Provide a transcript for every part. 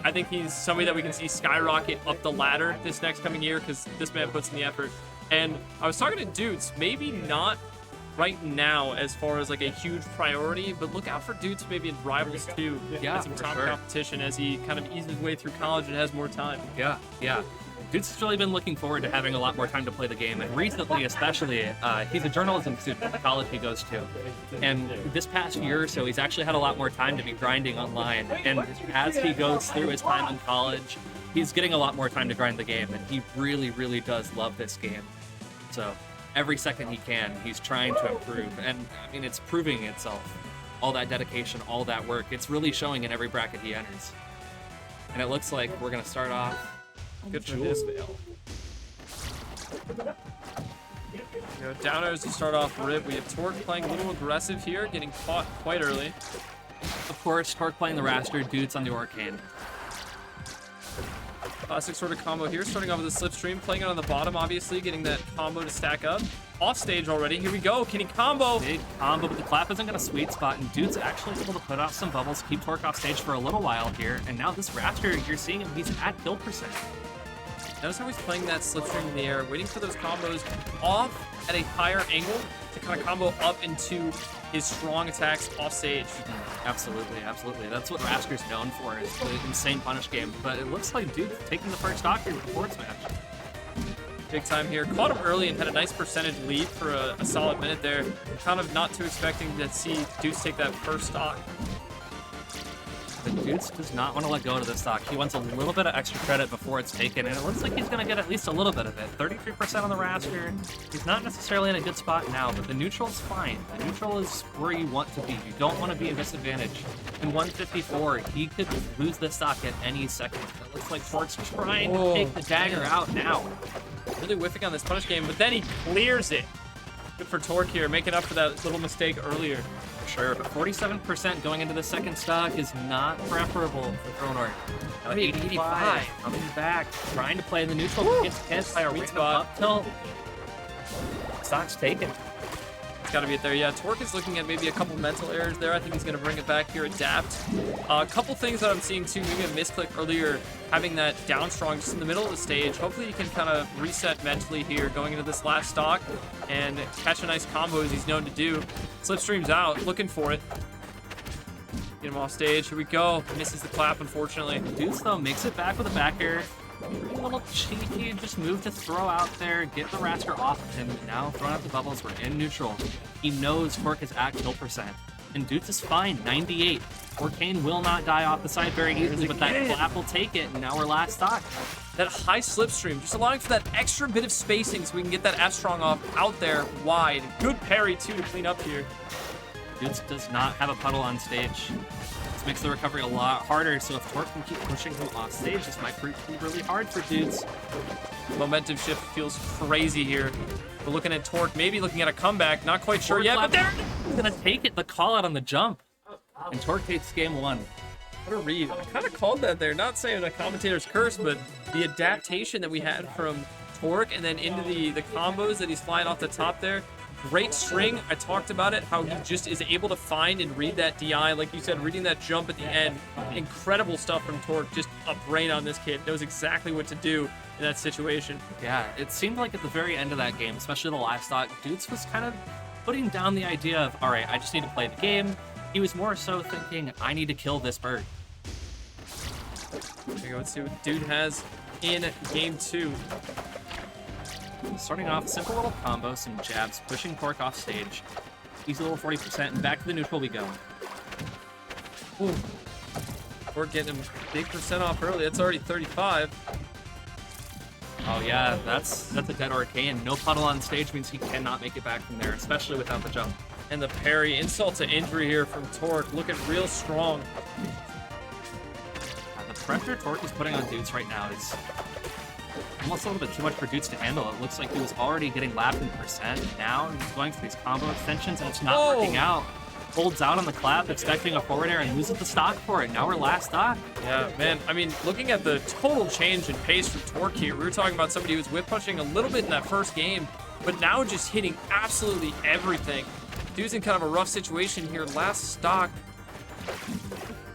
I think he's somebody that we can see skyrocket up the ladder this next coming year because this man puts in the effort. And I was talking to Dudes, maybe not right now as far as like a huge priority, but look out for Dudes maybe in Rivals too. Yeah, some for top sure. competition as he kind of eases his way through college and has more time. Yeah. Dude's has really been looking forward to having a lot more time to play the game, and recently especially, he's a journalism student at the college he goes to. And this past year or so, he's actually had a lot more time to be grinding online. And as he goes through his time in college, he's getting a lot more time to grind the game, and he really, really does love this game. So every second he can, he's trying to improve. And I mean, it's proving itself. All that dedication, all that work, it's really showing in every bracket he enters. And it looks like we're going to start off. Good for this fail. Downers to start off Rib. We have Torque playing a little aggressive here, getting caught quite early. Of course, Torque playing the Raster, Dudes on the Arcane. Classic sort of combo here, starting off with a Slipstream, playing it on the bottom, obviously, getting that combo to stack up. Off stage already, here we go, can he combo? Big combo, but the clap isn't going to sweet spot, and Dude's actually able to put off some bubbles, keep Torque off stage for a little while here, and now this Raster, you're seeing him, he's at kill percent. Notice how he's playing that Slipstream in the air, waiting for those combos off at a higher angle to kind of combo up into his strong attacks off stage. Absolutely. That's what Raster's known for, is the insane punish game, but it looks like Dude's taking the first stock here with the forward smash. Big time here. Caught him early and had a nice percentage lead for a solid minute there. Kind of not too expecting to see Deuce take that first stock. But Deuce does not want to let go of this stock. He wants a little bit of extra credit before it's taken, and it looks like he's going to get at least a little bit of it. 33% on the Raster. He's not necessarily in a good spot now, but the neutral's fine. The neutral is where you want to be. You don't want to be in disadvantage. In 154, he could lose this stock at any second. It looks like Torque's trying to take the dagger out now. Really whiffing on this punish game, but then he clears it. Good for Torque here, making up for that little mistake earlier. For sure, but 47% going into the second stock is not preferable for Thronor. Now 85 coming back, trying to play the neutral, gets hit by a random up tilt. Stock's taken. It's got to be it there. Yeah, Torque is looking at maybe a couple mental errors there. I think he's going to bring it back here, adapt. A couple things that I'm seeing too, maybe a misclick earlier, having that down strong just in the middle of the stage. Hopefully he can kind of reset mentally here going into this last stock and catch a nice combo as he's known to do. Slipstream's out, looking for it. Get him off stage. Here we go. Misses the clap, unfortunately. Deuce, though, makes it back with a back air. A little cheeky, just move to throw out there, get the Raster off of him. Now throwing out the bubbles, we're in neutral. He knows Torque is at kill percent. And Deuce is fine, 98. Arcane will not die off the side very easily, but that clap will take it, and now we're last stock. That high Slipstream, just allowing for that extra bit of spacing so we can get that F-Strong off out there wide. Good parry, too, to clean up here. Deuce does not have a puddle on stage. This makes the recovery a lot harder, so if Torque can keep pushing him off stage, this might prove to be really hard for Dudes. Momentum shift feels crazy here. We're looking at Torque, maybe looking at a comeback, not quite sure yet, but there! He's gonna take it, the call out on the jump. And Torque takes game one. What a read. I kind of called that there, not saying a commentator's curse, but the adaptation that we had from Torque and then into the combos that he's flying off the top there. Great string. I talked about it, how he just is able to find and read that DI. Like you said, reading that jump at the end. Incredible stuff from Torque. Just a brain on this kid. Knows exactly what to do in that situation. Yeah, it seemed like at the very end of that game, especially the last stock, Dudes was kind of putting down the idea of, all right, I just need to play the game. He was more so thinking, I need to kill this bird. There we go. Let's see what Dude has in game two. Starting off, simple little combo, some jabs, pushing Torque off stage. Easy little 40%, and back to the neutral we go. Ooh. Torque getting him big percent off early. That's already 35. Oh yeah, that's a dead Arcane. No puddle on stage means he cannot make it back from there, especially without the jump. And the parry, insult to injury here from Torque, looking real strong. The pressure Torque is putting on Dudes right now is almost a little bit too much for Dudes to handle. It looks like he was already getting lapped in percent. Now he's going for these combo extensions, and it's not working out. Holds out on the clap, expecting a forward air, and loses the stock for it. Now we're last stock. Yeah, man, I mean, looking at the total change in pace from Torque here, we were talking about somebody who was whip punching a little bit in that first game, but now just hitting absolutely everything. Dude's in kind of a rough situation here. Last stock,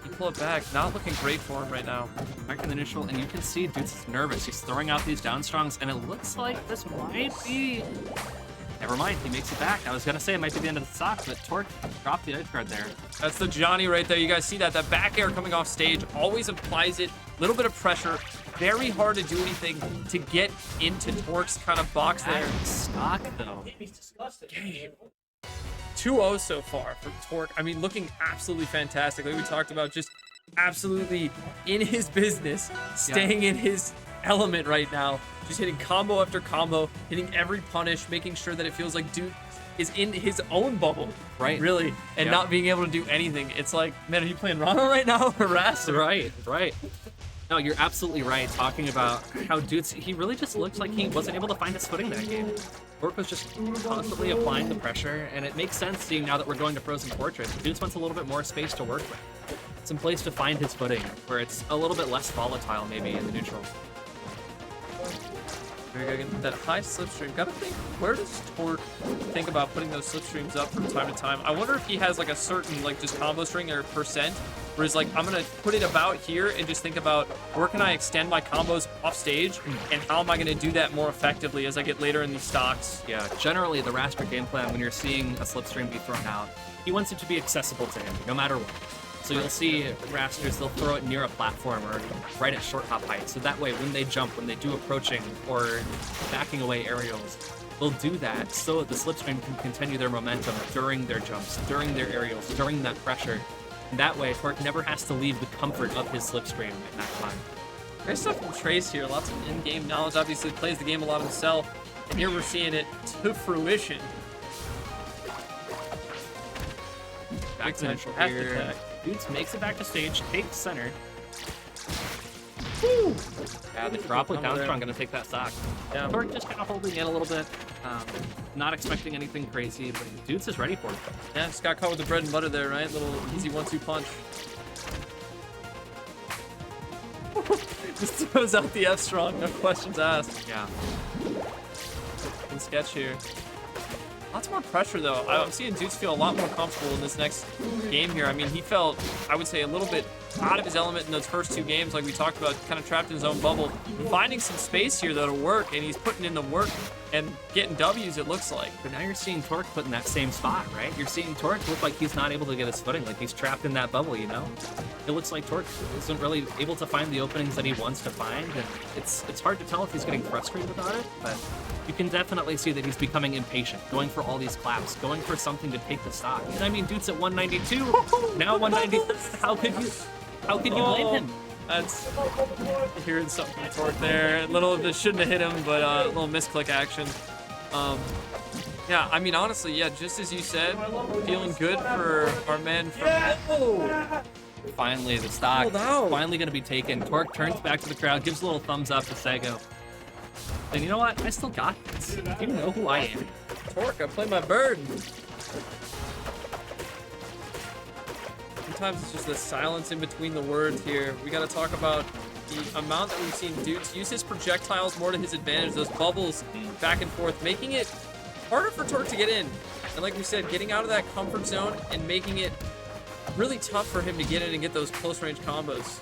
he pull it back. Not looking great for him right now. Back in the neutral, and you can see Dutes is nervous. He's throwing out these down strongs, and it looks like this might be... Never mind, he makes it back. I was gonna say it might be the end of the stock, but Torque dropped the edge guard there. That's the Johnny right there. You guys see that? That back air coming off stage always applies it. Little bit of pressure. Very hard to do anything to get into Torque's kind of box there. Stock, though. Game. 2-0 so far for Torque. I mean, looking absolutely fantastic. Like we talked about, just absolutely in his business, staying in his element right now. Just hitting combo after combo, hitting every punish, making sure that it feels like Duke is in his own bubble, Right. really, and not being able to do anything. It's like, man, are you playing Rana right now or Raster? Right. No, you're absolutely right. Talking about how Dutes, he really just looked like he wasn't able to find his footing that game. Torque was just constantly applying the pressure, and it makes sense seeing now that we're going to Frozen Fortress. Dutes wants a little bit more space to work with. Some place to find his footing, where it's a little bit less volatile maybe in the neutral. That high slipstream. Gotta think, where does Torque think about putting those slipstreams up from time to time? I wonder if he has like a certain like just combo string or percent, where he's like, I'm gonna put it about here and just think about where can I extend my combos off stage and how am I gonna do that more effectively as I get later in these stocks. Yeah, generally the Raster game plan, when you're seeing a slipstream be thrown out, he wants it to be accessible to him, no matter what. So you'll see Rasters, they'll throw it near a platform or right at short hop height. So that way, when they jump, when they do approaching or backing away aerials, they'll do that so that the slipstream can continue their momentum during their jumps, during their aerials, during that pressure. And that way, Torque never has to leave the comfort of his slipstream at that time. Great stuff from Trace here. Lots of in-game knowledge. Obviously plays the game a lot himself. And here we're seeing it to fruition. Back to neutral here. Dutes makes it back to stage, takes center. Woo! Yeah, the droplet down strong gonna take that stock. Yeah. Torque just kind of holding in a little bit. Not expecting anything crazy, but Dutes is ready for it. Yeah, just got caught with the bread and butter there, right? Little easy 1-2 punch. Just throws out the F strong, no questions asked. Yeah. Good sketch here. Lots more pressure though. I'm seeing Dutes feel a lot more comfortable in this next game here. I mean, he felt, I would say, a little bit out of his element in those first two games, like we talked about, kind of trapped in his own bubble. Finding some space here that'll work, and he's putting in the work and getting W's, it looks like. But now you're seeing Torque put in that same spot, right? You're seeing Torque look like he's not able to get his footing, like he's trapped in that bubble, you know? It looks like Torque isn't really able to find the openings that he wants to find, and it's hard to tell if he's getting frustrated about it, but you can definitely see that he's becoming impatient, going for all these claps, going for something to take the stock. And I mean, Dude's at 192, now 196. How could you blame him? That's hearing something from Torque there. A little of this shouldn't have hit him, but a little misclick action. Yeah, I mean, honestly, yeah, just as you said, feeling good for our men from... Finally, the stock is finally going to be taken. Torque turns back to the crowd, gives a little thumbs up to Sego. And you know what? I still got this. You know who I am. Torque, I play my bird. Sometimes it's just the silence in between the words here. We got to talk about the amount that we've seen Dutes use his projectiles more to his advantage. Those bubbles back and forth, making it harder for Torque to get in. And like we said, getting out of that comfort zone and making it really tough for him to get in and get those close range combos.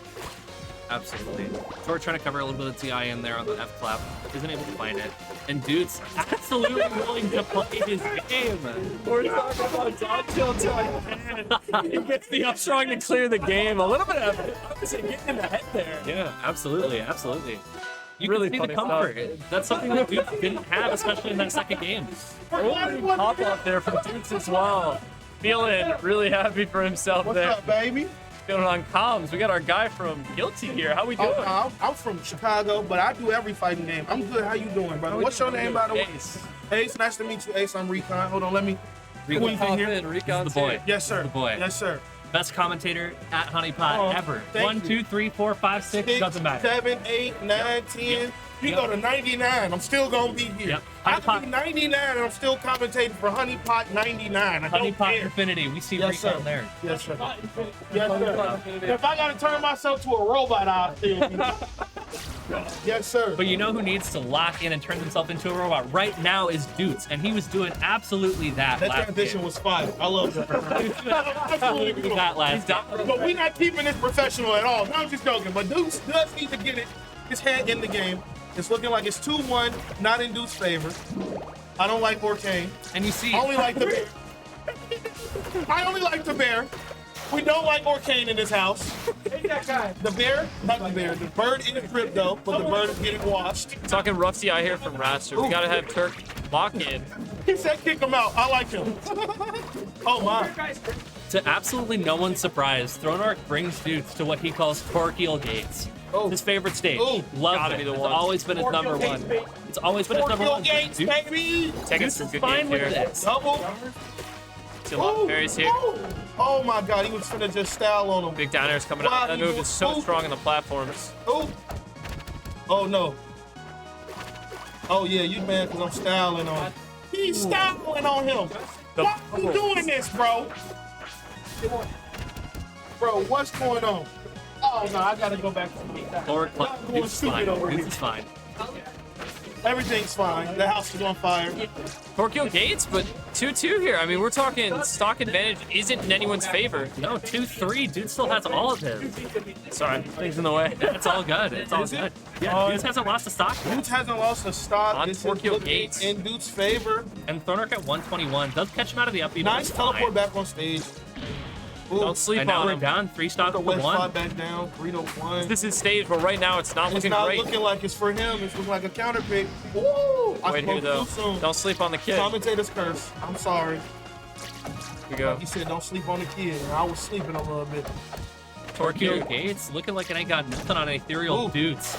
Absolutely. Torque trying to cover a little bit of TI in there on the F clap. Isn't able to find it. And Dude's absolutely willing to play his game. We're talking about down tilt to my head. He gets the up strong to clear the game. A little bit of, I would say, getting in the head there. Yeah, absolutely. You Really can see the comfort. That's something that Dude didn't have, especially in that second game. Pop up there from Dutes as well. Feeling really happy for himself there. What's up, baby? Feeling on comms. We got our guy from Guilty here. How we doing? I'm from Chicago, but I do every fighting game. I'm good. How you doing, brother? What's your name, by the way? Ace. Ace. Nice to meet you, Ace. I'm Recon. Hold on, let me. Recon pop in. Recon's the boy. here. Yes, sir. The boy. Yes, sir. Best commentator at Honeypot Oh, ever. thank 1, 2, 3, 4, 5, 6, doesn't matter. 7, 8, 9, 10. You Yep. go to 99. I'm still gonna be here. Yep. I could be Honeypot. 99 and I'm still commentating for Honeypot 99. I don't Honeypot care. Infinity. We see Yes, Recon sir. there. Yes, sir. Yes, sir. If I gotta turn myself to a robot, I'll still be. Yes, sir. But you know who needs to lock in and turn himself into a robot right now is Doots, and he was doing absolutely that That last transition game. was fire. I love that. Absolutely that last game. But we're not keeping this professional at all. No, I'm just joking. But Deuce does need to get his head in the game. It's looking like it's 2-1, not in Deuce's favor. I don't like Orcane. And you see, I only like the bear. I only like the bear. We don't like Orcane in this house. The bear, not the bear. The bird in the crib though, but the bird is getting washed. Talking rough CI here from Raster. We gotta have Turk lock in. He said kick him out. I like him. Oh my. to absolutely no one's surprise, Thronark brings Doots to what he calls Torquil Gates. Oh. His favorite stage. Oh, Love gotta it. be the It's one. always been his number one. It's always been his number Torquil one. Gates, Doots baby. Taking is some good fine games with here. this. Double. See a lot of parries here. Oh my God, he was finna just style on him. Big down airs coming Wow, up. That you move is so move. strong on the platforms. Oh. Oh no. Oh yeah, you mad because I'm styling on him. He's styling on him. Why are you doing this, bro? Bro, what's going on? Oh no, I gotta go back to the Or going Doots is fine. stupid over Doots here. is fine. Everything's fine. The house is on fire. Torquil Gates, but 2-2 here. I mean, we're talking stock advantage isn't in anyone's favor. No, 2-3. Dude still has all of his. Sorry, things in the way. It's all good. It's all Is it? good. Yeah, Dudes hasn't lost a stock yet. Deuce hasn't lost a stock. On This is Torquil looking Gates. in Dude's favor. And Thronark at 121 does catch him out of the up. Nice teleport back on stage. Ooh. Don't sleep And now on we're him. down 3 stocks The for West 1. slide back down, 3-1. This is stage, but right now it's not It's looking not great. looking like it's for him. It's looking like a counter pick. Woo! I Wait here spoke though. too soon. Don't sleep on the kid. Commentator's curse. I'm sorry. Here we go. Like you said, don't sleep on the kid. And I was sleeping a little bit. Torquil Torquil. Gates looking like it ain't got nothing on ethereal Ooh. Dudes.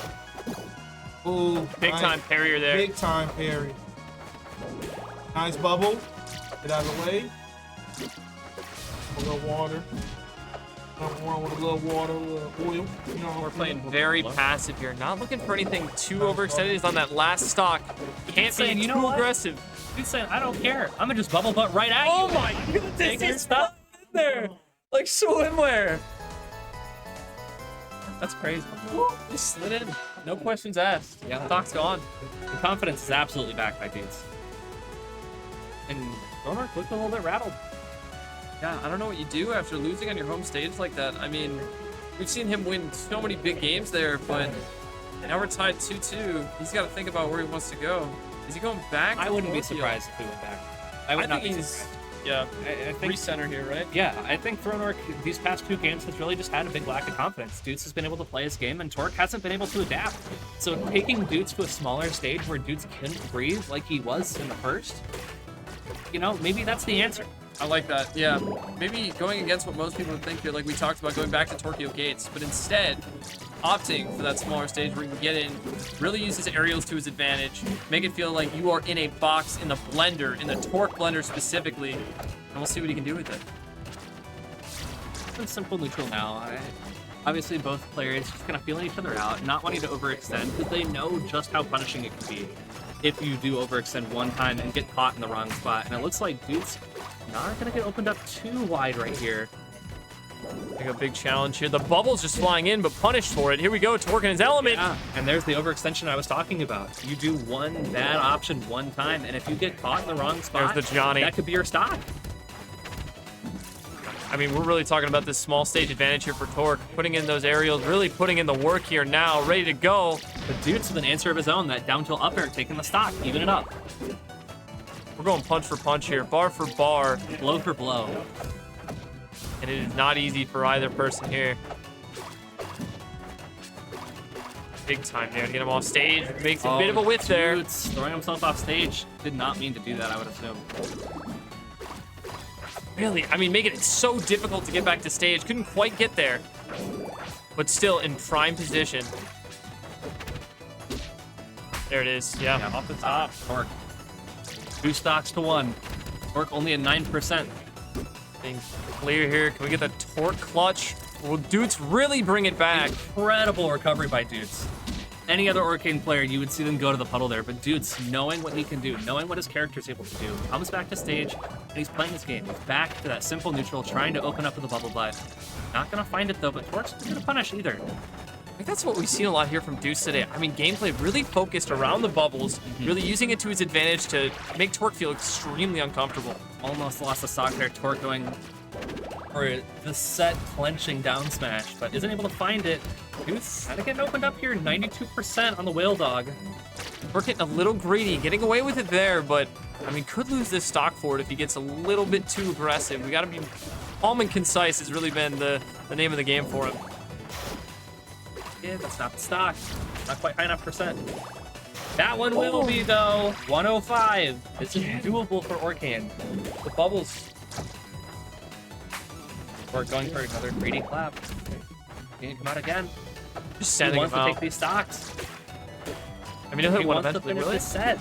Ooh, Big nice. time parrier there. Big time parry. Nice bubble. Get out of the way. A little water. One with a little water, a little oil. You know, We're playing very passive here. Not looking for anything too overextended. He's on that last stock. Can't saying, be you too know what? aggressive. Dude's saying, I don't care. I'm gonna just bubble butt right at you. Oh my goodness, Take your he's stuff. in there. Like swimwear. That's crazy. Just slid in. No questions asked. Yeah. Stock's gone. The confidence is absolutely back by Dudes. And Thronark looked a little bit rattled. Yeah, I don't know what you do after losing on your home stage like that. I mean, we've seen him win so many big games there, but now we're tied 2-2. He's got to think about where he wants to go. Is he going back? I to wouldn't be Tokyo? surprised if he went back. I I would not think be he's, surprised. yeah, I think recenter here, right? Yeah, I think Thronark these past 2 games has really just had a big lack of confidence. Doots has been able to play his game, and Torque hasn't been able to adapt. So taking Doots to a smaller stage where Doots couldn't breathe like he was in the first, you know, maybe that's the answer. I like that. Yeah, maybe going against what most people would think here, like we talked about, going back to Torquil Gates, but instead opting for that smaller stage where he can get in, really use his aerials to his advantage, make it feel like you are in a box in the blender, in the Torque blender specifically, and we'll see what he can do with it. It's been simple neutral now. Obviously, both players just kind of feeling each other out, not wanting to overextend because they know just how punishing it can be if you do overextend one time and get caught in the wrong spot. And it looks like Dude's not going to get opened up too wide right here. Like a big challenge here. The bubble's just flying in, but punished for it. Here we go, Torque in his element. Yeah, and there's the overextension I was talking about. You do one bad option one time, and if you get caught in the wrong spot, There's the Johnny. that could be your stock. I mean, we're really talking about this small stage advantage here for Torque, putting in those aerials, really putting in the work here now, ready to go. But Dude's with an answer of his own, that down tilt up air, taking the stock, even it up. We're going punch for punch here, bar for bar, Blow for blow. and it is not easy for either person here. Big time there to get him off stage. Makes a bit of a whiff there. Dude's throwing himself off stage. Did not mean to do that, I would assume. Really, I mean, making it so difficult to get back to stage. Couldn't quite get there, but still in prime position. There it is. Yeah, off the top. Torque. 2 stocks to 1. Torque only at 9%. Being clear here. Can we get the Torque clutch? Will Dudes really bring it back? Incredible recovery by Dudes. Any other Arcane player, you would see them go to the puddle there, but Dudes, knowing what he can do, knowing what his character is able to do, comes back to stage, and he's playing his game. He's back to that simple neutral, trying to open up with a bubble butt. Not gonna find it though, but Torque's not gonna punish either. I think that's what we've seen a lot here from Deuce today. I mean, gameplay really focused around the bubbles, really using it to his advantage to make Torque feel extremely uncomfortable. Almost lost the stock there. Torque going for the set clenching down smash, but isn't able to find it. Deuce kind of getting opened up here. 92% on the Whale Dog. Torque getting a little greedy, getting away with it there, but I mean, could lose this stock for it if he gets a little bit too aggressive. We got to be calm and concise has really been the name of the game for him. Yeah, that's not the stock. Not quite high enough percent. That one will be, though. 105. This is doable for Orcan. The bubbles. We're going for another greedy clap. Can't come out again. Just He sending wants him to out. take these stocks. I mean, he'll hit He one wants to eventually, finish really. this set.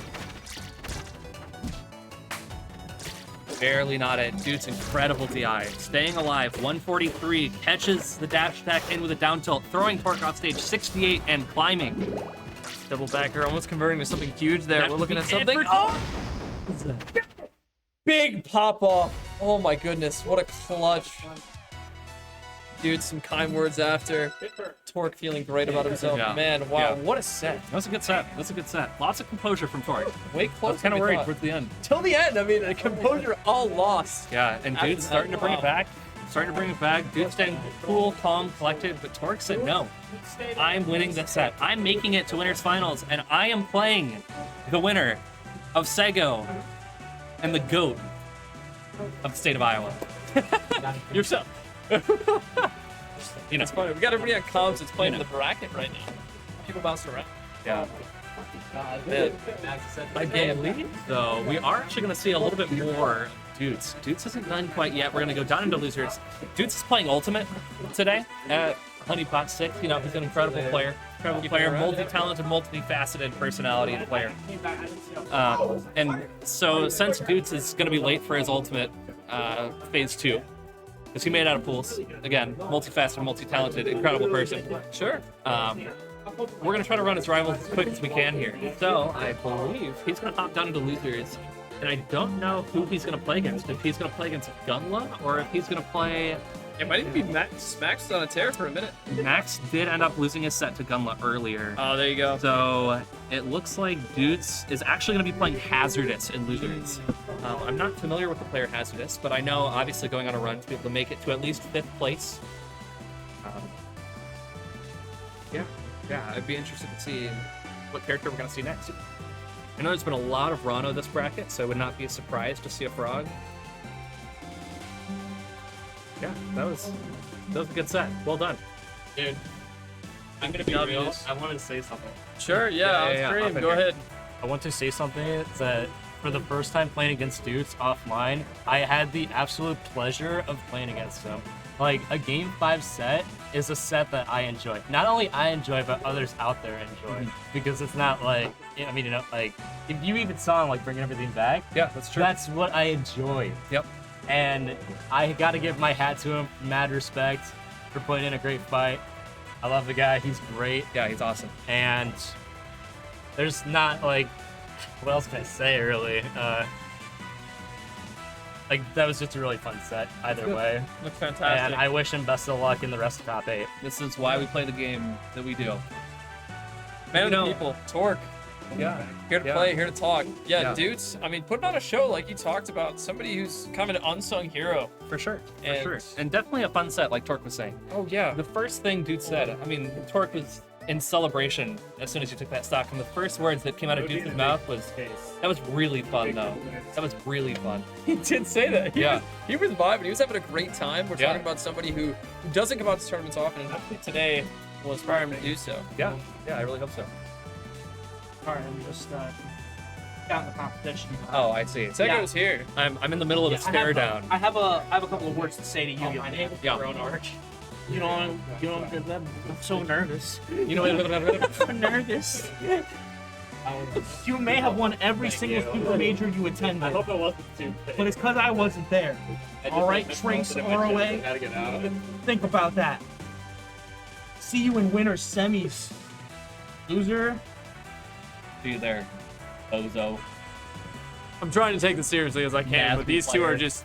Barely not it. Dude's incredible DI. Staying alive. 143. Catches the dash attack in with a down tilt. Throwing Torque off stage. 68 and climbing. Double backer, almost converting to something huge there. That We're looking would at be something. it for- Oh! Big pop off. Oh my goodness, what a clutch. Dude, some kind words after. Torque feeling great about himself. Yeah. Man, wow, Yeah. what a set. That's a good set. That's a good set. Lots of composure from Torque. Way I close. was kind of worried towards the end. Till the end, I mean, the composure all lost. Yeah, and After Dude's that, starting to bring wow. it back. Starting to bring it back. Dude's staying cool, calm, collected, but Torque said no. I'm winning this set. I'm making it to winners finals, and I am playing the winner of Sego and the GOAT of the state of Iowa. Yourself. You know, It's funny. We got everybody on comms that's playing in the bracket right now. People bouncing around. yeah. Man. Ideally, though, we are actually going to see a little bit more Dudes. Dudes isn't done quite yet. We're going to go down into losers. Dudes is playing Ultimate today at Honeypot 6. You know, he's an incredible player. Incredible player, multi-talented, multifaceted personality and player. And so since Dudes is going to be late for his Ultimate Phase 2, because he made out of pools, again, multifaceted, multi-talented, incredible person. Sure. We're going to try to run his rivals as quick as we can here. So I believe he's going to hop down into losers. And I don't know who he's going to play against. If he's going to play against Gunla or if he's going to play... It might even be Max. Max was on a tear for a minute. Max did end up losing his set to Gunla earlier. Oh, there you go. So it looks like Dudes is actually going to be playing Hazardous in losers. I'm not familiar with the player Hazardous, but I know obviously going on a run to be able to make it to at least 5th place. Yeah, I'd be interested to see what character we're going to see next. I know there's been a lot of Rano this bracket, so it would not be a surprise to see a Frog. Yeah, that was a good set. Well done. Dude, I'm gonna be real. I wanted to say something. Sure, yeah, Yeah, on hop stream. in Go here. ahead. I want to say something that for the first time playing against Dudes offline, I had the absolute pleasure of playing against him. Like, a Game 5 set is a set that I enjoy. Not only I enjoy, but others out there enjoy. Because it's not like, I mean, you know, like, if you even saw him, like, bringing everything back, Yeah, that's true. that's what I enjoy. Yep. And I got to give my hat to him, mad respect for putting in a great fight. I love the guy, he's great. Yeah, he's awesome. And there's not, like, what else can I say, really? Like, that was just a really fun set, either way. Looks And fantastic. I wish him best of luck in the rest of top 8. This is why we play the game that we do. Man of the No. people, Torque. Yeah. Here to Yeah. play, here to talk. Yeah, Yeah. Dudes, I mean, putting on a show like you talked about, somebody who's kind of an unsung hero. For sure. For And- sure. And definitely a fun set, like Torque was saying. Oh, yeah. The first thing Dude said, I mean, Torque was in celebration as soon as you took that stock, and the first words that came out of Dude's mouth was, that was really fun, though. That was really fun. He did say that. Yeah. He was vibing. He was having a great time. We're Yeah. talking about somebody who doesn't come out to tournaments often, and hopefully today will inspire him to do so. Yeah. Yeah, I really hope so. Alright, I'm just down the competition. Oh, I see. Sego's here. I'm in the middle of the stare down. I have a couple of words to say to you. My name is Yeah. Ron Arch. You know, I'm so nervous. You know, I'm so nervous. You may have won every single super major you attended. I hope it wasn't too big. But it's because I wasn't there. Alright, Trinks, ROA. Think about that. See you in winter semis. Loser. see you there, bozo. I'm trying to take this seriously as I can, but Nasby these two player. are just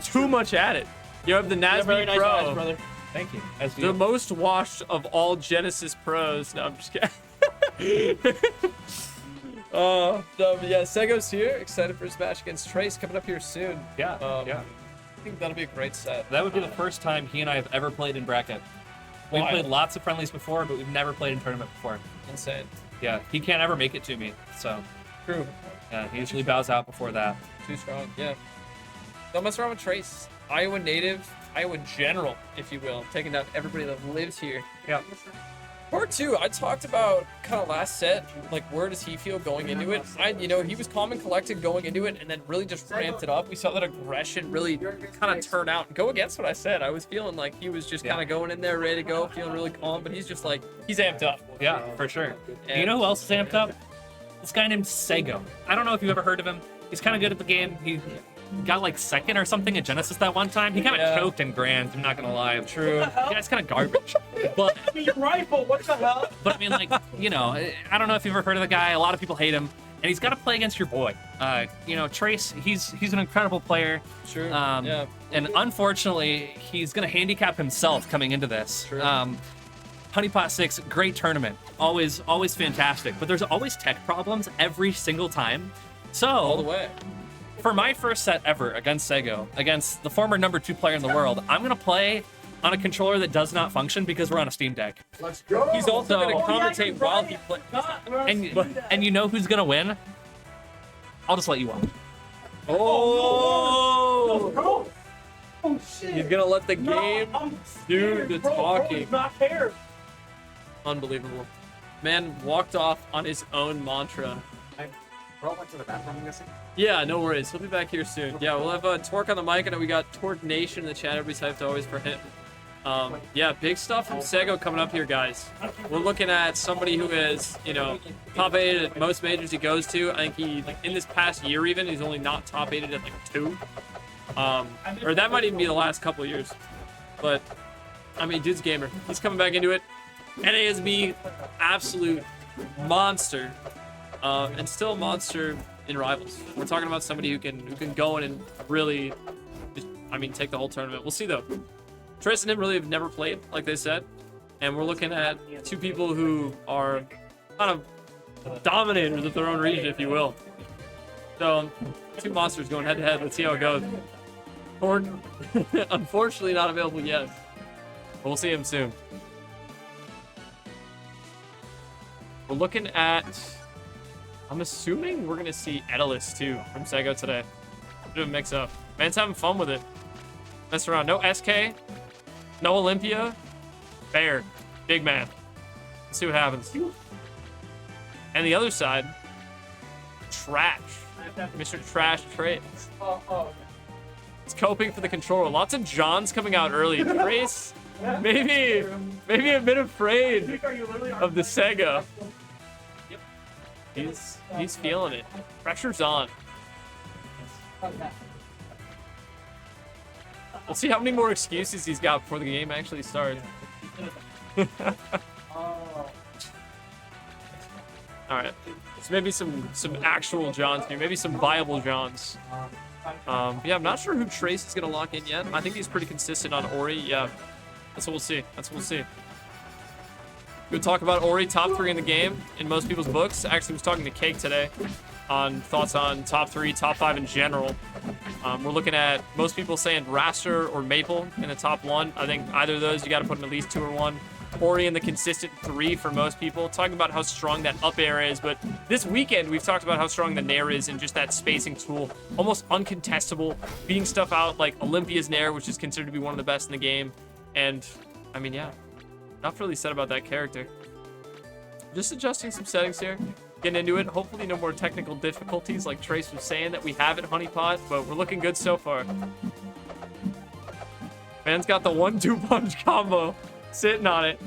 too much at it. You have the You're very Nasby nice Pro. eyes, brother. Thank you. As The most washed of all Genesis pros. No, I'm just kidding. No, but yeah, Sego's here. Excited for his match against Trace coming up here soon. Yeah, I think that'll be a great set. That would be the first time he and I have ever played in bracket. We've Wild. played lots of friendlies before, but we've never played in tournament before. Insane. Yeah, he can't ever make it to me, so True. yeah, he usually bows out before that. Too strong. Yeah. Don't mess around with Trace. Iowa native, Iowa general, if you will. Taking down everybody that lives here. Yeah. Part 2, I talked about kind of last set, like where does he feel going into it? He was calm and collected going into it and then really just ramped it up. We saw that aggression really kind of turn out and go against what I said. I was feeling like he was just kind of going in there ready to go, feeling really calm, but he's just like, he's amped up. Yeah, for sure. And You know who else is amped up? This guy named Sego. I don't know if you've ever heard of him. He's kind of good at the game. He got like second or something at Genesis that one time. He kind of Yeah. choked in Grand, I'm not gonna lie. True. Yeah, it's kind of garbage. But Your rifle, what the hell? But I mean, like, I don't know if you've ever heard of the guy. A lot of people hate him, and he's got to play against your boy. Trace. He's an incredible player. True. Yeah. And unfortunately, he's gonna handicap himself coming into this. True. Honeypot 6, great tournament. Always fantastic. But there's always tech problems every single time. All the So way. for my first set ever against Sego, against the former #2 player in the world, I'm gonna play on a controller that does not function because we're on a Steam Deck. He's also going to So- commentate while he plays. And you know who's gonna win? I'll just let you watch. Oh! Bro. Oh shit. He's going to let the game do the talking. Not fair. Unbelievable. Man walked off on his own mantra. Bro went to the bathroom, I'm guessing. Yeah, no worries. He'll be back here soon. Yeah, we'll have Torque on the mic. I know we got Torque Nation in the chat. Everybody's hyped always for him. Yeah, big stuff from Sego coming up here, guys. We're looking at somebody who is, top 8 at most majors he goes to. I think he, in this past year even, he's only not top 8 at like 2. Or that might even be the last couple of years. But, I mean, dude's a gamer. He's coming back into it. NASB, absolute monster. And still a monster in Rivals. We're talking about somebody who can go in and really, take the whole tournament. We'll see, though. Trace and him really have never played, like they said. And we're looking at two people who are kind of dominators of their own region, if you will. So, two monsters going head-to-head. Let's see how it goes. Torque, unfortunately not available yet. But we'll see him soon. We're looking at... I'm assuming we're going to see Edelus, too, from Sego today. Bit of a mix-up. Man's having fun with it. Mess around. No SK. No Olympia. Bear. Big man. Let's see what happens. And the other side, Trash. Mr. Trash Trace. It's coping for the controller. Lots of Johns coming out early. Trace, maybe a bit afraid of the Sega. He's feeling it. Pressure's on. We'll see how many more excuses he's got before the game actually starts. Alright. So maybe some actual Johns here. Maybe some viable Johns. Yeah, I'm not sure who Trace is going to lock in yet. I think he's pretty consistent on Ori. Yeah. That's what we'll see. We'll talk about Ori, top 3 in the game in most people's books. Actually, I was talking to Cake today on thoughts on top 3, top 5 in general. We're looking at most people saying Raster or Maple in the top 1. I think either of those you got to put in at least 2 or 1. Ori in the consistent 3 for most people. Talking about how strong that up air is, but this weekend we've talked about how strong the nair is and just that spacing tool. Almost uncontestable, beating stuff out like Olympia's nair, which is considered to be one of the best in the game. And, I mean, yeah, enough really said about that character. Just adjusting some settings here. Getting into it. Hopefully no more technical difficulties like Trace was saying that we have at Honeypot, but we're looking good so far. Man's got the 1-2 punch combo. Sitting on it.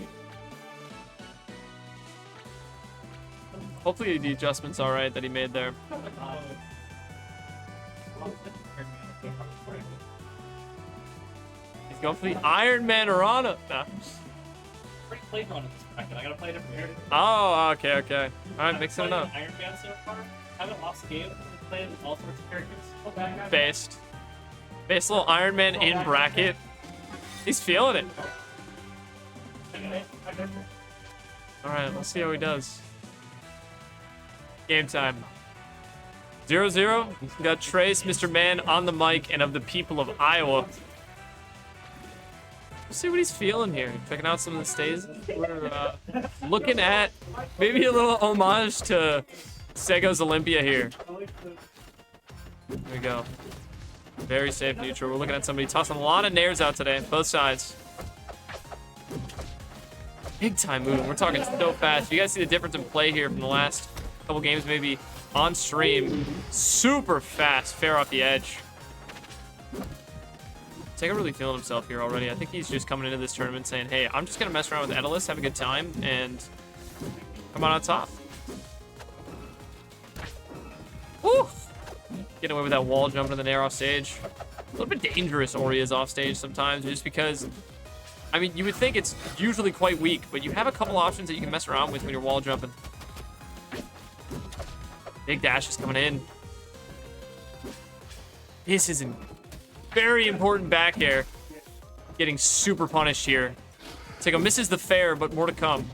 Hopefully the adjustment's alright that he made there. He's going for the Iron Man Arana. Nah. Already played one in this bracket. I gotta play a different character. Oh, okay. Alright, mixing it up. Iron Man so far. Haven't lost a game. Played all sorts of characters. Based little Iron Man in bracket. He's feeling it. All right, let's see how he does. Game time. 0-0. We got Trace, Mr. Man on the mic, and of the people of Iowa. Let's see what he's feeling here. Checking out some of the stages. We're looking at maybe a little homage to Sego's Olympia here. There we go. Very safe neutral. We're looking at somebody tossing a lot of nairs out today, both sides. Big time moving. We're talking so fast. You guys see the difference in play here from the last couple games, maybe on stream. Super fast, fair off the edge. Sega really feeling himself here already. I think he's just coming into this tournament saying, hey, I'm just going to mess around with Daedalus, have a good time, and come on top. Woo! Getting away with that wall jumping in the nair off stage. A little bit dangerous, Ori is off stage sometimes, just because, I mean, you would think it's usually quite weak, but you have a couple options that you can mess around with when you're wall jumping. Big dash is coming in. This is a very important back air. Getting super punished here. Sego misses the fair, but more to come.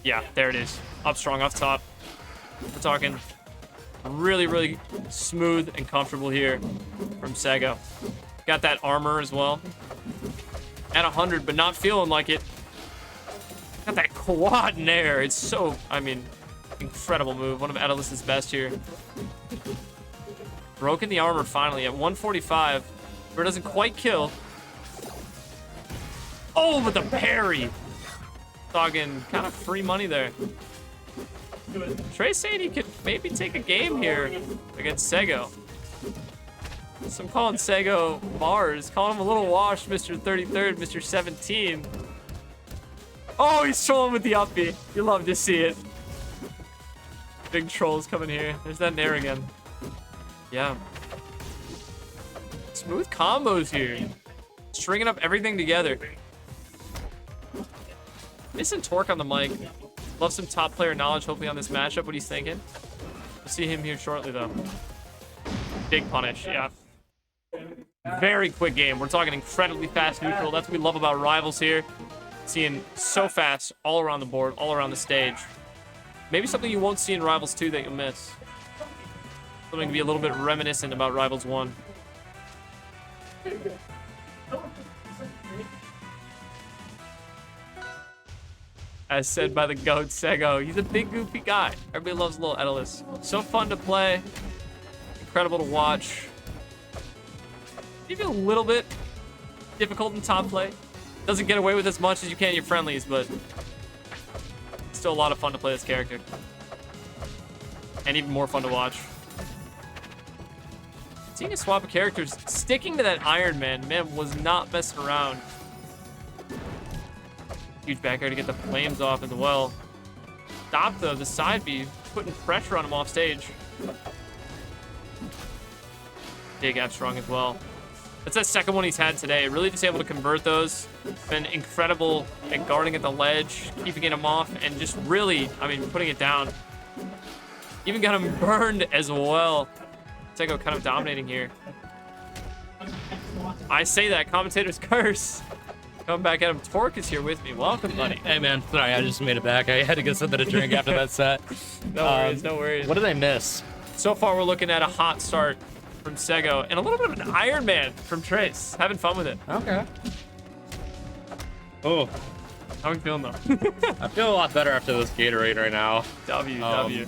Yeah, there it is. Up strong, off top. We're talking really, really smooth and comfortable here from Sego. Got that armor as well. At 100, but not feeling like it. Got that quad in air. It's so, I mean, incredible move. One of Daedalus's best here. Broken the armor finally at 145. Where it doesn't quite kill. Oh, but the parry. Talking kind of free money there. Trey's saying he could maybe take a game here against Sego. So I'm calling Sego Mars. Calling him a little washed, Mr. 33rd, Mr. 17. Oh, he's trolling with the up B. You love to see it. Big trolls coming here. There's that nair again. Yeah. Smooth combos here. Stringing up everything together. Missing Torque on the mic. Love some top player knowledge, hopefully, on this matchup. What he's thinking. We'll see him here shortly, though. Big punish, yeah. Very quick game. We're talking incredibly fast neutral. That's what we love about Rivals here. Seeing so fast all around the board, all around the stage. Maybe something you won't see in Rivals 2 that you'll miss. Something to be a little bit reminiscent about Rivals 1. As said by the GOAT, Sego. He's a big, goofy guy. Everybody loves little Daedalus. So fun to play. Incredible to watch. Maybe a little bit difficult in top play. Doesn't get away with as much as you can in your friendlies, but still a lot of fun to play this character. And even more fun to watch. Seeing a swap of characters, sticking to that Iron Man, man, was not messing around. Huge back air to get the flames off as well. Stop the side B, putting pressure on him off stage. Big ab strong as well. That's that second one he's had today. Really just able to convert those. Been incredible at guarding at the ledge, keeping him off, and just really, I mean, putting it down. Even got him burned as well. Sego kind of dominating here. I say that, commentator's curse. Coming back at him. Torque is here with me. Welcome, buddy. Hey, man. Sorry, I just made it back. I had to get something to drink after that set. No worries, no worries. What did I miss? So far, we're looking at a hot start from Sego and a little bit of an Iron Man from Trace. Having fun with it. Okay. Oh, How are we feeling, though? I feel a lot better after this Gatorade right now. W.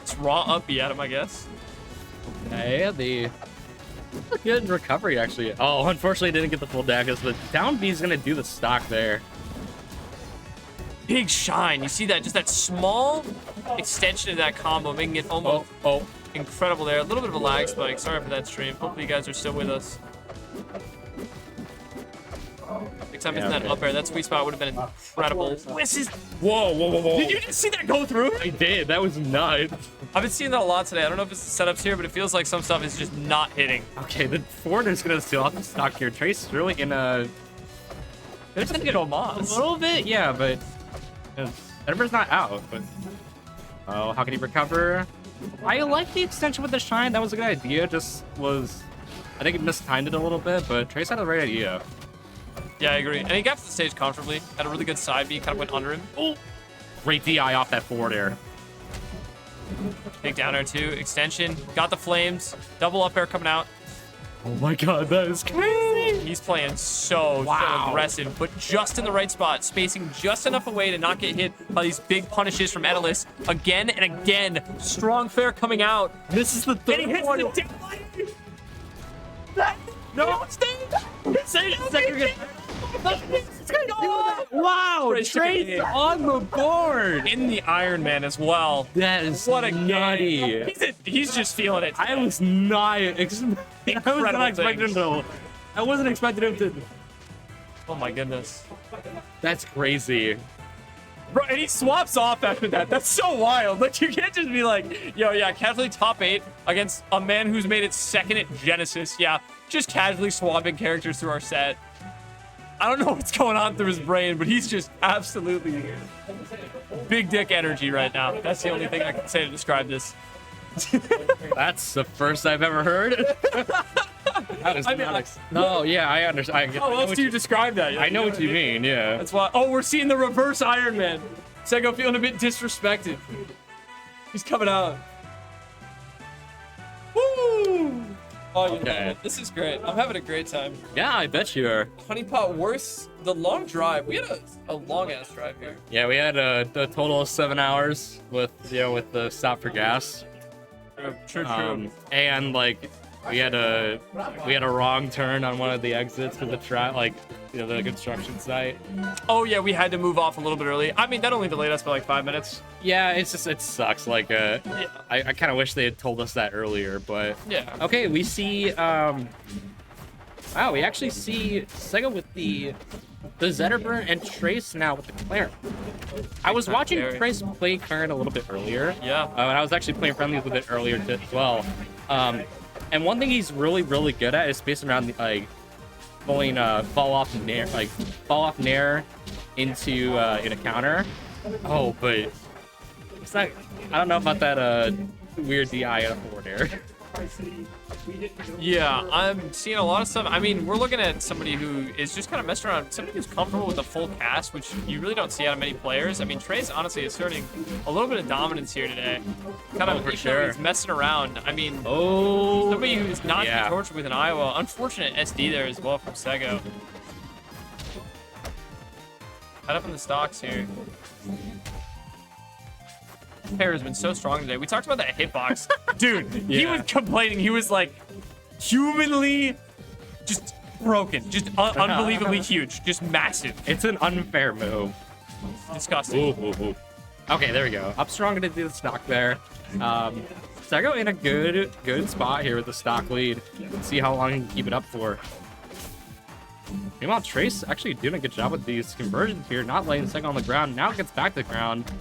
It's raw up B at him, I guess. Okay, the good recovery, actually. Oh, unfortunately, didn't get the full daggers, but down B is going to do the stock there. Big shine. You see that? Just that small extension of that combo, making it almost incredible there. A little bit of a lag spike. Sorry for that stream. Hopefully you guys are still with us. Next time, that up air. That sweet spot would have been incredible. This is... Whoa. Did you just see that go through? I did. That was nuts. I've been seeing that a lot today. I don't know if it's the setups here, but it feels like some stuff is just not hitting. Okay, the foreigner's going to steal off the stock here. Trace is really in a... They're just going to get A Omas. little bit, yeah, but... Edinburgh's not out, but... Oh, how can he recover? I like the extension with the shine. That was a good idea. Just was... I think it mistimed it a little bit, but Trace had the right idea. Yeah, I agree. And he got to the stage comfortably. Had a really good side B, kind of went under him. Oh, great DI off that forward air. Big down air too. Extension. Got the flames. Double up air coming out. Oh my god, that is crazy. He's playing so aggressive, but just in the right spot, spacing just enough away to not get hit by these big punishes from Etalus. Again and again, strong fair coming out. This is the third And he hits one. the deadline. No, stay. Second. Wow, Trace took a Trace hit. on the board. In the Iron Man as well. That is What a nutty. game. He's just feeling it. I was not expecting him to. I wasn't expecting him to. Oh my goodness. That's crazy. Bro, and he swaps off after that. That's so wild. Like, you can't just be like, yo, yeah, casually top 8 against a man who's made it second at Genesis. Yeah, just casually swapping characters through our set. I don't know what's going on through his brain, but he's just absolutely big dick energy right now. That's the only thing I can say to describe this. That's the first I've ever heard. That is nuts. No, yeah, I understand. How else do you describe that? I know what you mean, yeah. That's why. Oh, we're seeing the reverse Iron Man. Sego feeling a bit disrespected. He's coming out. Woo! Oh, you know what? This is great. I'm having a great time. Yeah, I bet you are. Honeypot worth the long drive. We had a long ass drive here. Yeah, we had a total of 7 hours with with the stop for gas. True. And like we had a wrong turn on one of the exits for the the construction site. Oh yeah, we had to move off a little bit early. I mean, that only delayed us by like 5 minutes. Yeah, it sucks. Like I kind of wish they had told us that earlier, but Yeah. okay, we see wow, we actually see Sega with the Zetterburn and Trace now with the Clarence. I was watching carry. Trace play Clarence a little bit earlier. Yeah. And I was actually playing friendlies with it earlier as well. And one thing he's really good at is spacing around the, like pulling fall off nair into in a counter. Oh, but it's not. I don't know about that weird DI at a forward air. Yeah, I'm seeing a lot of stuff. I mean, we're looking at somebody who is just kind of messing around. Somebody who's comfortable with the full cast, which you really don't see out of many players. I mean, Trey's honestly asserting a little bit of dominance here today. Kind of for sure. He's messing around. I mean, Oh, somebody who's not yeah. tortured with an Iowa. Unfortunate SD there as well from Sego. Head up in the stocks here. Pair has been so strong today. We talked about that hitbox. Dude, he Yeah. was complaining. He was like humanly just broken. Just unbelievably huge. Just massive. it's an unfair move. Disgusting. Okay, there we go. Up strong to do the stock there. Sego in a good spot here with the stock lead. Let's see how long he can keep it up for. Meanwhile, Trace actually doing a good job with these conversions here, not laying Sego on the ground. Now it gets back to the ground.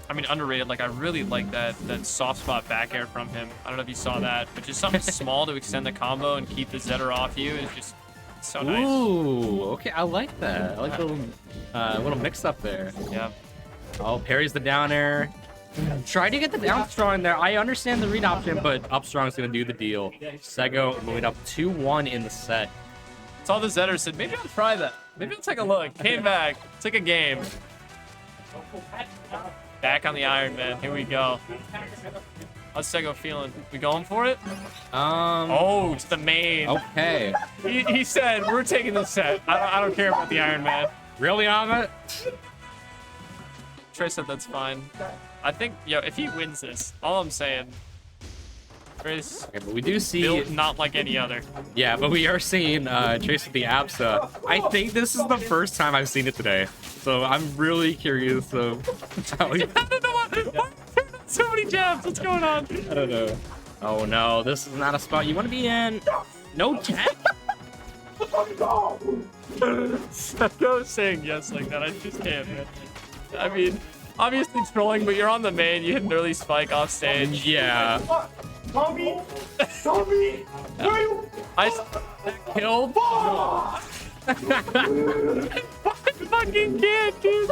I mean, underrated. Like, I really like that soft spot back air from him. I don't know if you saw that, but just something small to extend the combo and keep the Zetter off you is just so nice. Ooh, okay, I like that. I like the little mix up there. Yeah. Oh, parries the down air. Try to get the down strong in there. I understand the read option, but up strong is going to do the deal. Sego moving up 2-1 in the set. It's all the Zetter said, maybe I'll try that. Maybe I'll take a look. Came back. Took a game. Back on the Iron Man. Here we go. How's Sego feeling? We going for it? Oh, it's the main. Okay. He said, we're taking this set. I don't care about the Iron Man. Really, Amit? Trey said that's fine. I think, if he wins this, all I'm saying, Trey's Okay, but we do see... built not like any other. Yeah, but we are seeing Trace with the APSA. I think this is the first time I've seen it today. So I'm really curious of how he... I don't know why so many jabs. What's going on? I don't know. Oh no, this is not a spot you want to be in. No tech? Sego saying yes like that, I just can't, man. I mean, obviously trolling, but you're on the main. You hit an early spike off stage. Yeah. Tommy! I killed. I fucking can't, dude.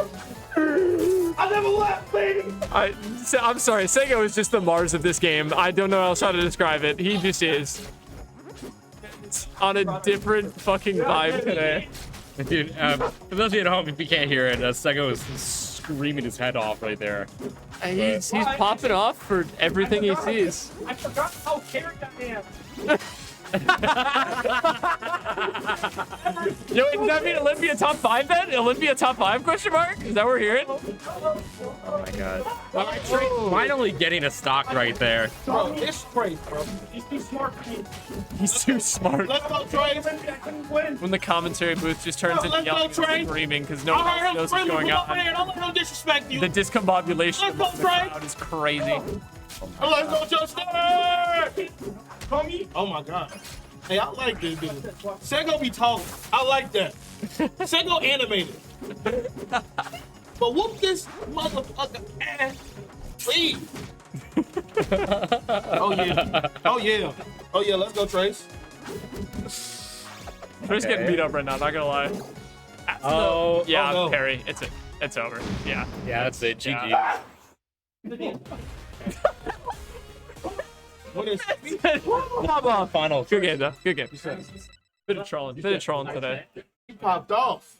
I never left, baby! I'm sorry. Sego is just the Mars of this game. I don't know else how to describe it. He just is. It's on a different fucking vibe today. Dude, for those of you at home, if you can't hear it, Sego is screaming his head off right there. He's popping off for everything he sees. I forgot how caring I am. Yo, does that mean Olympia top 5 then? Olympia top 5 question mark? Is that what we're hearing? Oh my god. Well, Trace finally getting a stock right there. Bro, it's crazy, bro. He's too smart for me. He's too smart. Let's go, Trace. I couldn't win. When the commentary booth just turns into Let's go, yelling and Trace. screaming because no one else knows what's going on. Don't let him disrespect you. The discombobulation Let's go, of the Trace. crowd is crazy. Let's go, Justin. Oh my god. Hey, I like this dude. Sego be talking. I like that. Sego animated. But whoop this motherfucker ass, please. Oh yeah. Oh yeah. Oh yeah. Let's go, Trace. Trace getting beat up right now, not gonna lie. Oh, Yeah, oh no. Perry. It's over. Yeah. yeah, that's it. GG. Yeah. What is Final. Good game though. Good game. Bit of trolling today. he popped off?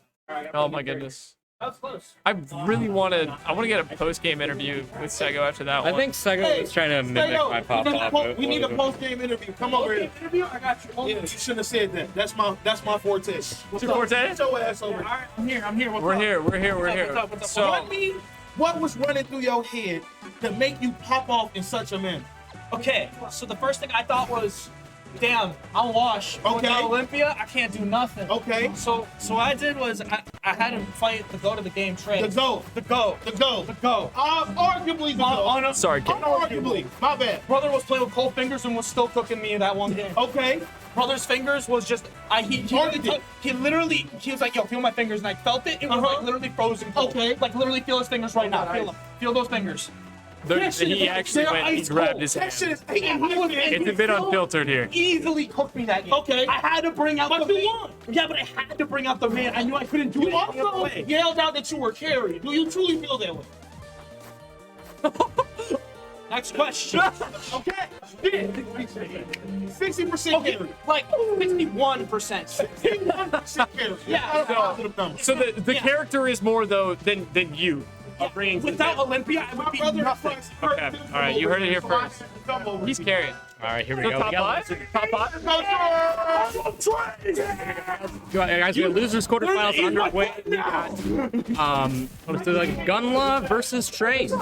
Oh my goodness. That was close. I want to get a post-game interview with Sego after that I one. think Sego was trying to mimic my pop off. We need a post-game interview. Come over here. Interview? I got you. Yeah, you shouldn't have said that. That's my forte. What's Your forte? Get your ass over All here. right, I'm here. What's We're up? here. What's up? So Tell me what was running through your head to make you pop off in such a manner? Okay, so the first thing I thought was, damn, I'm washed. Okay. Without Olympia, I can't do nothing. Okay. So what I did was I had him fight the go to the game trade. The go. The go. The go. The go. Arguably the go. On a, sorry, Kate. Unarguably. My bad. Brother was playing with cold fingers and was still cooking me in that one game. Okay. Brother's fingers was just he literally was like, yo, feel my fingers, and I felt it. It was like literally frozen cold. Okay. Like literally feel his fingers right now. Feel them. Feel those fingers. He actually went and grabbed his That shit hand. is It's a bit unfiltered here. Easily cooked me that game. Okay. I had to bring out But the you man. won. Yeah, but I had to bring out the man. I knew I couldn't do it You any other also way. yelled out that you were carried. Do you truly feel that way? Next question. Okay. 60% Okay, carried. like 61%. 61% carried. Yeah. Not a positive number. So the Yeah. character is more though than you. Bringing to the Without table. Olympia, I would My be brother nothing. Flex Okay. hurt All right. You heard it here so I first. had to come over He's here. carrying. All right, here we So go. top We got 5? Top 5? guys, we got losers quarterfinals underway. We got looks like Gunla versus Trace,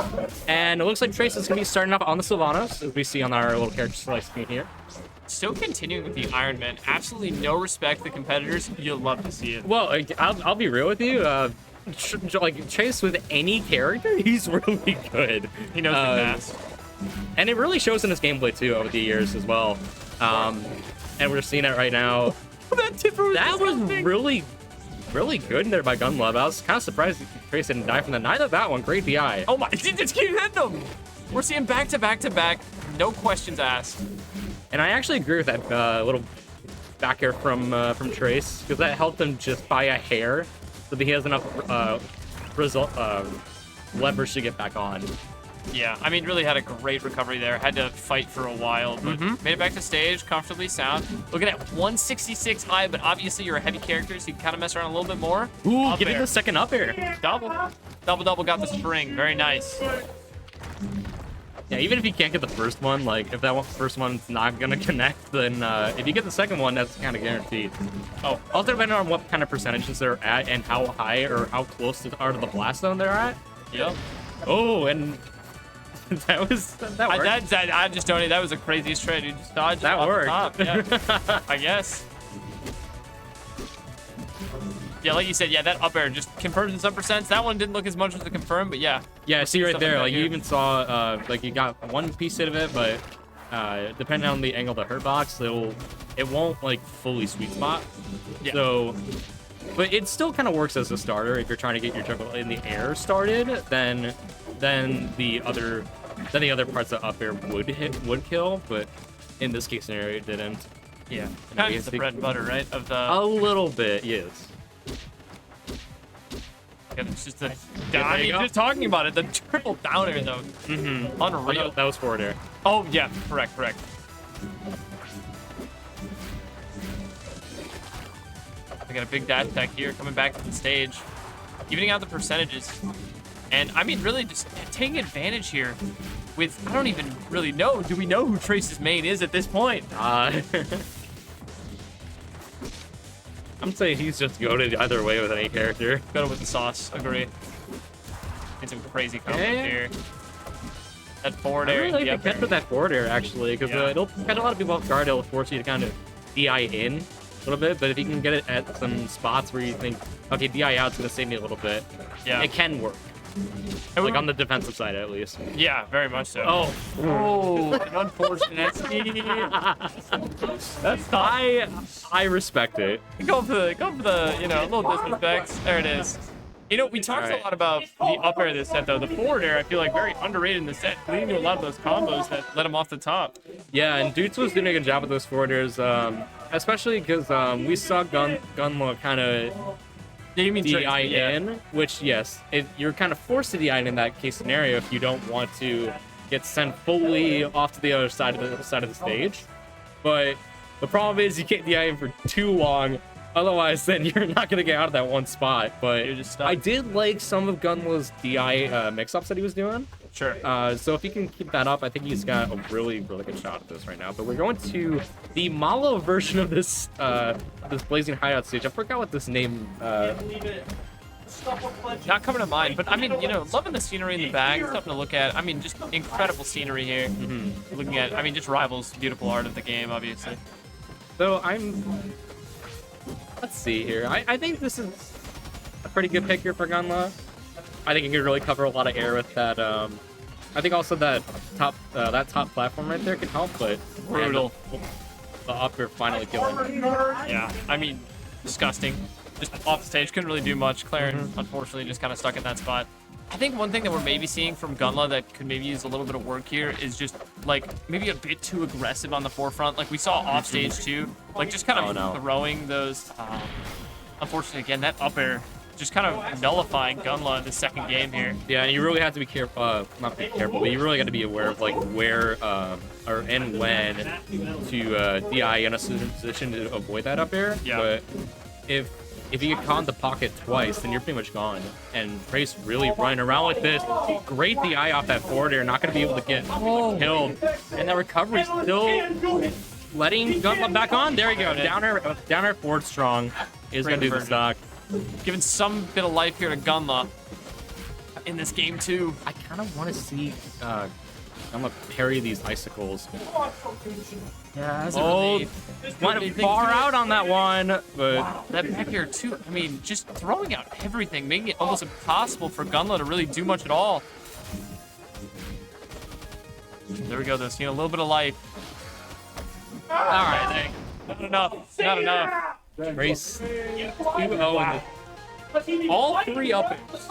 and it looks like Trace is gonna be starting up on the Sylvanas, as we see on our little character slice screen here. Still continuing with the Iron Man. Absolutely no respect to the competitors. You'll love to see it. Well, I'll be real with you. Like Trace with any character, he's really good. He knows the mask. And it really shows in his gameplay too over the years as well. And we're seeing it right now. That tipper was That was disgusting. really good there by Gunlove. I was kind of surprised Trace didn't die from that. Neither that one. Great DI. Oh my! He just keep hitting them. We're seeing back to back to back. No questions asked. And I actually agree with that little back air from Trace, because that helped him just by a hair, so that he has enough leverage to get back on. Yeah, I mean, really had a great recovery there. Had to fight for a while, but made it back to stage comfortably sound. Looking at 166 high, but obviously you're a heavy character, so you can kind of mess around a little bit more. Ooh, Up getting air. the second up air. Double got the string. Very nice. Yeah, even if you can't get the first one, like if that first one's not gonna connect, then if you get the second one, that's kind of guaranteed. Oh, Also depending on what kind of percentages they're at and how high or how close to the blast zone they're at. yep. Oh, and that worked. I just don't. That was the craziest trade. You just dodged That off worked. the top. Yeah, I guess. Yeah, like you said, yeah, that up air just confirms in some percents. That one didn't look as much as the confirm, but yeah. Yeah, see right Stuff there, like that like you here. even saw, like you got one piece of it, but depending on the angle of the hurt box, it won't like fully sweet spot. Yeah. So, but it still kind of works as a starter. If you're trying to get your juggle in the air started, then the other parts of up air would kill, but in this case scenario, it didn't. Yeah. I Kind guess of the they- bread and butter, right? Of the. A little bit, yes. It's just the. there I you mean, go. just talking about it, the triple down air though. Mm-hmm. Unreal. That was forward air. Oh yeah, correct. got a big dash attack here coming back to the stage, evening out the percentages. And I mean, really just taking advantage here with, I don't even really know. Do we know who Trace's main is at this point? I'm saying he's just goated either way with any character. Go with the sauce. Agree. Get some crazy combos here. That forward I air. really like yep. the catch with that forward air, actually, because it'll catch a lot of people off guard. It'll force you to kind of DI in a little bit, but if you can get it at some spots where you think, okay, DI out's going to save me a little bit, it can work. Like on the defensive side, at least. Yeah, very much so. Oh, an unfortunate That's tough. I respect it. Go for the, you know, a little disrespect. There it is. You know, we talked a lot about the up air this set, though. The forward air, I feel like, very underrated in the set, leading to a lot of those combos that let him off the top. Yeah, and Dudes was doing a good job with those forward airs, especially because we saw Gunma kind of DI in, which, yes, you're kind of forced to DI in that case scenario if you don't want to get sent fully off to the other side of the stage. But the problem is you can't DI in for too long. Otherwise, then you're not going to get out of that one spot. But I did like some of Gunla's DI mix-ups that he was doing. Sure. So if he can keep that up, I think he's got a really, really good shot at this right now. But we're going to the Malo version of this this Blazing Hideout stage. I forgot what this name... Not coming to mind, but I mean, you know, loving the scenery in the back, something to look at. I mean, just incredible scenery here. Looking at, I mean, just rivals beautiful art of the game, obviously. So let's see here. I think this is a pretty good pick here for Gunla. I think he can really cover a lot of air with that. I think also that top platform right there can help, but Brutal. The up air finally killing. Yeah, I mean, disgusting. Just off the stage, couldn't really do much. Clarence, unfortunately, just kind of stuck in that spot. I think one thing that we're maybe seeing from Gunla that could maybe use a little bit of work here is just, like, maybe a bit too aggressive on the forefront. Like, we saw off stage, too. Like, just kind of throwing those... unfortunately, again, that up air just kind of nullifying Gunla in the second game here. Yeah, and you really have to be careful, not be careful, but you really got to be aware of, like, where or and when to DI in a certain position to avoid that up air. Yeah. But if you get caught in the pocket twice, then you're pretty much gone. And Trace really running around with this. Great DI off that forward air, not going to be able to get killed. And that recovery still letting Gunla back on. There you go. Down air forward strong is going to do the stock. Giving some bit of life here to Gunla in this game, too. I kind of want to see Gunla parry these icicles. Yeah, Went far out on that one, but that back here too. I mean, just throwing out everything, making it almost impossible for Gunla to really do much at all. There we go. Though, seeing a little bit of life. All right, not enough. Not enough. Trace 2-0 all three up airs.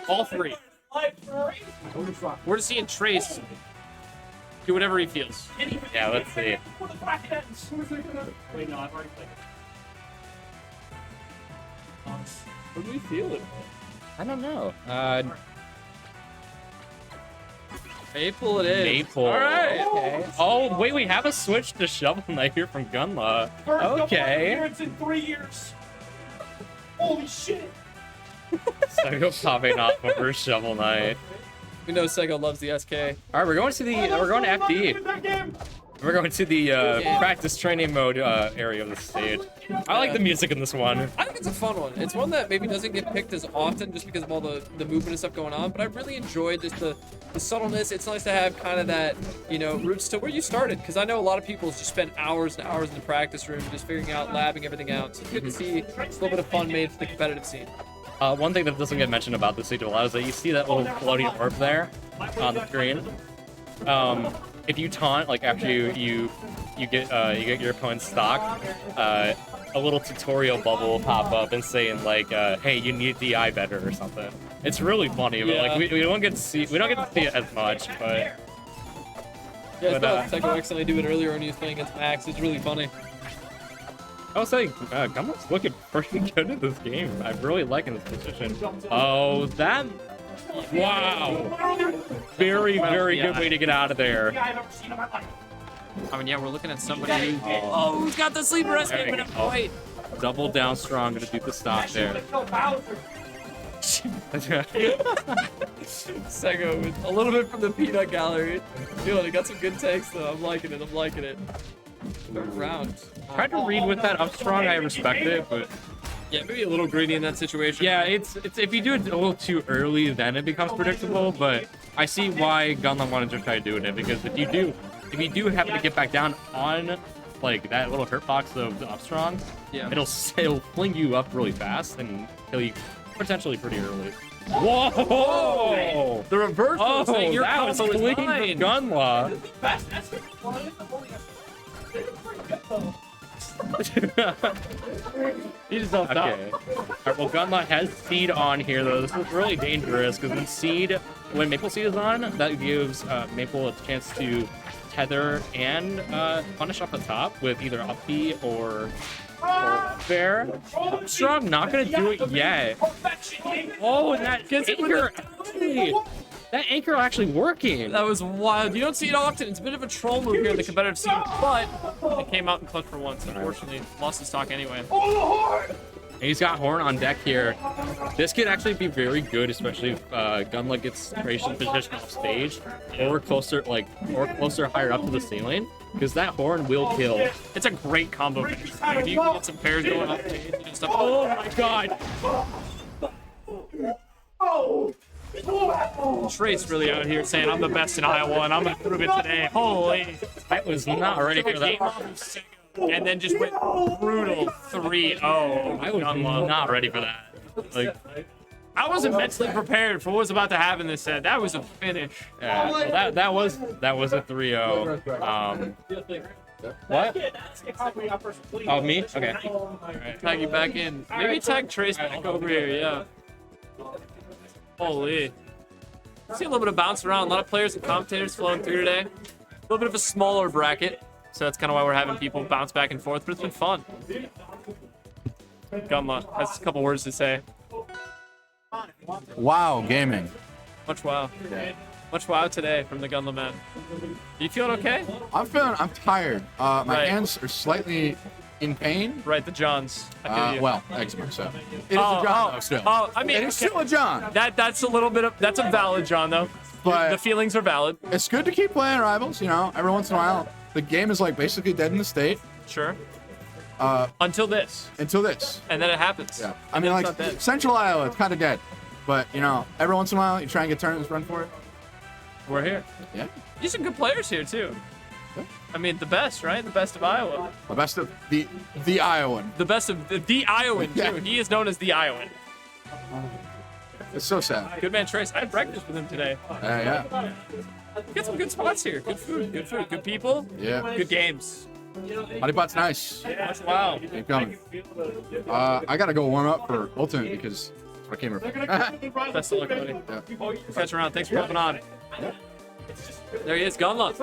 All three. We're just seeing Trace do whatever he feels. yeah, let's see. What do we feel? I don't know. Maple it is. Maple. All right. Okay. Oh, wait, we have a switch to Shovel Knight here from Gunla. Okay. In 3 years. Holy shit. Psycho popping off for first Shovel Knight. We know Sego loves the SK. All right, we're going to FD. We're going to the practice training mode area of the stage. I like the music in this one. I think it's a fun one. It's one that maybe doesn't get picked as often just because of all the movement and stuff going on, but I really enjoyed just the subtleness. It's nice to have kind of that, you know, roots to where you started, because I know a lot of people just spend hours and hours in the practice room just figuring out, labbing everything out. So it's good to see a little bit of fun made for the competitive scene. One thing that doesn't get mentioned about this stage a lot is that you see that little floating orb there on the screen. If you taunt, like after you get your opponent's stock, a little tutorial bubble will pop up and saying like, "Hey, you need DI better" or something. It's really funny, but like we don't get to see it as much, but. Yeah, I thought Psycho accidentally do it earlier when he was playing against Max. It's really funny. I was saying, Gunla's looking pretty good in this game. I'm really liking this position. Oh, that... Wow! Very, very good way to get out of there. I mean, yeah, we're looking at somebody who's got the sleeper escape, but not quite. Double down strong, gonna do the stop there. Sego with a little bit from the peanut gallery. Feeling it. Got some good takes though. I'm liking it. I'm liking it. Third round. Tried to read with that up strong, I respect it, but Yeah, maybe a little greedy in that situation. yeah, it's if you do it a little too early, then it becomes predictable. But I see why Gunla wanted to try doing it, because if you do happen to get back down on like that little hurt box of the up strong, Yeah. it'll fling you up really fast and kill you potentially pretty early. Whoa! The reverse. Oh, saying your that was combo is clean for mine. Gunla. He just don't stop. Okay. Alright, well, Gunla has Seed on here, though. This is really dangerous, because when Maple Seed is on, that gives Maple a chance to tether and punish off the top with either up B or fair. Strong, not gonna do it yet. Oh, and that anchor, that anchor actually working. That was wild. You don't see it often. It's a bit of a troll move here in the competitive scene, but it came out in clutch for once. Unfortunately, lost his stock anyway. And he's got Horn on deck here. This could actually be very good, especially if Gunla gets creation position off stage or closer higher up to the ceiling, because that Horn will kill. It's a great combo. If you can get some pairs going off stage and stuff. Oh my god! Trace really out here saying I'm the best in Iowa and I'm gonna prove it today. Holy! I was not ready for that. And then just went brutal 3-0. I was not ready for that. Like, I wasn't mentally prepared for what was about to happen this set. That was a finish. yeah, well, that was a 3-0. What? Oh, me? Okay. Tag you back in. Maybe tag Trace back over here, yeah. Holy. See a little bit of bounce around. A lot of players and commentators flowing through today. A little bit of a smaller bracket. So that's kind of why we're having people bounce back and forth, but it's been fun. Gunla has a couple words to say. Wow, gaming. Much wow. Much wow today from the Gunla man. You feeling okay? I'm tired. My Right. hands are slightly in pain. Right, the Johns. I feel you. Well, eczema, so. It is a John, though, still. Oh, I mean, It is okay. still a John. That's a little bit of, that's a valid John though. But The feelings are valid. it's good to keep playing Rivals, you know, every once in a while. The game is like basically dead in the state Sure. Until this. until this. And then it happens. Yeah. I mean, It's like, not dead. Central Iowa, it's kind of dead. But, you know, every once in a while, you try and get tournaments run for it. We're here. Yeah. There's some good players here too. I mean, the best, right? The best of Iowa. The best of the Iowan. The best of the Iowan, too. Yeah. He is known as the Iowan. It's so sad. Good man, Trace. I had breakfast with him today. Yeah. Got some good spots here. Good food, good people, Yeah. good games. Honeypot's nice. Wow. Keep coming. I gotta go warm up for Ultimate because that's what I came here for. Best of luck, buddy. Yeah. Catch you around. Thanks for coming on. There he is, Gunla.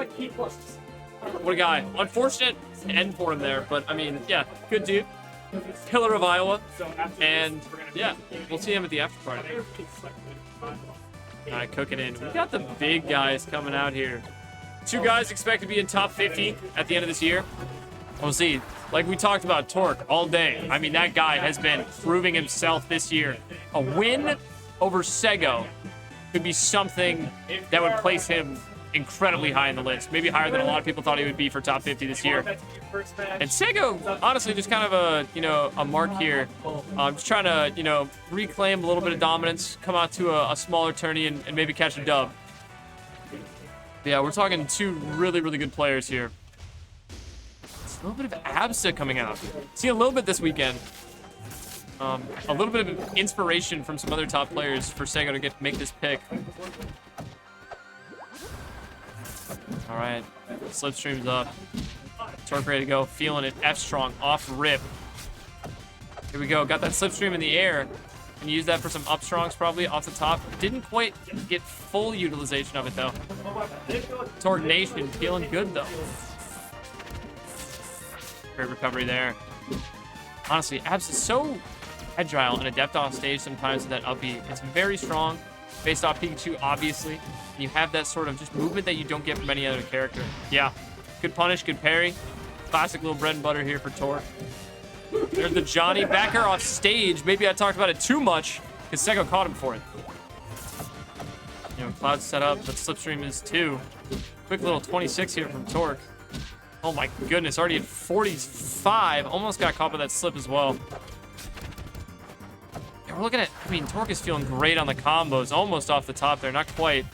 What a guy. Unfortunate end for him there, but I mean, yeah, good dude. Pillar of Iowa. And yeah, we'll see him at the after party. All right, cooking in. We got the big guys coming out here. 2 guys expect to be in top 50 at the end of this year. We'll see. Like we talked about, Torque all day. I mean, that guy has been proving himself this year. A win over Sego could be something that would place him incredibly high in the list. Maybe higher than a lot of people thought he would be for top 50 this year. And Sego, honestly, just kind of a mark here. Just trying to, reclaim a little bit of dominance, come out to a smaller tourney and maybe catch a dub. Yeah, we're talking 2 really, really good players here. It's a little bit of Absa coming out. See a little bit this weekend. A little bit of inspiration from some other top players for Sego to make this pick. All right, slipstream's up. Torque ready to go, feeling it. F strong off rip. Here we go. Got that slipstream in the air. Can use that for some up strongs probably off the top. Didn't quite get full utilization of it though. Torque Nation feeling good though. Great recovery there. Honestly, Abs is so agile and adept off stage sometimes with that up B. It's very strong based off Pikachu, obviously. And you have that sort of just movement that you don't get from any other character. Yeah, good punish, good parry. Classic little bread and butter here for Torque. There's the Johnny. Back air off stage. Maybe I talked about it too much because Sego caught him for it. You know, Cloud set up, but Slipstream is 2. Quick little 26 here from Torque. Oh my goodness, already at 45. Almost got caught by that slip as well. Yeah, we're looking at, I mean, Torque is feeling great on the combos. Almost off the top there, not quite.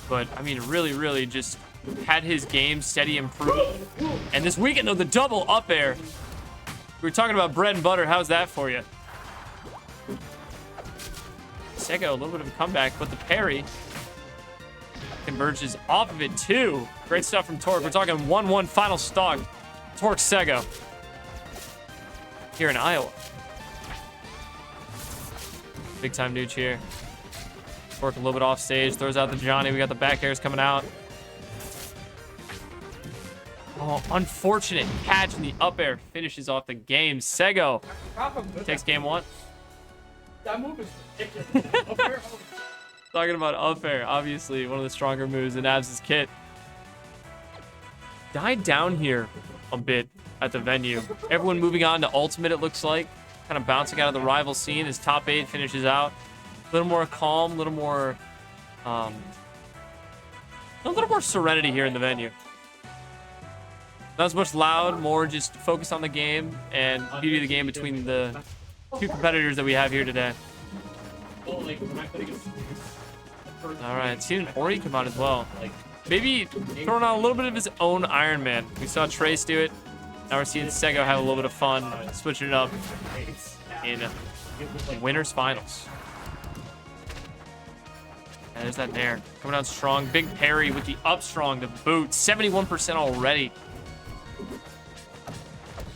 But, I mean, really just had his game steady improve. And this weekend, though, the double up air. We were talking about bread and butter. How's that for you? Sego, a little bit of a comeback, but the parry converges off of it, too. Great stuff from Torque. We're talking 1-1 final stock. Torque Sego here in Iowa. Big time nooch here. Torque a little bit off stage, throws out the Johnny. We got the back airs coming out. Oh, unfortunate catch in the up air finishes off the game. Sego takes game 1. That move is ridiculous. Talking about up air, obviously one of the stronger moves in Abs' kit. Died down here a bit at the venue. Everyone moving on to ultimate, it looks like. Kind of bouncing out of the rival scene as top 8 finishes out. A little more calm, a little more serenity here in the venue. Not as much loud, more just focus on the game and beauty of the game between the 2 competitors that we have here today. All right, seeing Ori come out as well. Maybe throwing on a little bit of his own Iron Man. We saw Trace do it. Now we're seeing Sego have a little bit of fun, switching it up in winners finals. And there's that Nair coming out strong. Big parry with the up strong, the boot, 71% already.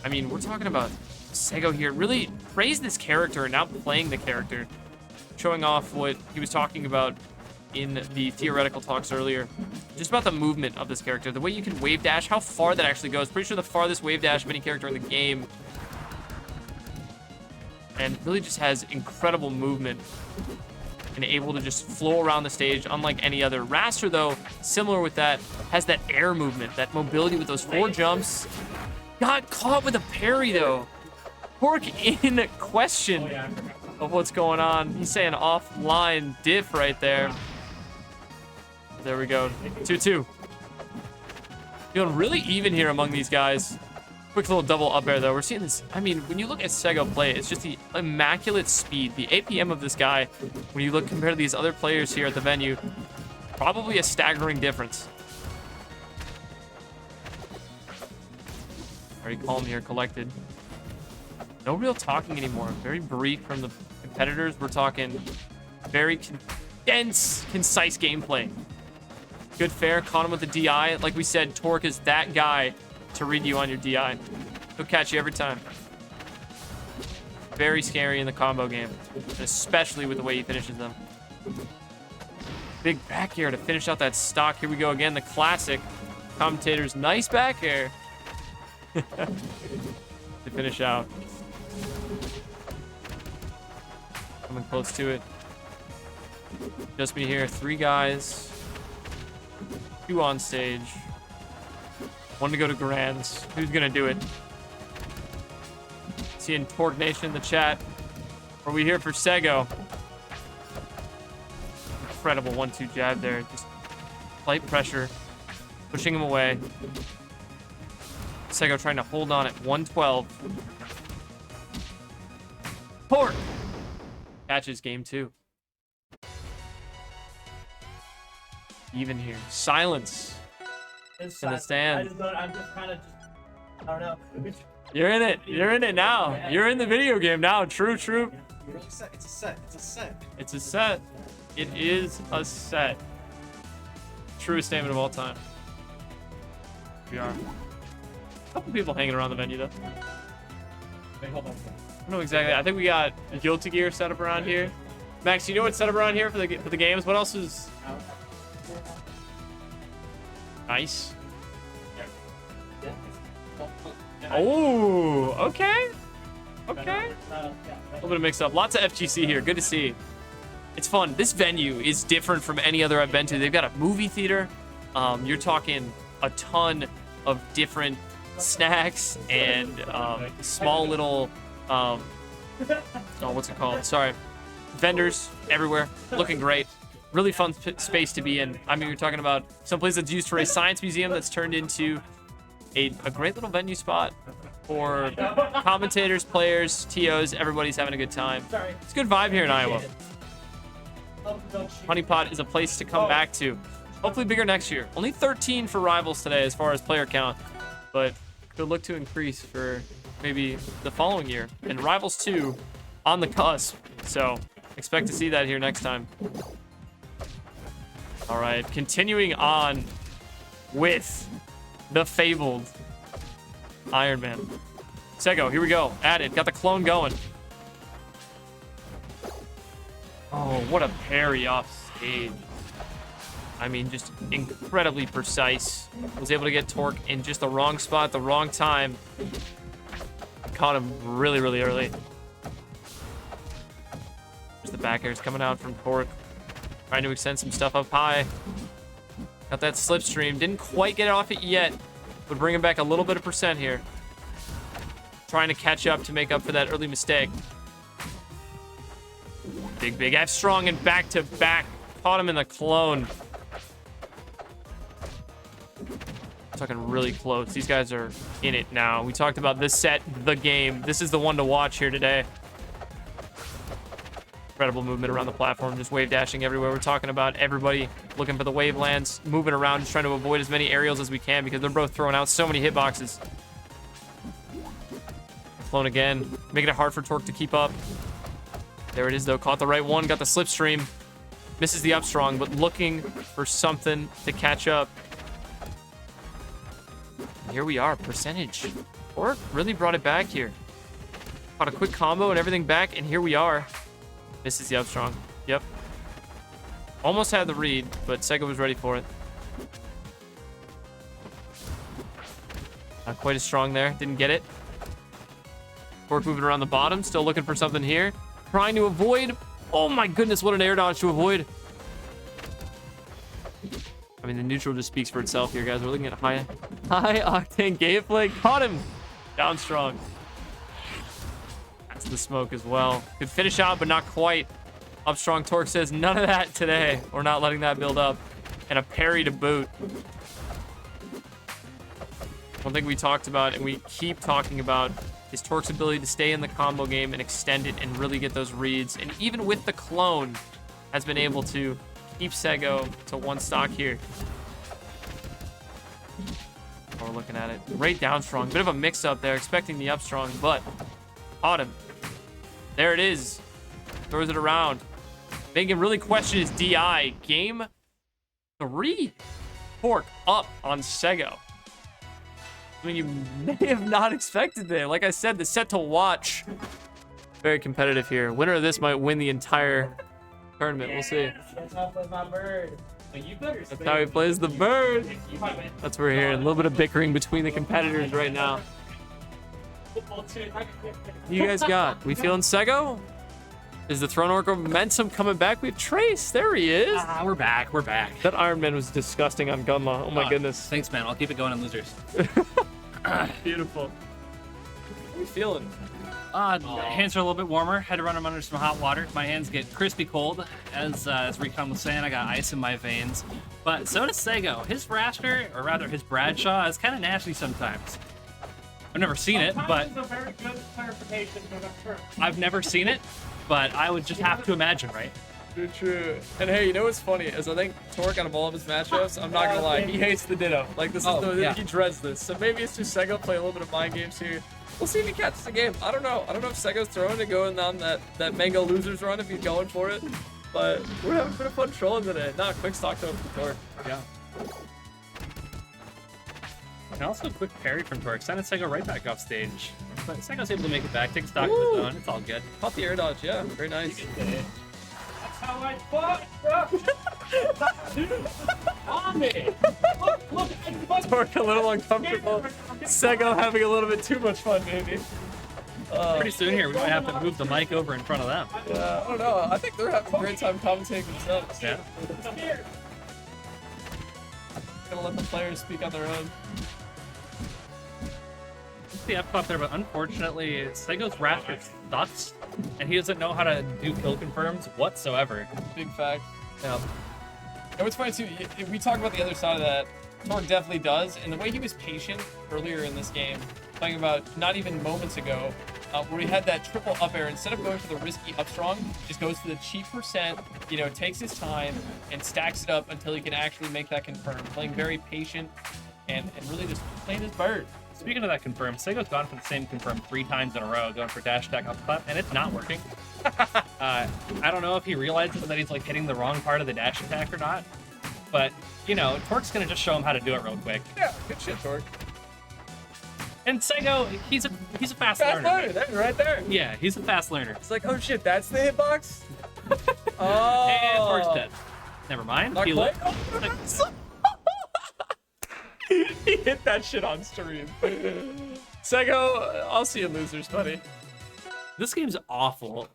I mean, we're talking about Sego here. Really praise this character and now playing the character. Showing off what he was talking about in the theoretical talks earlier. Just about the movement of this character. The way you can wave dash, how far that actually goes. Pretty sure the farthest wave dash of any character in the game. And really just has incredible movement. And able to just flow around the stage unlike any other. Raster, though, similar with that, has that air movement, that mobility with those 4 jumps. Got caught with a parry, though. Torque in question of what's going on. He's saying offline diff right there. There we go. 2-2. Feeling really even here among these guys. Quick little double up air, though. We're seeing this. I mean, when you look at Sego play, it's just the immaculate speed. The APM of this guy, when you look compared to these other players here at the venue, probably a staggering difference. Very calm here, collected. No real talking anymore. Very brief from the competitors. We're talking very condensed, concise gameplay. Good fair. Caught him with the DI. Like we said, Torque is that guy to read you on your DI. He'll catch you every time. Very scary in the combo game, and especially with the way he finishes them. Big back air to finish out that stock. Here we go again, the classic. Commentators, nice back air. To finish out. Coming close to it. Just me here, 3 guys. 2 on stage. 1 to go to Grands. Who's gonna do it? Seeing Torque Nation in the chat. Are we here for Sego? Incredible 1-2 jab there. Just light pressure. Pushing him away. Sego trying to hold on at 112. Torque! Catches game 2. Even here. Silence. In the stand. I'm just kind of I don't know. You're in it. You're in it now. You're in the video game now. True. It's a set. It's a set. It's a set. It is a set. Truest statement of all time. We are. A couple people hanging around the venue, though. Wait, hold on. I don't know exactly. I think we got Guilty Gear set up around here. Max, you know what's set up around here for the games? What else is... Nice. Oh, okay. Okay. A little bit of mix up. Lots of FGC here. Good to see. It's fun. This venue is different from any other I've been to. They've got a movie theater. You're talking a ton of different snacks and small little, oh, what's it called? Sorry, vendors everywhere, looking great. Really fun space to be in. I mean, you're talking about some place that's used for a science museum that's turned into a great little venue spot for commentators, players, TOs. Everybody's having a good time. It's a good vibe here in Iowa. Honeypot is a place to come back to. Hopefully bigger next year. Only 13 for Rivals today as far as player count, but could look to increase for maybe the following year. And Rivals 2 on the cusp, so expect to see that here next time. All right, continuing on with the fabled Iron Man. Sego, here we go. Added, got the clone going. Oh, what a parry off stage. I mean, just incredibly precise. Was able to get Torque in just the wrong spot, the wrong time. Caught him really, really early. There's the back airs coming out from Torque. Trying to extend some stuff up high. Got that slipstream. Didn't quite get it off it yet, but bring him back a little bit of percent here. Trying to catch up to make up for that early mistake. Big F strong and back to back. Caught him in the clone. Talking really close. These guys are in it now. We talked about this set, the game. This is the one to watch here today. Incredible movement around the platform, just wave dashing everywhere. We're talking about everybody looking for the wave lands, moving around, just trying to avoid as many aerials as we can because they're both throwing out so many hitboxes. Flown again, making it hard for Torque to keep up. There it is though, caught the right one, got the slipstream. Misses the up strong, but looking for something to catch up. And here we are, percentage. Torque really brought it back here. Caught a quick combo and everything back, and here we are. Misses the up strong. Yep. Almost had the read, but Sega was ready for it. Not quite as strong there. Didn't get it. Torque moving around the bottom. Still looking for something here. Trying to avoid. Oh my goodness, what an air dodge to avoid. I mean, the neutral just speaks for itself here, guys. We're looking at high octane gameplay. Caught him. Down strong. That's the smoke as well. Could finish out, but not quite. Up strong. Torque says none of that today. We're not letting that build up. And a parry to boot. One thing we talked about and we keep talking about is Torque's ability to stay in the combo game and extend it and really get those reads. And even with the clone, has been able to keep Sego to one stock here. We're looking at it. Right down strong. Bit of a mix-up there, expecting the up strong, but caught him. There it is. Throws it around. Making him really question his DI. Game 3. Torque up on Sego. I mean, you may have not expected there. Like I said, the set to watch. Very competitive here. Winner of this might win the entire tournament. We'll see. That's how I play my bird. That's how he plays the bird. That's what we're hearing. A little bit of bickering between the competitors right now. What you guys got? We feeling Sego? Is the Throne Orc momentum coming back? We have Trace. There he is. We're back. We're back. That Iron Man was disgusting on Gunlaw. Oh my goodness. Thanks, man. I'll keep it going on losers. Beautiful. How are you feeling? Hands are a little bit warmer. Had to run them under some hot water. My hands get crispy cold. As Recon was saying, I got ice in my veins. But so does Sego. His Raster, or rather his Bradshaw, is kind of nasty sometimes. I've never seen it, but It's a very good clarification, but I'm sure. I've never seen it, but I would just have to imagine, right? True. And hey, you know what's funny is I think Torque out of all of his matchups, I'm not gonna lie, he hates the Ditto. Like this is he dreads this. So maybe it's just Sego play a little bit of mind games here. We'll see if he catches the game. I don't know. I don't know if Sego's throwing it going down that Mango losers run if he's going for it. But we're having a bit of fun trolling today. Nah, quick stock though from Torque. Yeah. And also a quick parry from Torque. Sending Sego right back off stage. But Sego's able to make it back, take stock of his own. It's all good. Caught the air dodge, yeah. Very nice. That's how I fought, bro. On me. Look, I Torque a little uncomfortable. Sego having a little bit too much fun, maybe. Pretty soon here, we might have to move the mic over in front of them. Yeah, I don't know. I think they're having a great time commentating themselves. Yeah. Gonna let the players speak on their own. the F up there, but unfortunately, Sego's Raptor sucks, and he doesn't know how to do kill confirms whatsoever. Big fact. Yeah. And what's funny too, if we talk about the other side of that, Torque definitely does, and the way he was patient earlier in this game, talking about not even moments ago, where he had that triple up air, instead of going for the risky up strong, just goes for the cheap percent, you know, takes his time and stacks it up until he can actually make that confirm. Playing very patient and really just playing his bird. Speaking of that confirm, Sego's gone for the same confirm 3 times in a row, going for dash attack up clap, and it's not working. I don't know if he realizes that he's like hitting the wrong part of the dash attack or not, but you know, Torque's gonna just show him how to do it real quick. Yeah, good shit, Torque. And Sego, he's a fast learner. That's right there. Yeah, he's a fast learner. It's like, oh shit, that's the hitbox? And Oh. Torque's dead. Never mind. Not He quite. li- He hit that shit on stream. Sego, I'll see you losers, buddy. This game's awful.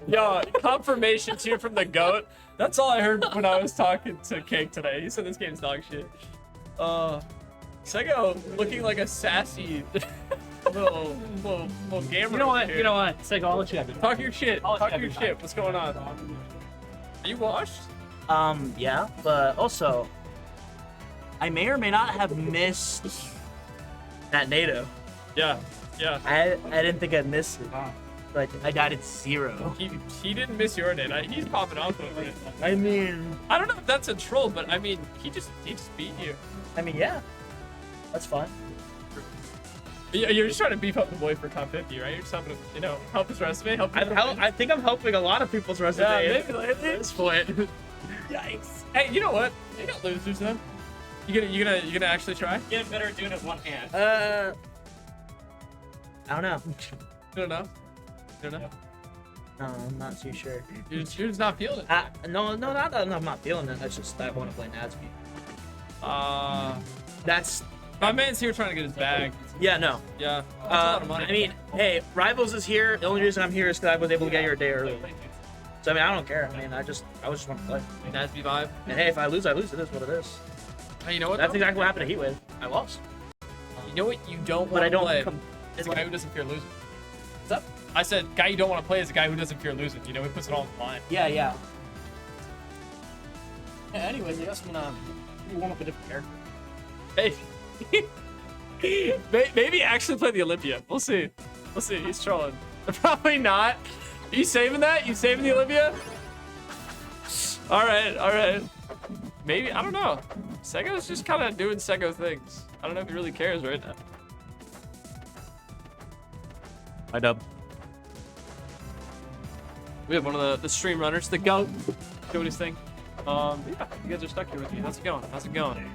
Yo, confirmation too from the GOAT. That's all I heard when I was talking to Cake today. He said this game's dog shit. Sego looking like a sassy little gamer. You know what? here. You know what? Sego, I'll let you have it. Talk your shit. I'll Talk have your your shit. What's going on? Are you washed? Yeah, but also, I may or may not have missed that NATO. Yeah. Yeah. I didn't think I'd miss it, but I died at 0. He didn't miss your nade. He's popping off over it. I mean, I don't know if that's a troll, but I mean, he just beat you. yeah, that's fine. You're just trying to beef up the boy for top 50, right? You're just having to, you know, help his resume. Help. I think I'm helping a lot of people's Yeah, resume maybe lately. at this point. Yikes. Hey, you know what? You got losers then. You gonna actually try? Get better at doing it with one hand. I don't know. You don't know? You don't know? No, I'm not too sure. You're just not feeling it. No, not that I'm not feeling it. That's just that I want to play Natsby. That's My man's here trying to get his bag. yeah, no. Yeah. That's a lot of money. I mean, hey, Rivals is here. The only reason I'm here is because I was able to get here a day early. So I mean, I don't care. I mean, I just want to play. Nasby vibe. And hey, if I lose, I lose. It is what it is. Hey, you know what? That's though? exactly what happened to Heatwave. I lost. You know what you don't But want I to don't play come- is a guy who doesn't fear losing. What's up? I said, guy you don't want to play is a guy who doesn't fear losing. You know, he puts it all on the line. Yeah. Yeah, anyways, I guess I'm gonna warm up a different character. Hey. Maybe actually play the Olympia. We'll see. We'll see. He's trolling. Probably not. Are you saving that? You saving the Olympia? All right. Maybe. I don't know. Sego's just kind of doing Sego things. I don't know if he really cares right now. I dub. We have one of the stream runners, the GOAT, doing his thing. Yeah, you guys are stuck here with me. How's it going? How's it going?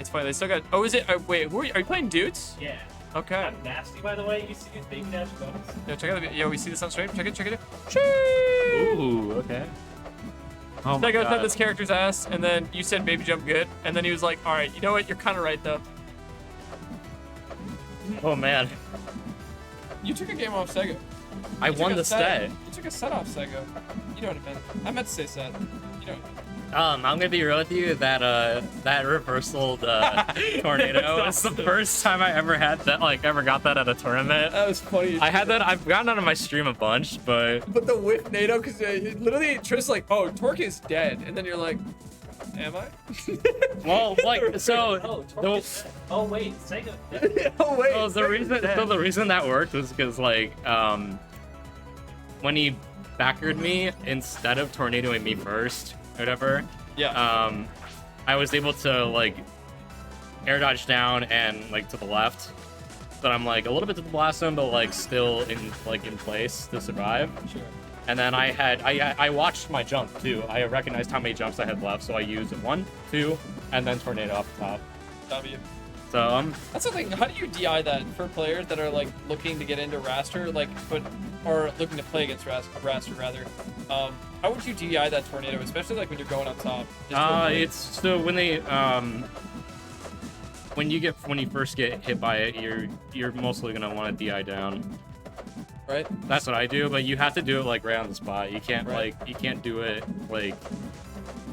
It's funny, they still got. Oh, is it? Wait, who are you playing dudes? Yeah. Okay. I'm nasty, by the way. You see these baby dash bonus? Yeah, check out the. Yeah, we see this on stream. Check it. Ooh, okay. Oh my Sego said god. this character's ass, and then you said baby jump good, and then he was like, all right, you know what? You're kind of right though. Oh man, You took a game off Sego. I You took won a the set. You took a set off Sego. You know what I meant. I meant to say set. You know. I'm gonna be real with you. That reversal tornado is the first time I ever had that. Like ever got that at a tournament. That was funny. I had that. I've gotten that on my stream a bunch, but But the whiff NATO, because literally Trish like, oh, Torque is dead, and then you're like, am I? well, like so. Oh wait, Sega. Oh wait. So the reason that worked was because like when he backered me instead of tornadoing me first, or whatever. Yeah. I was able to like air dodge down and like to the left. But I'm like a little bit to the blast zone, but like still in place to survive. Sure. And then I watched my jump too. I recognized how many jumps I had left, so I used 1, 2, and then tornado off the top. W. So That's the thing. How do you DI that for players that are like looking to get into Raster, like, or looking to play against Raster rather? How would you DI that tornado, especially like when you're going up top? Just to avoid- it's so when they when you first get hit by it, you're mostly gonna want to DI down. right. That's what I do, but you have to do it like right on the spot. You can't Right. you can't do it like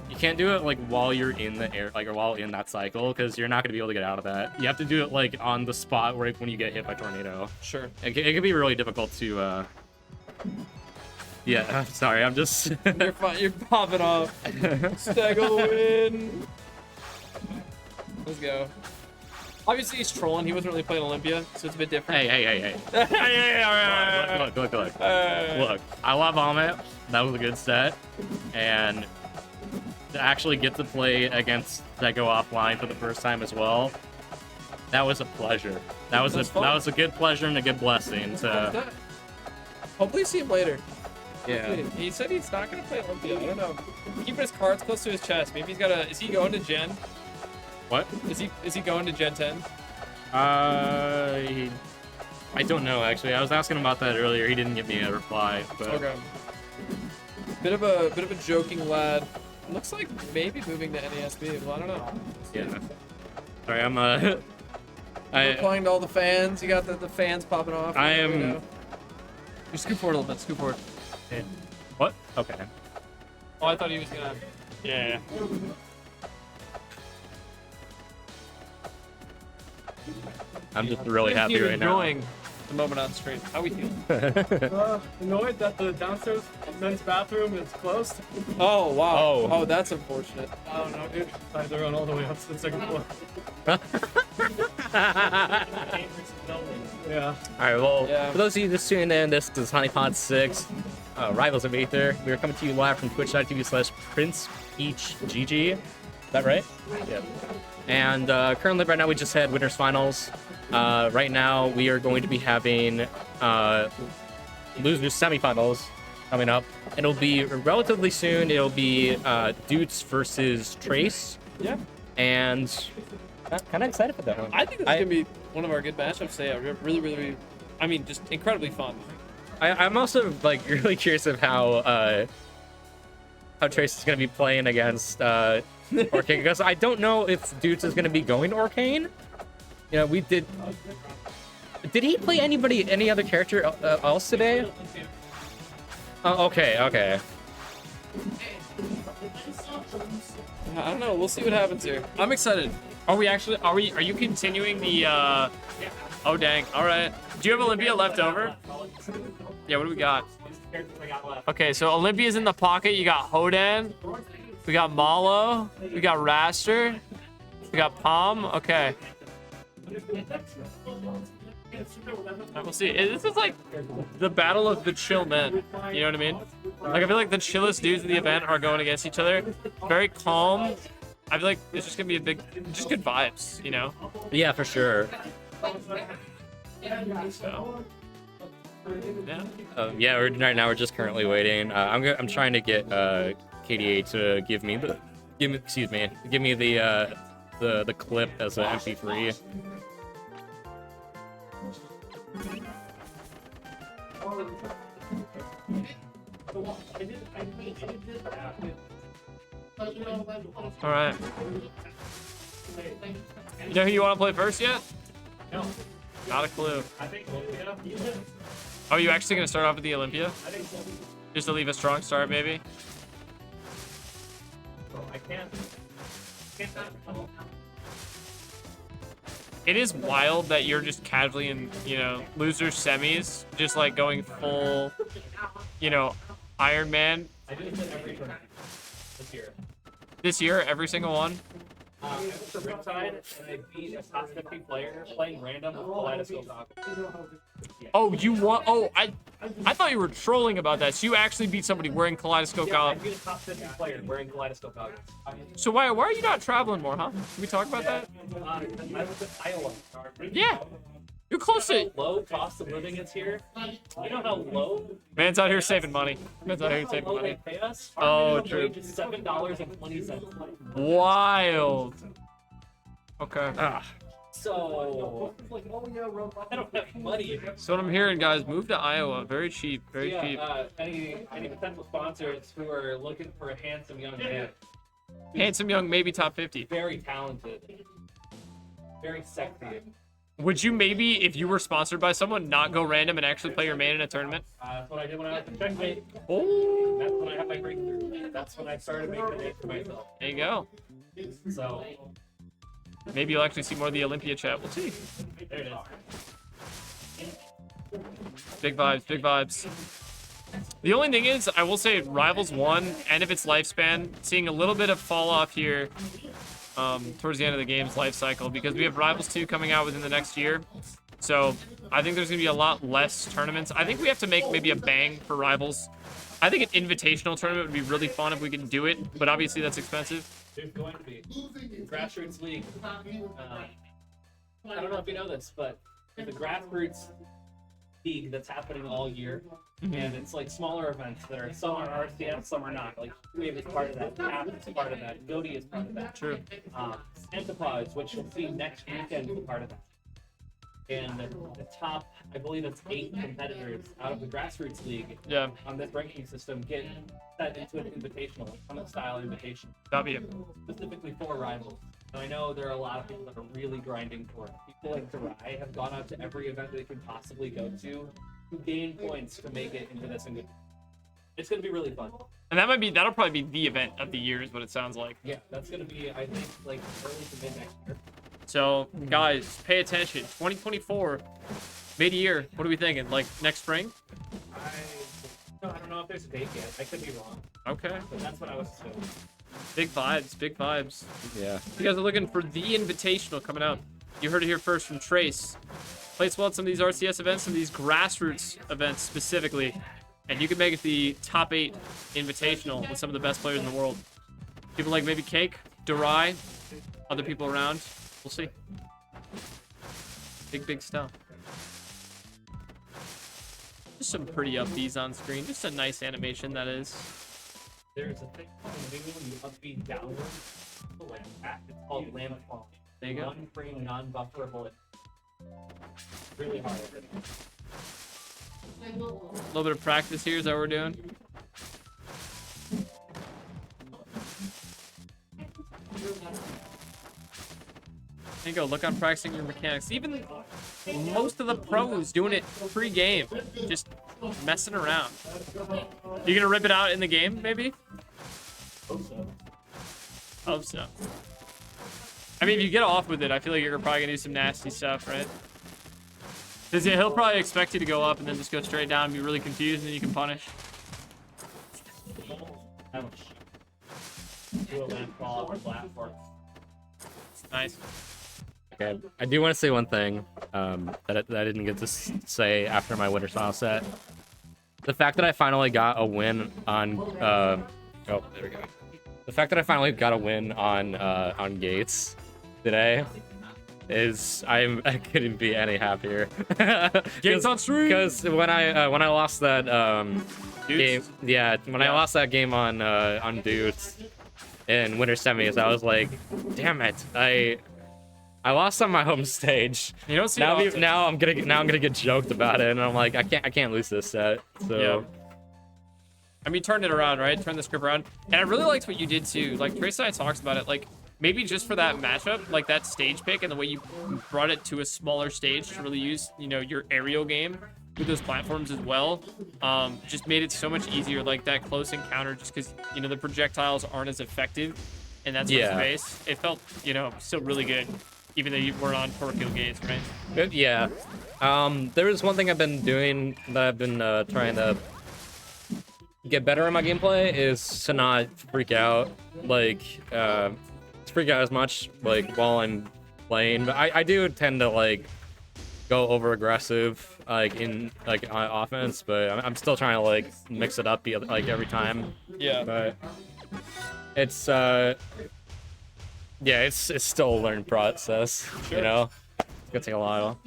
You can't do it like while you're in the air, like or while in that cycle, because you're not gonna be able to get out of that. You have to do it like on the spot where when you get hit by tornado. Sure. It can be really difficult to. Yeah, sorry, I'm just. You're fine. You're popping off. Staggle win. Let's go. Obviously, he's trolling. He wasn't really playing Olympia, so it's a bit different. Hey. Look. Look, I love Amit. That was a good set. And to actually get to play against Sego offline for the first time as well, that was a pleasure. That was a good pleasure and a good blessing. To... Hopefully see him later. Yeah. He said he's not going to play Olympia. I don't know. Keeping his cards close to his chest. Maybe he's got a... Is he going to Gen? What? Is he going to Gen 10? I don't know, actually. I was asking him about that earlier. He didn't give me a reply. But... Okay. Bit of a joking lad. Looks like maybe moving to NASB. Well, I don't know. Yeah. Sorry, I'm Replying to all the fans. You got the fans popping off. I am. You know. You scoop forward a little bit. Scoop forward. What? Okay. Oh, I thought he was gonna. Yeah. I'm just really happy right now. Enjoying the moment on screen. How we feel? Annoyed that the downstairs men's bathroom is closed. Oh wow. Oh. Oh, that's unfortunate. I don't know, dude. I had to run all the way up to the second floor. Yeah. Alright, well, Yeah. for those of you just tuning in, this is Honeypot 6, Rivals of Aether. We are coming to you live from twitch.tv/PrincePeachGG. Is that right? Yeah. And currently, right now, we just had Winners Finals. Right now, we are going to be having Losers Semifinals coming up. It'll be relatively soon. It'll be Dutes versus Trace. Yeah. And I'm kind of excited for that one. I think this is gonna be one of our good matchups. So yeah, really, I mean, just incredibly fun. I'm also like really curious of how Trace is gonna be playing against Arcane, because I don't know if Dutes is gonna be going to Arcane. You know, we did. Did he play any other character else today? Oh, okay. I don't know. We'll see what happens here. I'm excited. Are you continuing the Oh dang. Alright. Do you have Olympia left over? Yeah, what do we got? Okay, so Olympia's in the pocket. You got Hodan. We got Malo. We got Raster. We got Palm. Okay. We'll see. This is like the battle of the chill men. You know what I mean? Like, I feel like the chillest dudes in the event are going against each other. Very calm. I feel like it's just gonna be just good vibes, you know? Yeah, for sure. So, yeah. Yeah, right now we're just currently waiting. I'm trying to get KDA to give me the clip as an MP3. All right. You know who you want to play first yet? No. Not a clue. I think Olympia. Oh, you actually gonna start off with the Olympia? Just to leave a strong start, maybe? I can't. It is wild that you're just casually in, you know, loser semis, just like going full, you know, Iron Man. I did it every tournament this year. This year, every single one. I went to Riptide and I beat a top 50 player playing random with Kaleidoscope Dog. Oh, you want? Oh, I thought you were trolling about that. So you actually beat somebody wearing Kaleidoscope Yeah, I goggles. beat a top 50 player wearing Kaleidoscope goggles. So why are you not traveling more, huh? Can we talk about that? I was in Iowa. Yeah. You're close to. Low cost of living is here. You know how low? Man's out here saving money. Man's out here saving Low money. they pay us? Oh, Our minimum true. wage is $7.20. Wild. Okay. So, I don't have money. So what I'm hearing, guys, move to Iowa. Very cheap. Very cheap. Any potential sponsors who are looking for a handsome young man, Handsome young, maybe top 50. very talented, very sexy. Would you maybe, if you were sponsored by someone, not go random and actually play your main in a tournament? That's what I did when I was in checkmate. Oh. That's when I had my breakthrough. That's when I started making a name for myself. There you go. So Maybe you'll actually see more of the Olympia chat. We'll see. there it is. Big vibes, big vibes. The only thing is, I will say Rivals 1, end of its lifespan, seeing a little bit of fall off here towards the end of the game's life cycle, because we have Rivals 2 coming out within the next year. So I think there's going to be a lot less tournaments. I think we have to make maybe a bang for Rivals. I think an invitational tournament would be really fun if we can do it, but obviously that's expensive. There's going to be grassroots league. I don't know if you know this, but the grassroots league that's happening all year, and it's like smaller events that are, some are RCS, some are not. Like Wave is part of that, App is part of that, Goaty is part of that. True. Enterprise, which you'll see next weekend, is part of that. And the top, I believe it's 8 competitors out of the grassroots league Yeah, on this ranking system get set into an invitational, summit style invitation, W. specifically for Rivals. And I know there are a lot of people that are really grinding for it. People like Durai have gone out to every event they could possibly go to gain points to make it into this. It's going to be really fun. And that'll probably be the event of the year is what it sounds like. Yeah, that's going to be, I think, like early to mid next year. So, guys, pay attention. 2024, mid-year. What are we thinking? Like next spring? I don't know if there's a date yet. I could be wrong, Okay. but that's what I was assuming. Big vibes, big vibes. Yeah. If you guys are looking for the invitational coming up, you heard it here first from Trace. Plays well at some of these RCS events, some of these grassroots events specifically, and you can make it the top 8 invitational with some of the best players in the world. People like maybe Cake, Durai, other people around. We'll see. Big stuff. Just some pretty upbeats on screen. Just a nice animation, that is. There's a thing called when you upbeat downward, like that. It's called landfall. There you go. One frame non-bufferable. Really hard. A little bit of practice here is that what we're doing. There you go. Look on practicing your mechanics. Even most of the pros doing it pre-game, just messing around. You gonna rip it out in the game, maybe? Hope so. I mean, if you get off with it, I feel like you're probably gonna do some nasty stuff, right? Because he'll probably expect you to go up and then just go straight down and be really confused, and then you can punish. Do a landfall or platform. Nice. Okay, I do want to say one thing that I didn't get to say after my Winter Style set. The fact that I finally got a win on oh, there we go. The fact that I finally got a win on Gates today is I couldn't be any happier. Gates on stream. Because when I lost that game, yeah, when I lost that game on Dudes in Winter Semis, I was like, damn it, I lost on my home stage. You don't see now I'm gonna get joked about it, and I'm like, I can't lose this set. So yeah. I mean, turn it around, right? Turn the script around. And I really liked what you did too. Like Trace and I talks about it. Like maybe just for that matchup, like that stage pick and the way you brought it to a smaller stage to really use, you know, your aerial game with those platforms as well. Just made it so much easier. Like that close encounter, just because you know the projectiles aren't as effective, and that's Yeah. space. It felt, you know, still really good. Even though you weren't on torque gates, right? yeah. There is one thing I've been doing that I've been trying to get better in my gameplay is to not freak out, like freak out as much like while I'm playing. But I do tend to like go over aggressive like in like on offense, but I'm still trying to like mix it up like every time. Yeah. But it's yeah, it's still a learning process, you know. It's gonna take a while.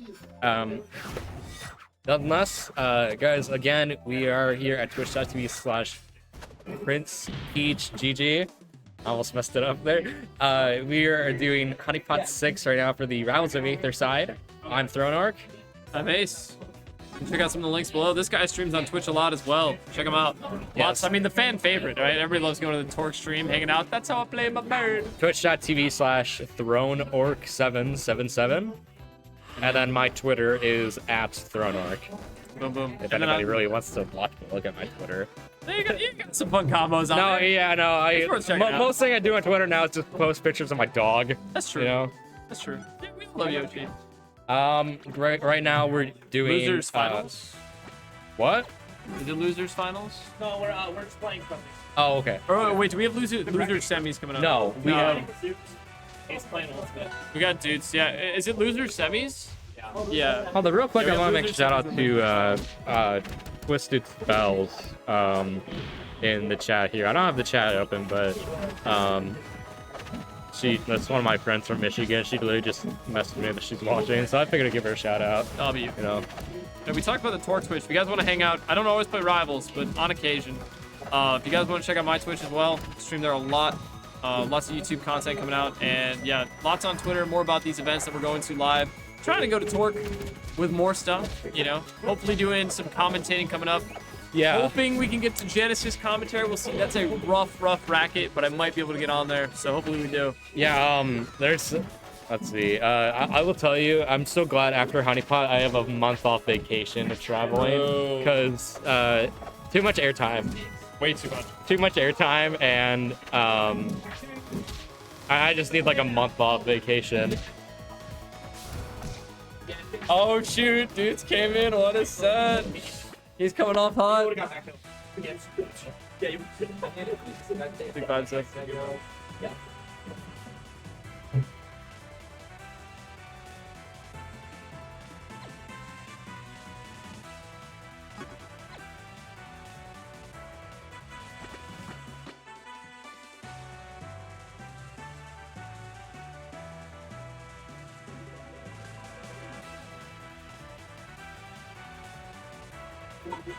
Nonetheless, guys, again, we are here at twitch.tv/PrincePeachGG. Almost messed it up there. We are doing Honeypot 6 right now for the Rounds of Aether side. I'm ThroneArk. I'm Ace. Check out some of the links below. This guy streams on Twitch a lot as well. Check him out. Lots. I mean, the fan favorite, right? Everybody loves going to the Torque stream, hanging out. That's how I play my bird. Twitch.tv/ThroneArk777. And then my Twitter is @ThroneArk. Boom, boom. If anybody really wants to look at my Twitter. You got some fun combos on No, there. yeah, no. It's worth checking out. Most thing I do on Twitter now is just post pictures of my dog. That's true. You know. That's true. Yeah, we love Yoshi. Right now we're doing Losers finals. What? Is it losers finals? No, we're just playing something. Oh, okay. Or wait, do we have losers semis coming up? No, we have. He's playing Ultimate. We got dudes. Yeah, is it losers semis? Yeah. Hold on, real quick, Yeah, I we want to have make a shout out to Twisted Spells in the chat here. I don't have the chat open, but that's one of my friends from Michigan. She literally just messaged me that she's watching, so I figured I'd give her a shout out. W. You know. And we talked about the Torque Twitch. If you guys want to hang out, I don't always play Rivals, but on occasion. If you guys want to check out my Twitch as well, stream there a lot. Lots of YouTube content coming out, and yeah, lots on Twitter, more about these events that we're going to live. Trying to go to Torque with more stuff, you know. Hopefully doing some commentating coming up. Yeah. Hoping we can get to Genesis commentary. We'll see. That's a rough racket, but I might be able to get on there, so hopefully we do. Yeah, let's see. I will tell you, I'm so glad after Honeypot I have a month off vacation of traveling, because too much airtime. Way too much. Too much airtime, and I just need like a month off vacation. Oh shoot, dudes came in. What a set. He's coming off hot. Big 5 sets.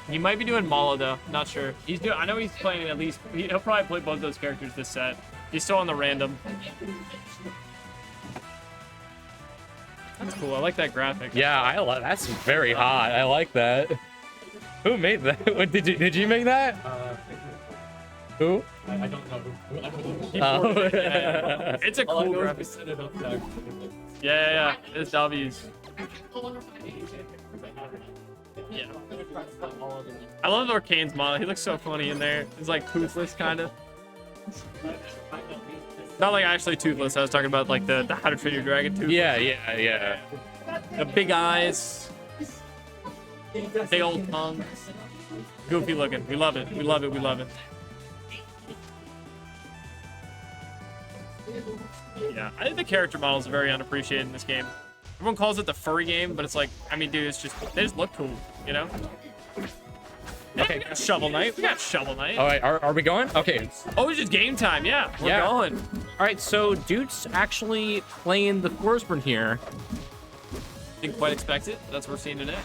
He might be doing Mala though, not sure. I know he's playing at least. He'll probably play both those characters this set. He's still on the random. That's cool. I like that graphic. Yeah, that's very hot. I like that. Who made that? What, did you make that? Who? I don't know. Oh. It's a cool graphic. Yeah. It's W's. Yeah. I love Arcane's model. He looks so funny in there. He's like toothless, kind of. Not like actually toothless. I was talking about like the How to Train Your Dragon tooth. Yeah. The big eyes. Big old tongue. Goofy looking. We love it. We love it. We love it. Yeah, I think the character models are very unappreciated in this game. Everyone calls it the furry game, but it's like, I mean, dude, they just look cool, you know? Yeah, Okay. we got Shovel Knight. We got Shovel Knight. All right, are we going? Okay. Oh, it's just game time. Yeah, we're Yeah. going. All right, so dude's actually playing the Thorsburn here. Didn't quite expect it. That's what we're seeing today.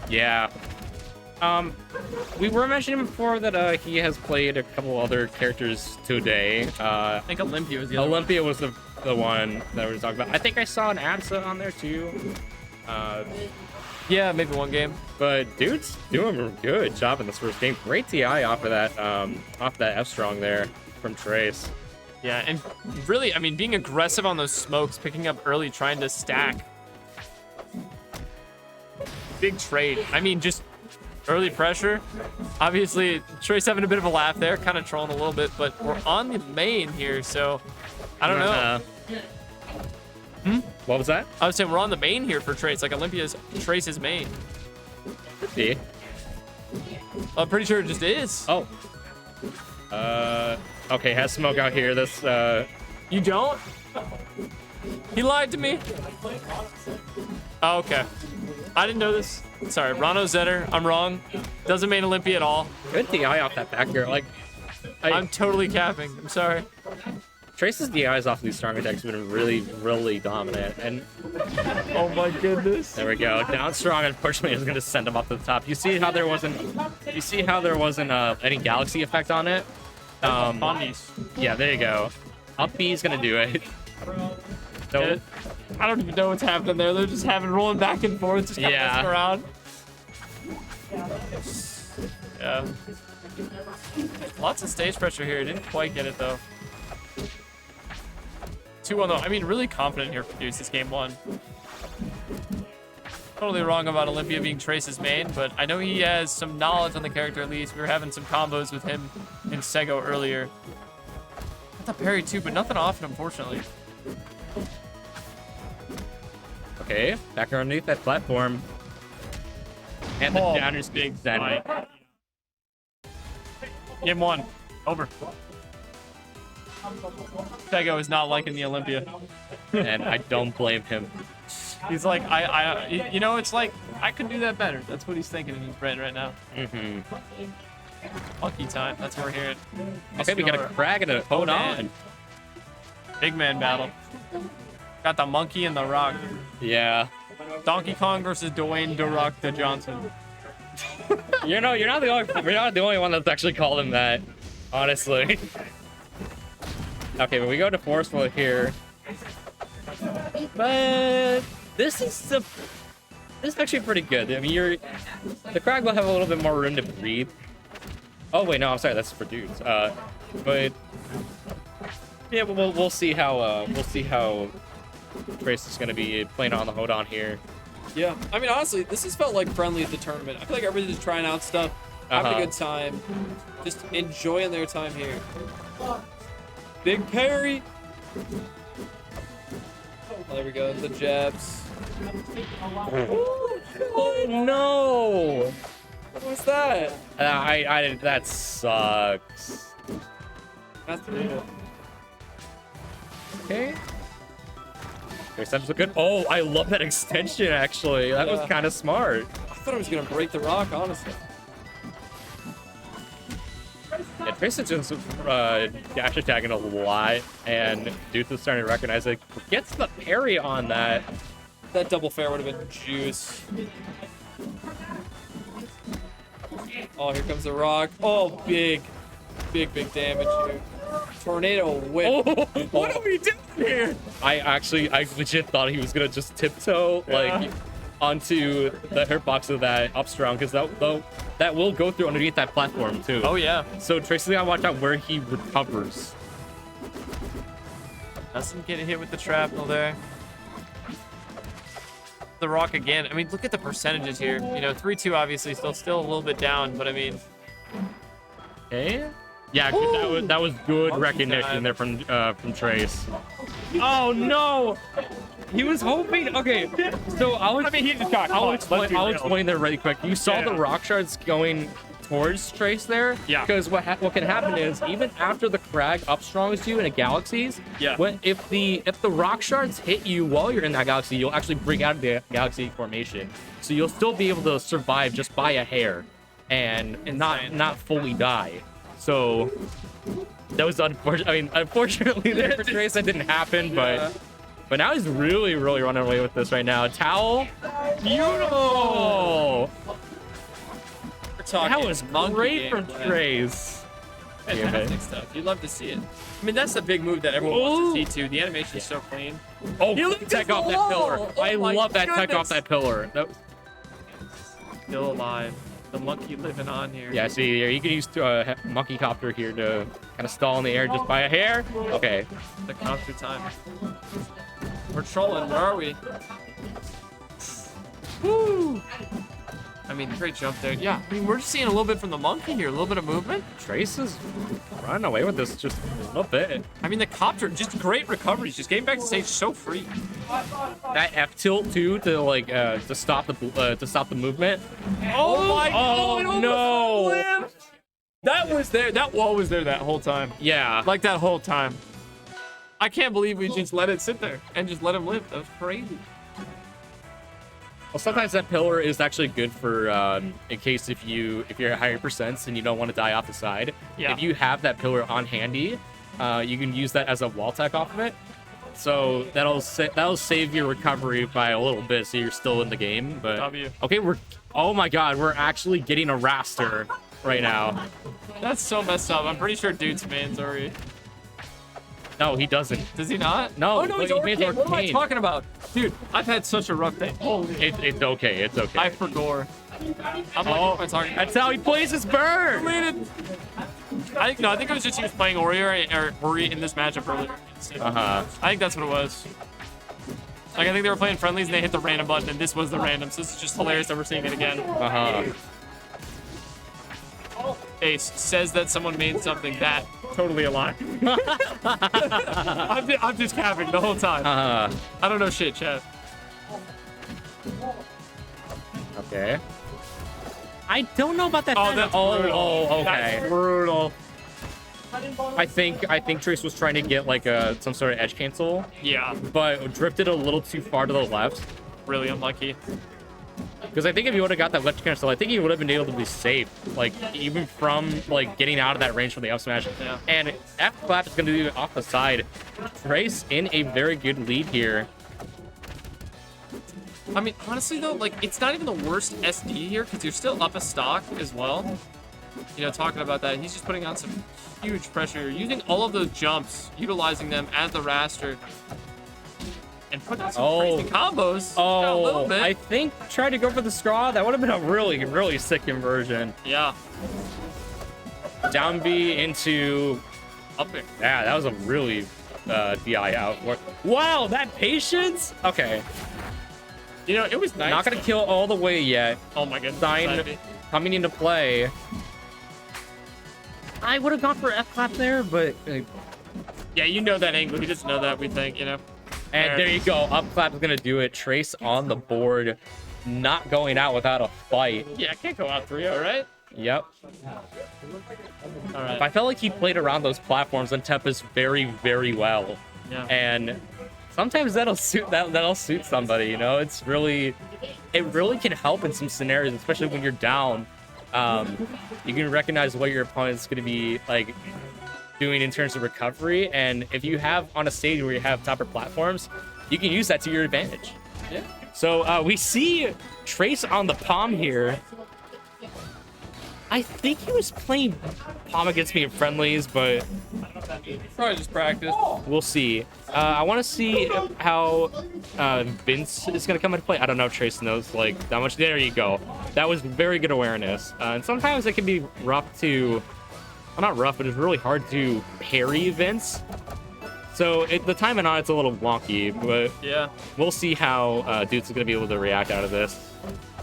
Yeah. We were mentioning before that he has played a couple other characters today. I think Olympia was the other Olympia was the one that we were talking about. I think I saw an Absa on there too. one. Yeah, maybe one game. But dude's doing a good job in this first game. Great TI off of that F strong there from Trace. Yeah, and really, I mean, being aggressive on those smokes, picking up early, trying to stack. Big trade. I mean, just early pressure. Obviously, Trace having a bit of a laugh there, kind of trolling a little bit, but we're on the main here, so I don't know. What was that? I was saying we're on the main here for Trace, like Olympia's Trace's main. Yeah. I'm pretty sure it just is. Oh. Okay, has smoke out here. This You don't? He lied to me. Oh, okay. I didn't know this. Sorry, Rano Zetter. I'm wrong. Doesn't main Olympia at all. good DI off that back here. Like, I'm totally capping. I'm sorry. Trace's DIs off these strong attacks have been really, really dominant. And Oh my goodness. there we go. Down strong, unfortunately, is going to send him up to the top. You see how there wasn't any galaxy effect on it? Bondies. Yeah, there you go. Up B is going to do it. Yeah, I don't even know what's happening there. They're just rolling back and forth, just kind of messing around. Yeah. Lots of stage pressure here. Didn't quite get it though. 2-1 though. I mean, really confident here for Deuce this game one. totally wrong about Olympia being Trace's main, but I know he has some knowledge on the character at least. We were having some combos with him in Sego earlier. I thought parry too, but nothing off it, unfortunately. Okay, back underneath that platform. And the down is big then. Game 1. Over. Sego is not liking the Olympia. And I don't blame him. He's like, you know, it's like, I could do that better. That's what he's thinking in his brain right now. Mm-hmm. Monkey time. That's what we're hearing. Okay, we got a Crag and a hold on. Big man battle. Got the monkey and the rock. Yeah. Donkey Kong versus Dwayne The Rock the Johnson. You're not the only one that's actually called him that, honestly. Okay, but we go to forceful here. But this is actually pretty good. I mean, the Crag will have a little bit more room to breathe. Oh wait, no, I'm sorry, that's for dudes. But yeah, we'll see how Trace is gonna be playing on the hold on here. Yeah, I mean, honestly, this has felt like friendly at the tournament. I feel like everybody's just trying out stuff, having a good time, just enjoying their time here. Big parry. Oh, there we go, the jabs. Oh no! What was that? That sucks. That's brutal. Okay. Extensions look good. Oh, I love that extension, actually. That was kind of smart. I thought I was going to break the rock, honestly. Yeah, Trace is just dash attacking a lot, and Dudes is starting to recognize it. Gets the parry on that. That double fair would have been juice. Oh, here comes the rock. Oh, big damage here. Tornado whip. Oh, what are we doing here? I legit thought he was gonna just tiptoe like onto the hitbox of that up strong, because that will go through underneath that platform too. Oh yeah. So Tracy's gotta watch out where he recovers. Doesn't get hit with the shrapnel there. The rock again. I mean, look at the percentages here. You know, 3-2 obviously still a little bit down, but I mean. Okay. Yeah, that was good recognition there from Trace. Oh no! He was hoping. Okay, so I'll explain there really quick. You saw the rock shards going towards Trace there. Yeah. Because what can happen is, even after the Crag upstrongs you in a galaxies, if the rock shards hit you while you're in that galaxy, you'll actually break out of the galaxy formation. So you'll still be able to survive just by a hair, and not fully die. So that was unfortunate. I mean, unfortunately there for Trace that didn't happen, but now he's really running away with this right now. Towel, beautiful. That was great from Trace. Fantastic stuff. You'd love to see it. I mean, that's the big move that everyone wants to see too. The animation is so clean. Oh, tech off that pillar. I love that tech off that pillar. Still alive. The monkey living on here. Yeah, see, you can use monkey copter here to kind of stall in the air just by a hair. Okay. The counter time. We're trolling. Where are we? Woo! I mean, great jump there. Yeah, I mean, we're just seeing a little bit from the monkey here. A little bit of movement. Trace is running away with this just a little bit. I mean, the copter, just great recoveries. Just getting back to stage so free. That F tilt too to like to stop the movement. Oh my God! Oh no! That was there. That wall was there that whole time. Yeah. Like that whole time. I can't believe we just let it sit there and just let him live. That was crazy. Well, sometimes that pillar is actually good for in case if you're at higher percents and you don't want to die off the side. Yeah. If you have that pillar on handy, you can use that as a wall tech off of it. So that'll save your recovery by a little bit, so you're still in the game. But okay, oh my God, we're actually getting a raster right now. That's so messed up. I'm pretty sure Dude's man's already. No, he doesn't. Does he not? No. Oh no, he's arcane. What am I talking about? Dude, I've had such a rough day. It's okay. It's okay. I forgot. I'm like, what am I talking about? That's how he plays his bird. I think it was just he was playing Ori in this matchup earlier. I think that's what it was. Like, I think they were playing friendlies and they hit the random button, and this was the random, so this is just hilarious that we're seeing it again. Ace says that someone made something that totally a lie. I'm just capping the whole time. I don't know shit, chat. Okay. I don't know about that. Oh, that's brutal. Okay. That's brutal. I think Trace was trying to get like some sort of edge cancel, Yeah, but drifted a little too far to the left. really unlucky. Because I think if he would have got that left cancel, I think he would have been able to be safe, like even from like getting out of that range from the up smash. Yeah. And F clap is going to do it off the side. Trace in a very good lead here. I mean, honestly though, like, it's not even the worst SD here because you're still up a stock as well. You know, talking about that, he's just putting on some huge pressure, using all of those jumps, utilizing them as the raster, and putting some crazy combos. A little bit. I think tried to go for the straw. That would have been a really, really sick inversion. Yeah. Down B into Up there. yeah, that was a really DI out. Wow, that patience. Okay, You know, it was nice. not gonna kill all the way yet. Oh my goodness. Sign coming into play. I would have gone for F clap there, but Yeah, you know that angle. He doesn't know that, we think, you know. and there you go. Up clap is gonna do it. Trace on the board, not going out without a fight. Yeah, I can't go out 3-0, right? Yep. All right. I felt like he played around those platforms and Tempest very, very well. Yeah. And sometimes that'll suit somebody, you know. It really can help in some scenarios, especially when you're down. You can recognize what your opponent's going to be like doing in terms of recovery, and if you have on a stage where you have topper platforms, you can use that to your advantage. Yeah. So we see Trace on the palm here. I think he was playing palm against me in friendlies, but Probably just practice. we'll see. I want to see how Vince is going to come into play. I don't know if Trace knows like that much. There you go. That was very good awareness. And sometimes it can be rough to, well, not rough, but it's really hard to parry Vince. So the timing on it's a little wonky, but Yeah. we'll see how Dudes is going to be able to react out of this.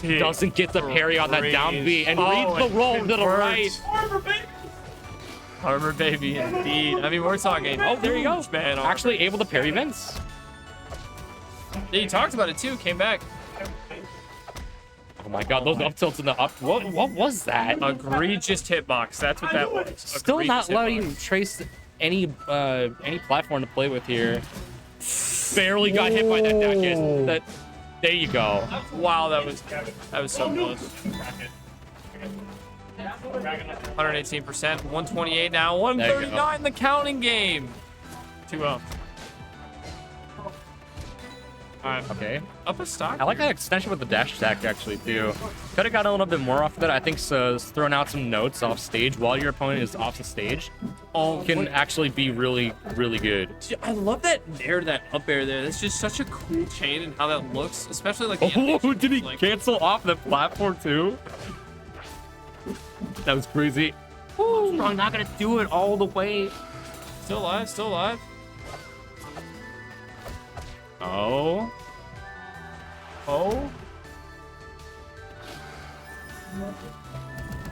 Doesn't get the parry on that down B and reads the roll to the right. Armor baby, indeed. I mean, we're talking. Oh, there you go. Man, Actually able to parry Vince. Yeah, you talked about it too. Came back. Oh my god, those up tilts in the up. What was that? Egregious hitbox. That's what that was. Still Egregious not letting hitbox. Trace any platform to play with here. Barely got hit by that dash kiss. There you go. Wow, that was so close. 118%, 128 now, 139 the counting game. 2-0. Alright, Okay. up a stock. I like that extension with the dash attack actually too. Could have got a little bit more off of it. I think throwing out some notes off stage while your opponent is off the stage can actually be really, really good. I love that nair, that up air there. That's just such a cool chain and how that looks, especially like the Oh, animation, did he like, cancel off the platform too? That was crazy. Ooh, I'm not gonna do it all the way. Still alive, still alive. Oh. Oh.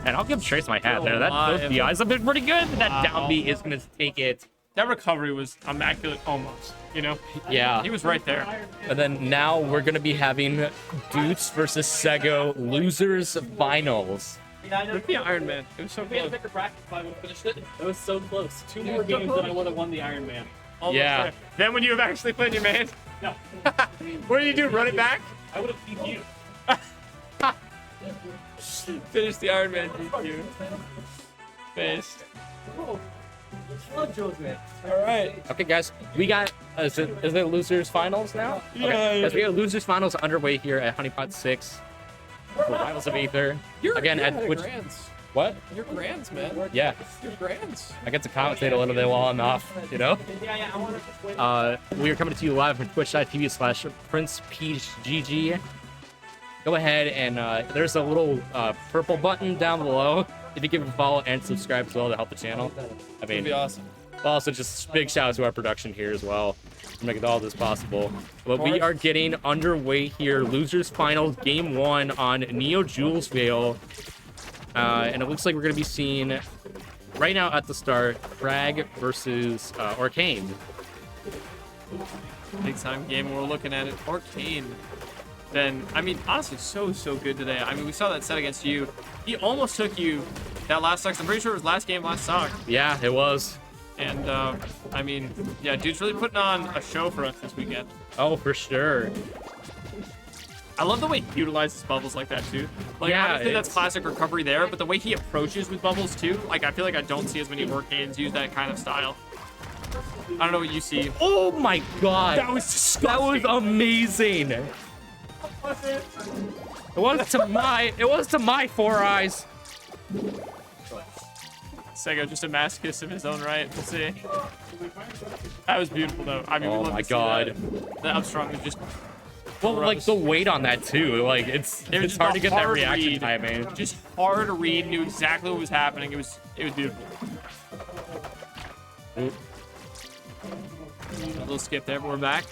And I'll give Trace my hat there. Those alive. DIs have been pretty good. That Wow. down B is gonna take it. That recovery was immaculate almost, you know? Yeah. He was right there. And then now we're gonna be having Doots versus Sego losers finals. Look at the Iron Man. It was so close. It was so close. 2 more games and I would have won the Iron Man. Almost Yeah. there. Then when you have actually played your man, No, what do you do? Run it back? I would have beat you. Finish the Iron Man DQ. Finished. All right. Okay, guys, we got is it losers finals now? Yeah. Okay. Guys, we got losers finals underway here at Honeypot 6 for Rivals of Aether. Again at Twitch. Grands. What? You're grands, man. Yeah, You're grands. I get to commentate a little bit while I'm off, you know? We are coming to you live from twitch.tv/PrincePeachGG. Go ahead and there's a little purple button down below. If you give a follow and subscribe as well to help the channel. I That'd mean, be awesome. Also, just big shout out to our production here as well for making all this possible. But we are getting underway here. Losers Finals Game 1 on Neo Jules Vale. And it looks like we're going to be seeing, right now at the start, Frag versus Arcane. Big time game. We're looking at it. Arcane. Then, I mean, honestly, so good today. I mean, we saw that set against you. He almost took you that last stock. I'm pretty sure it was last game, last stock. Yeah, it was. And, I mean, yeah, dude's really putting on a show for us this weekend. Oh, for sure. I love the way he utilizes bubbles like that, too. Like, Yeah, obviously, that's it's- classic recovery there, but the way he approaches with bubbles, too, like, I feel like I don't see as many Arcanes use that kind of style. I don't know what you see. Oh my god. That was disgusting. That was amazing. It was to my 4 eyes. Sego, just a masochist of his own right. We'll see. That was beautiful, though. I mean, we Oh love my to see god. that. The upstrong was just... Well, like the weight on that too. Like It was it's just hard a to get that hard reaction read. time, man. Just hard to read, knew exactly what was happening. It was beautiful. Oop. A little skip there, but we're back.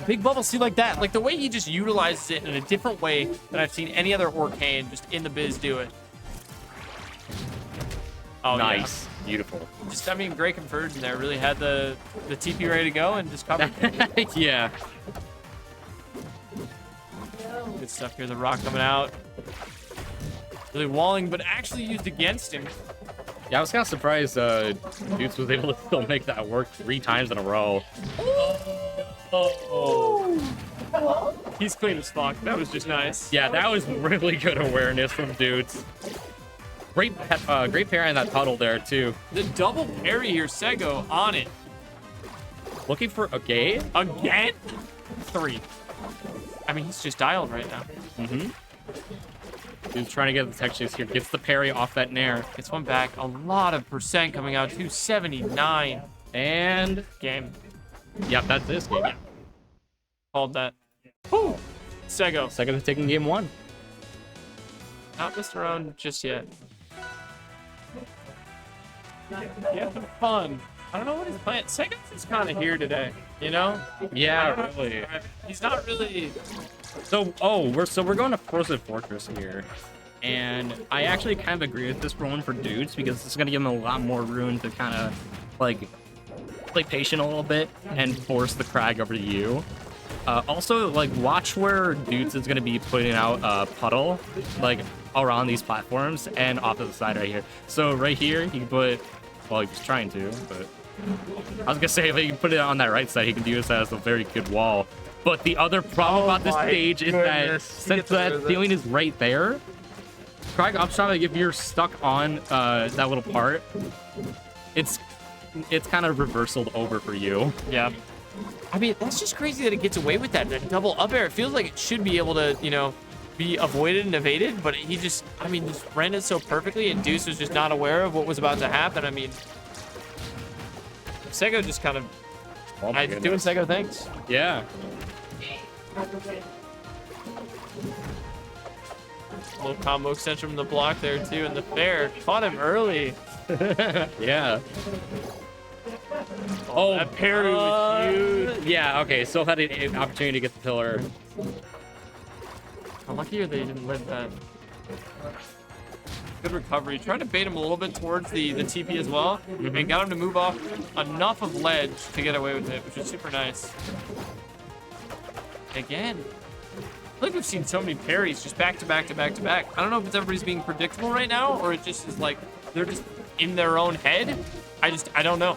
Big bubble, see, like that. Like the way he just utilizes it in a different way than I've seen any other Arcane just in the biz do it. Oh, Nice. Beautiful. Yeah. Just, I mean, great conversion there. Really had the TP ready to go and just covered. Yeah. Good stuff here. The rock coming out. Really walling, but actually used against him. Yeah, I was kind of surprised Dukes was able to still make that work 3 times in a row. He's clean as fuck. That was just nice. Yeah, that was really good awareness from Dukes. Great parry in that puddle there too. The double parry here, Sego on it. Looking for a gate? Again? 3. I mean, he's just dialed right now. Mm-hmm. Dude's trying to get the tech chase here. Gets the parry off that nair. Gets one back. A lot of percent coming out. 279. And Game. yep, that's this game. Called that. Woo! Sego. Second to taking game 1. Not missed around just yet. Yeah, fun. I don't know what he's playing. Sego's just kind of here today, you know? Yeah, really. He's not really... So, we're going to Frozen Fortress here. And I actually kind of agree with this run for Dudes because this is going to give him a lot more room to kind of, like, play patient a little bit and force the Crag over to you. Also, like, watch where Dudes is going to be putting out a puddle, like, around these platforms and off to the side right here. So right here, he can put, well, he was trying to, but I was going to say, if he can put it on that right side, he can use that as a very good wall. But the other problem about this stage is that since that ceiling is right there, Crag Upshot, like, if you're stuck on that little part, it's kind of reversaled over for you. Yeah. I mean, that's just crazy that it gets away with that. That double up air, it feels like it should be able to, you know, be avoided and evaded, but he just, I mean, just ran it so perfectly, and Deuce was just not aware of what was about to happen. I mean, Sego just kind of Oh my doing goodness. Sego things. Yeah. Little combo extension from the block there, too, and the fair caught him early. Yeah. Oh, that parry was huge. Yeah, okay, still had an opportunity to get the pillar. How lucky are they didn't live that. Good recovery. Trying to bait him a little bit towards the TP as well. And got him to move off enough of ledge to get away with it, which is super nice. Again. I feel like we've seen so many parries just back to back to back to back. I don't know if it's everybody's being predictable right now or it just is like they're just in their own head. I don't know.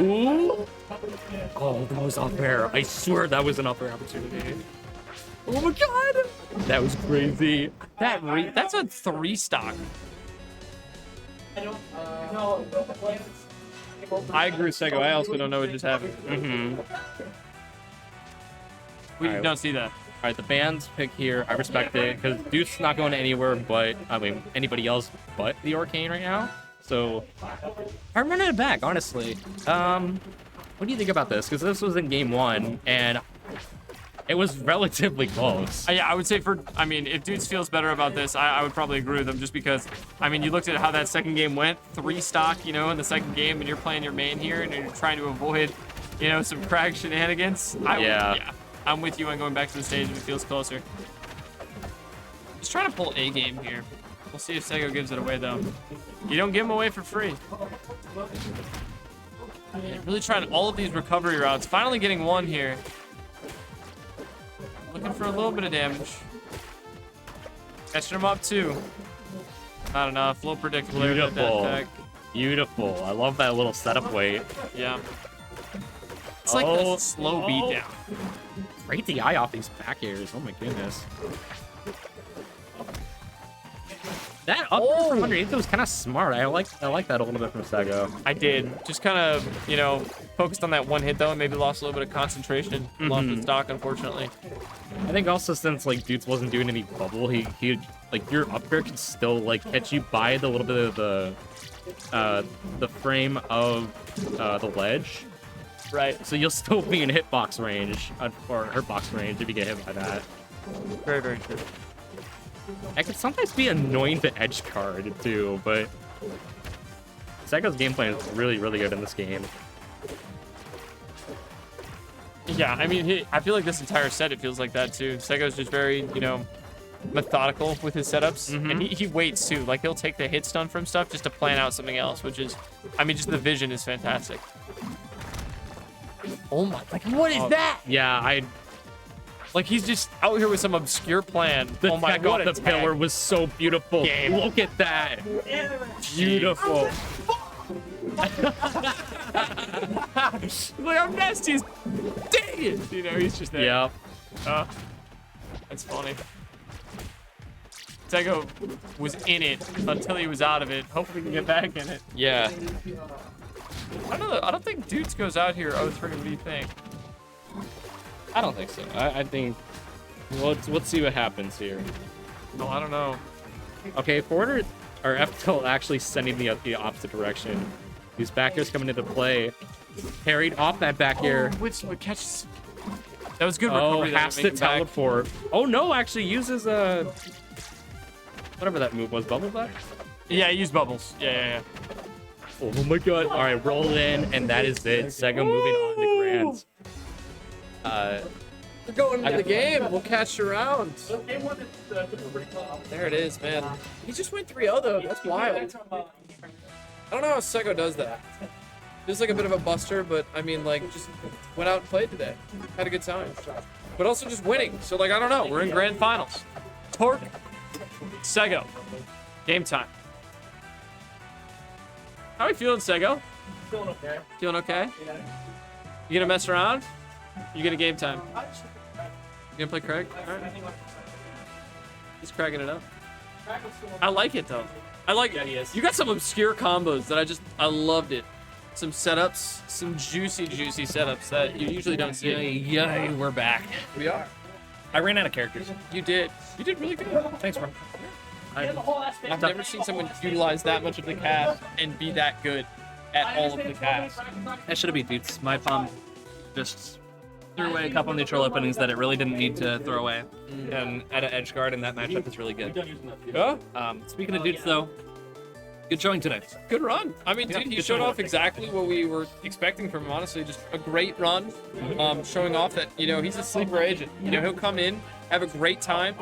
Ooh. Oh, that was unfair. I swear that was an unfair opportunity. Oh my god. That was crazy. That's a 3 stock. I agree with Sego. I also don't know what just happened. Mm-hmm. We Alright. don't see that. All right, the band's pick here. I respect it because Deuce's not going anywhere but, I mean, anybody else but the Arcane right now. So I'm running it back, honestly. What do you think about this? Because this was in game 1, and It was relatively close. Yeah, I would say I mean, if Dudes feels better about this, I would probably agree with him just because, I mean, you looked at how that second game went, 3 stock, you know, in the second game, and you're playing your main here, and you're trying to avoid, you know, some Crag shenanigans. Yeah, I'm with you on going back to the stage if it feels closer. Just trying to pull A game here. We'll see if Sego gives it away, though. You don't give him away for free. Yeah, really trying all of these recovery routes. Finally getting one here. Looking for a little bit of damage. Catching him up, too. Not enough. A little predictable. Beautiful. Beautiful. I love that little setup weight. Yeah. It's like a slow beat down. Rate the eye off these back airs. Oh, my goodness. That up from underneath was kind of smart. I like that a little bit from Sego. I did. Just kind of, you know, focused on that one hit though, and maybe lost a little bit of concentration. Lost the stock, unfortunately. I think also since like Dudes wasn't doing any bubble, he like your up air can still like catch you by the little bit of the frame of the ledge. Right. So you'll still be in hitbox range or hurtbox range if you get hit by that. Very, very true. It can sometimes be annoying to edge guard too, but Sego's gameplay is really, really good in this game. Yeah, I mean, I feel like this entire set, it feels like that too. Sego's just very, you know, methodical with his setups, and he waits too. Like, he'll take the hit stun from stuff just to plan out something else, which is, I mean, just the vision is fantastic. Oh my, like, what is that? Yeah, Like, he's just out here with some obscure plan. The oh my tech god, off the pillar was so beautiful. Game. Look at that. Beautiful. Like, I'm nasty as dang it. You know, he's just there. Yeah. That's funny. Sego was in it until he was out of it. Hopefully he can get back in it. Yeah. I don't think Dudes goes out here 0-3. What do you think? I don't think so. I think let's see what happens here. No, I don't know. Okay, forward or F tilt actually sending the opposite direction. These back airs coming into play. Parried off that back air. Which catches? That was good Oh, recovery. has to teleport. Oh no, actually uses whatever that move was, bubble back. Yeah, use bubbles. Yeah. Oh my god. All right, roll it in, and that is it. Sego moving on to Grants. We're going into the game. We'll catch you around. There it is, man. He just went 3-0 though. That's wild. I don't know how Sego does that. Feels like a bit of a buster, but I mean, like, just went out and played today. Had a good time. But also just winning. So, like, I don't know. We're in grand finals. Torque, Sego. Game time. How are you feeling, Sego? Feeling okay. Feeling okay? Yeah. You gonna mess around? You get a game time. You gonna play Craig? All right. He's cracking it up. I like it though. I like it. He is. You got some obscure combos that I loved it. Some setups, some juicy setups that you usually don't see. Yay, we're back. We are. I ran out of characters. You did really good. Thanks, bro. I've never seen someone utilize that much of the cast and be that good at all of the cast. That should have beat Dudes. My palm just threw away a couple neutral openings that it really didn't need to throw away. And at an edge guard in that matchup is really good. Yeah. Speaking of Dudes, though, good showing today. Good run. I mean, dude, he good showed showing. off exactly what we were expecting from him, honestly. Just a great run, showing off that, you know, he's a sleeper agent. You know, he'll come in, have a great time,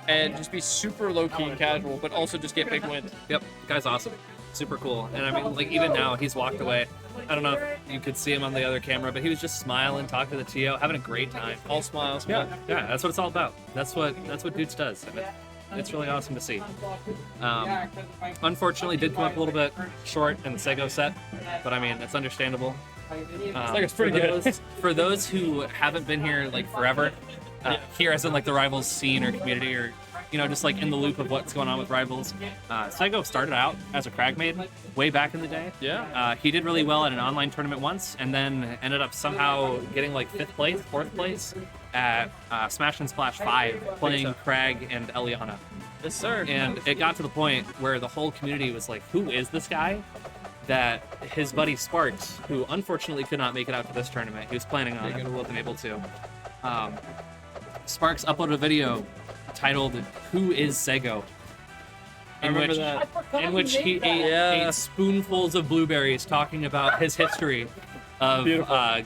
and just be super low-key and casual, but also just get big wins. Yep, guy's awesome. Super cool. And I mean, like, even now, he's walked away. I don't know if you could see him on the other camera, but he was just smiling, talking to the TO, having a great time. All smiles, Yeah, man. yeah, that's what it's all about. That's what Dudes does. And it's really awesome to see. Unfortunately, did come up a little bit short in the Sego set, but I mean, it's understandable. Like, it's pretty good. For those who haven't been here like forever, here as in like the Rivals scene or community, or you know, just like in the loop of what's going on with Rivals, Sego started out as a Crag maid way back in the day. Yeah. He did really well at an online tournament once, and then ended up somehow getting like 5th place, 4th place at Smash and Splash 5, playing Crag and Eliana. Yes, sir. And it got to the point where the whole community was like, who is this guy? That his buddy Sparks, who unfortunately could not make it out to this tournament, he was planning on it, wasn't able to, Sparks uploaded a video titled "Who is Sego?" I remember that. In which he ate spoonfuls of blueberries, talking about his history of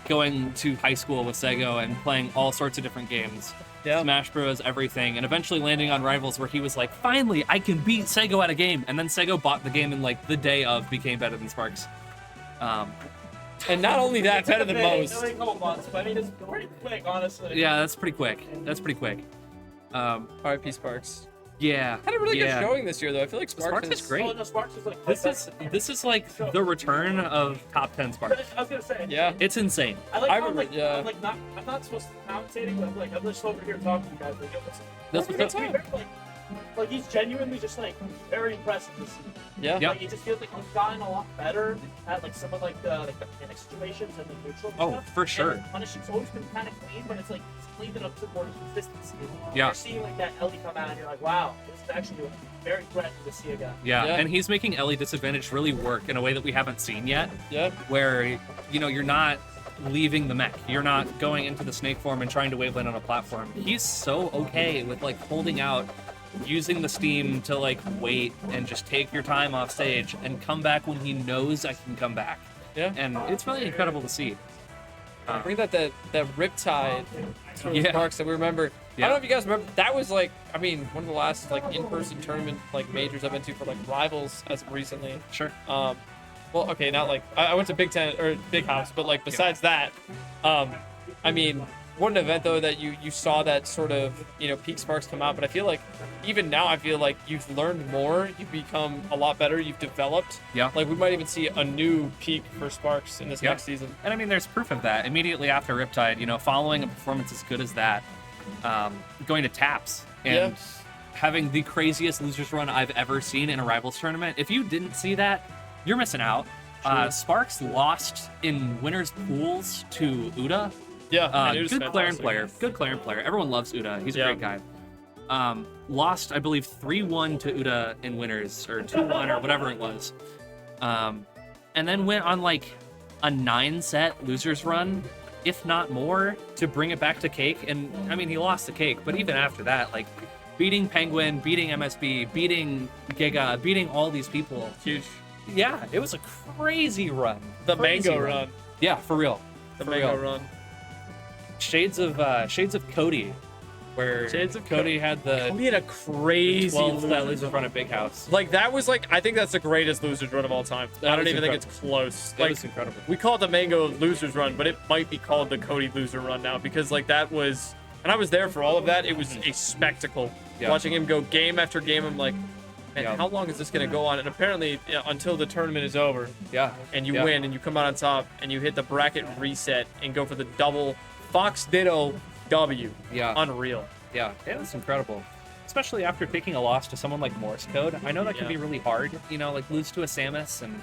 going to high school with Sego and playing all sorts of different games. Yeah. Smash Bros, everything, and eventually landing on Rivals, where he was like, finally, I can beat Sego at a game. And then Sego bought the game and like the day of became better than Sparks. And not only that, better than most. Only a couple months, but I mean, it's pretty quick, honestly. Yeah, that's pretty quick. That's pretty quick. RIP Sparks. Yeah. Had a really good showing this year, though. I feel like Sparks is great. Oh, no, Sparks is like This is like the return of top 10 Sparks. I was gonna say. Yeah. It's insane. I like I how I'm remember, like, yeah. I'm like not I'm not supposed to be commentating, but like I'm just over here talking to you guys. Like, yo, listen. That's Like, what's it's very, like he's genuinely just like very impressive to see. Yeah. Yep. Like it just feels like he's gotten a lot better at like some of like the panic situations and the neutral Oh, stuff. for sure. And his punishing's always been kind of clean, but it's like he's cleaned it up to more consistency. Yeah. You're seeing like that Ellie come out and you're like, wow, this is actually very threatening to see again. Yeah. Yeah. And he's making Ellie disadvantage really work in a way that we haven't seen yet, Yeah. where, you know, you're not leaving the mech. You're not going into the snake form and trying to waveland on a platform. He's so okay with like holding out, using the steam to like wait and just take your time off stage and come back when he knows I can come back. Yeah. And it's really incredible to see. Bring that Riptide sort of Yeah. Sparks that we remember. I Yeah. don't know if you guys remember. That was like, I mean, one of the last like in-person tournament like majors I've been to for like Rivals as of recently. Sure. Well, okay, not like I went to Big Ten or Big House, but like besides that, I mean, what an event though that you saw that sort of peak Sparks come out. But I feel like even now, I feel like you've learned more, you've become a lot better, you've developed. Yeah. Like we might even see a new peak for Sparks in this Yeah. next season. And I mean, there's proof of that. Immediately after Riptide, following a performance as good as that, going to Taps and having the craziest losers run I've ever seen in a Rivals tournament. If you didn't see that, you're missing out. Sparks lost in winners pools to Uda. Yeah, and it was Good Clarion fantastic. player. Good Clarion player. Everyone loves Uda. He's a great guy. Lost, I believe, 3-1 to Uda in winners, or 2-1 or whatever it was. And then went on like a 9-set losers run, if not more, to bring it back to Cake. And I mean, he lost the Cake, but even after that, like beating Penguin, beating MSB, beating Giga, beating all these people. Huge. Yeah, it was a crazy run. The Crazy mango run. Yeah, for real. The For mango real. run. Shades of Cody, where Shades of Cody had the We had a crazy 12 that losers losers run. run at Big House. Like that was like I think that's the greatest losers run of all time. I don't was even think incredible. it's close. That Like was incredible. we call it the Mango losers run, but it might be called the Cody loser run now because like that was, and I was there for all of that. It was a spectacle. Yeah. Watching him go game after game. I'm like, man, Yeah. how long is this gonna go on? And apparently until the tournament is over Yeah. and you Yeah. win and you come out on top and you hit the bracket reset and go for the double Fox Ditto W. Yeah. Unreal. Yeah, it was incredible. Especially after taking a loss to someone like Morse Code. I know that can Yeah. be really hard, like lose to a Samus. And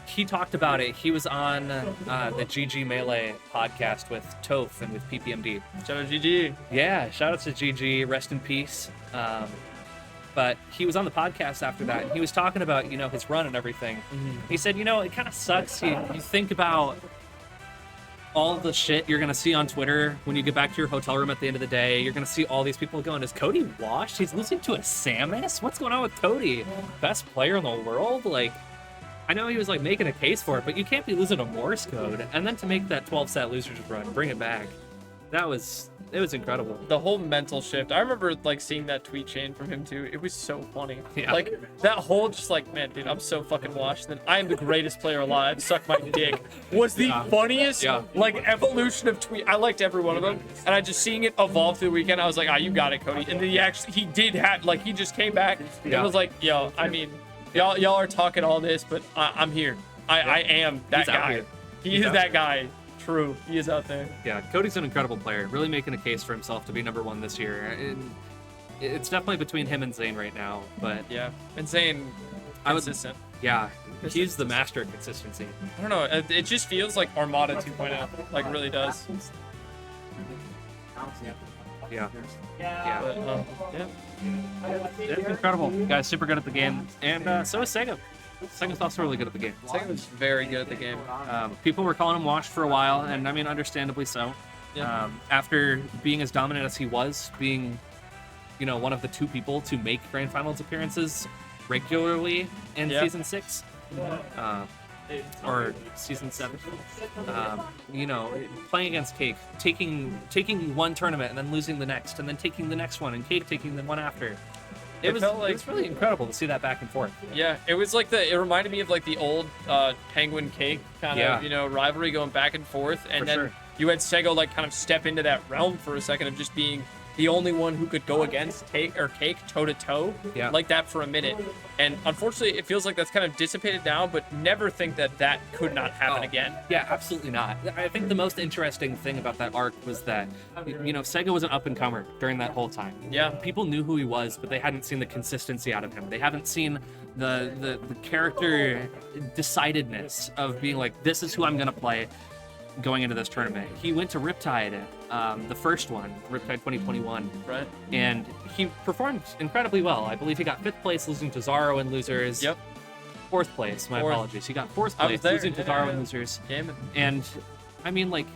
he talked about it. He was on the GG Melee podcast with Toph and with PPMD. Shout out GG. Yeah, shout out to GG, rest in peace. But he was on the podcast after that, and he was talking about, his run and everything. He said, it kind of sucks. You think about all the shit you're going to see on Twitter when you get back to your hotel room at the end of the day. You're going to see all these people going, is Cody washed? He's losing to a Samus? What's going on with Cody? Best player in the world? Like, I know he was, like, making a case for it, but you can't be losing to Morse Code. And then to make that 12-set losers run, bring it back. It was incredible. The whole mental shift. I remember like seeing that tweet chain from him too. It was so funny. Yeah. Like that whole just like, man, dude, I'm so fucking washed. Then I am the greatest player alive. Suck my dick. Was the funniest like evolution of tweet. I liked every one of them, and I just seeing it evolve through the weekend. I was like, you got it, Cody. And then he did have like he just came back and was like, yo, I mean, y'all are talking all this, but I'm here. I am that He's out guy. here. He He's is out that here. guy. True. He is out there. Yeah, Cody's an incredible player, really making a case for himself to be #1 this year. It's definitely between him and Zane right now, but Yeah. Insane. I would- Consistent. yeah, he's the master of consistency. I don't know. It just feels like Armada 2.0. Like, it really does. Yeah, Yeah. But, it's incredible. Guy's super good at the game, and so is Sega. Sega's also really good at the game. Sega was very good at the game. People were calling him washed for a while, and I mean, understandably so. Yeah. After being as dominant as he was, being, one of the 2 people to make Grand Finals appearances regularly in Yeah. Season 6. Or Season 7. Playing against Cake, taking one tournament and then losing the next, and then taking the next one, and Cake taking the one after. It was really incredible to see that back and forth. Yeah, it was like it reminded me of like the old Penguin Cake kind of, rivalry going back and forth. And For then sure. you had Sego like kind of step into that realm for a second of just being the only one who could go against Cake toe to toe like that for a minute. And unfortunately, it feels like that's kind of dissipated now, but never think that could not happen again. Yeah, absolutely not. I think the most interesting thing about that arc was that, Sega was an up-and-comer during that whole time. Yeah. People knew who he was, but they hadn't seen the consistency out of him. They haven't seen the character decidedness of being like, this is who I'm going to play going into this tournament. He went to Riptide, the first one, Riptide 2021. Right. And he performed incredibly well. I believe he got 5th place, losing to Zaro and Losers. Yep. 4th place, my apologies. He got 4th I was place, there, losing to Zaro and Losers. Damn it. And I mean, like,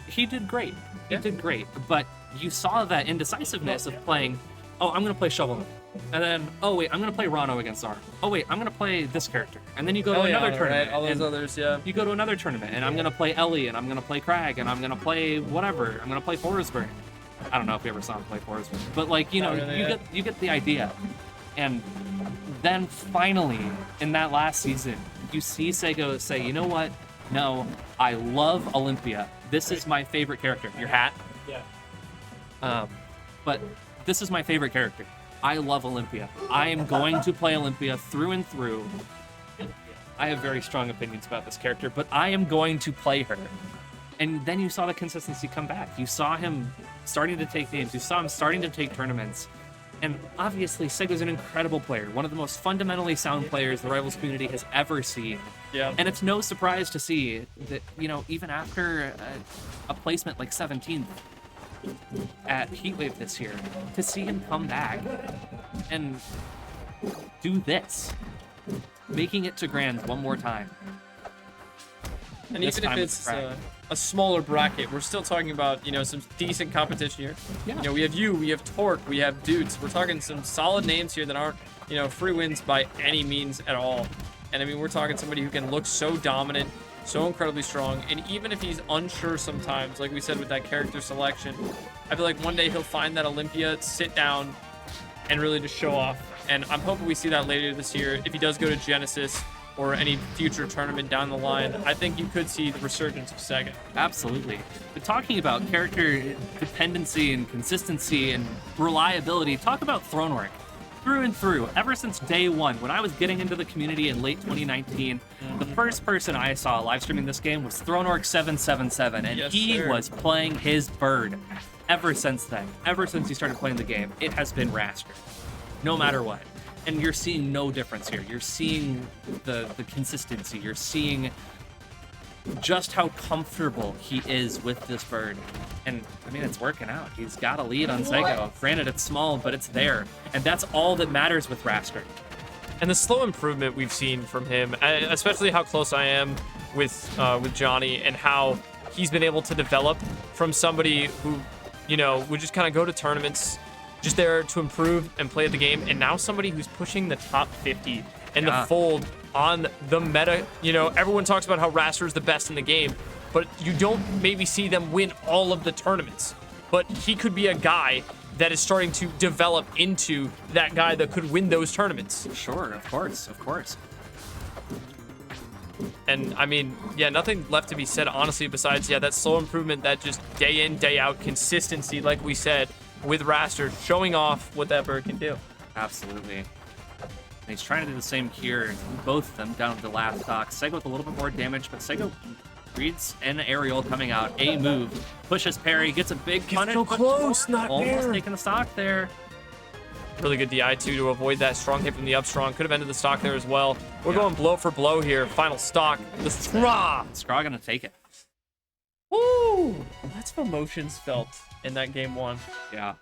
he did great. He did great. But you saw that indecisiveness of playing, oh, I'm going to play Shovel Knight. And then, oh, wait, I'm going to play Rano against Zaro. Oh, wait, I'm going to play this character. And then you go to another tournament. Right? All those and others, yeah. You go to another tournament, and I'm going to play Ellie, and I'm going to play Crag, and I'm going to play whatever. I'm going to play Forsberg. I don't know if you ever saw him play Forsberg. But, like, you get the idea. And then finally, in that last season, you see Sego say, you know what? No, I love Olympia. This is my favorite character. Your hat? Yeah. But this is my favorite character. I love Olympia. I am going to play Olympia through and through. I have very strong opinions about this character, but I am going to play her. And then you saw the consistency come back. You saw him starting to take games. You saw him starting to take tournaments. And obviously, Sego's an incredible player, one of the most fundamentally sound players the Rivals community has ever seen. Yeah. And it's no surprise to see that, even after a placement like 17th at Heatwave this year, to see him come back and do this, making it to Grands one more time. And This even if time it's Crag. a smaller bracket, we're still talking about, some decent competition here. Yeah. We have Torque, we have Dudes. We're talking some solid names here that aren't, free wins by any means at all. And I mean, we're talking somebody who can look so dominant, so incredibly strong. And even if he's unsure sometimes, like we said with that character selection, I feel like one day he'll find that Olympia, sit down, and really just show off. And I'm hoping we see that later this year. If he does go to Genesis or any future tournament down the line, I think you could see the resurgence of Sega. Absolutely. But talking about character dependency and consistency and reliability, talk about Thronework. Through and through, ever since day one, when I was getting into the community in late 2019, the first person I saw live streaming this game was Thronework777, and Yes, he sir. was playing his bird. Ever since then, ever since he started playing the game, it has been Rasker, no matter what. And you're seeing no difference here. You're seeing the consistency. You're seeing just how comfortable he is with this bird. And, I mean, it's working out. He's got a lead on Sego. Granted, it's small, but it's there. And that's all that matters with Rasker. And the slow improvement we've seen from him, especially how close I am with Johnny and how he's been able to develop from somebody who, would just kind of go to tournaments, just there to improve and play the game, and now somebody who's pushing the top 50 and the fold on the meta. Everyone talks about how Raster is the best in the game, but you don't maybe see them win all of the tournaments. But he could be a guy that is starting to develop into that guy that could win those tournaments. Sure, of course. And I mean, nothing left to be said, honestly, besides, that slow improvement, that just day in, day out consistency, like we said, with Raster, showing off what that bird can do. Absolutely. And he's trying to do the same here. Both of them down to the last stock. Sego with a little bit more damage, but Sego reads an aerial coming out. A move. Pushes parry, gets a big punish. so but close, not almost there. taking the stock there. Really good DI, too, to avoid that strong hit from the up strong. Could have ended the stock there as well. We're going blow for blow here. Final stock. The Skra. Skra gonna take it. Woo! Lots of emotions felt in that game one. Yeah,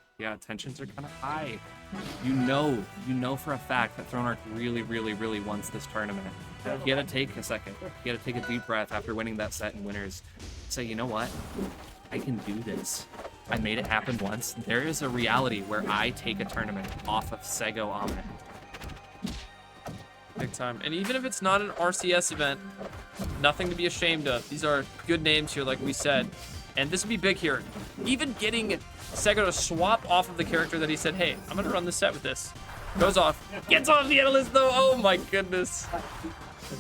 tensions are kind of high. You know for a fact that Thronework really wants this tournament. He had to take a second. He had to take a deep breath after winning that set in winners. Say, you know what? I can do this. I made it happen once. There is a reality where I take a tournament off of Sego Ahmed. Big time. And even if it's not an RCS event, nothing to be ashamed of. These are good names here, like we said. And this would be big here. Even getting Sego to swap off of the character that he said, hey, I'm going to run this set with this. Goes off. Gets off the analyst, though. Oh, my goodness.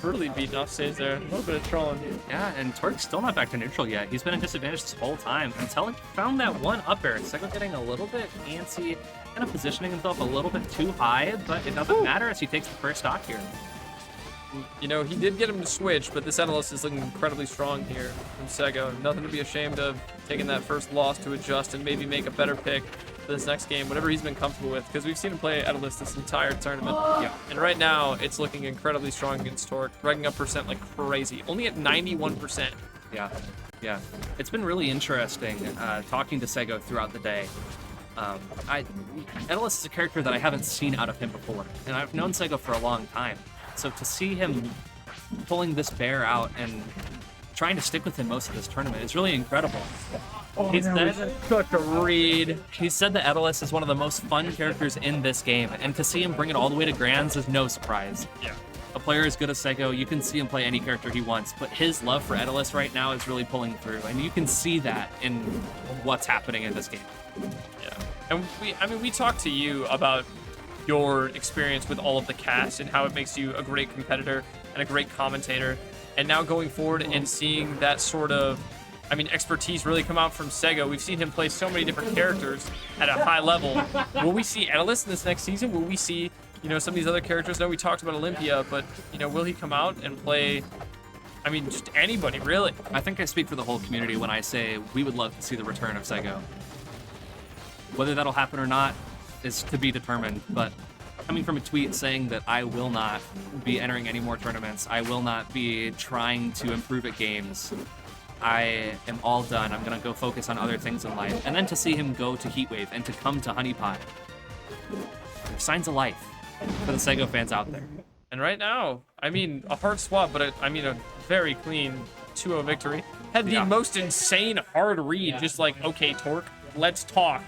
Brutally beaten off stage there. A little bit of trolling. Yeah, and Torque's still not back to neutral yet. He's been at disadvantage this whole time until he found that one up air. Sego getting a little bit antsy, kind of positioning himself a little bit too high, but it doesn't matter as he takes the first stock here. You know, he did get him to switch, but this analyst is looking incredibly strong here from Sego. Nothing to be ashamed of. Taking that first loss to adjust and maybe make a better pick for this next game, whatever he's been comfortable with, because we've seen him play Analyst this entire tournament. Yeah. And right now, it's looking incredibly strong against Torque, racking up percent like crazy. Only at 91%. Yeah, yeah. It's been really interesting talking to Sego throughout the day. Edelus is a character that I haven't seen out of him before, and I've known Sego for a long time. So to see him pulling this bear out and trying to stick with him most of this tournament is really incredible. He said Such a read. He said that Edelus is one of the most fun characters in this game, and to see him bring it all the way to Grands is no surprise. Yeah. A player as good as Sego, you can see him play any character he wants, but his love for Edelus right now is really pulling through, and you can see that in what's happening in this game. Yeah. And we talked to you about your experience with all of the cast and how it makes you a great competitor and a great commentator. And now going forward and seeing that sort of, expertise really come out from Sego. We've seen him play so many different characters at a high level. Will we see Edelus in this next season? Will we see, some of these other characters? No, we talked about Olympia, but, will he come out and play, just anybody, really? I think I speak for the whole community when I say we would love to see the return of Sego. Whether that'll happen or not is to be determined, but coming from a tweet saying that I will not be entering any more tournaments, I will not be trying to improve at games, I am all done, I'm gonna go focus on other things in life. And then to see him go to Heatwave and to come to Honeypot, there's signs of life for the Sego fans out there. And right now, a hard swap, but a very clean 2-0 victory. Had the most insane hard read, just like, okay, Torque, let's talk.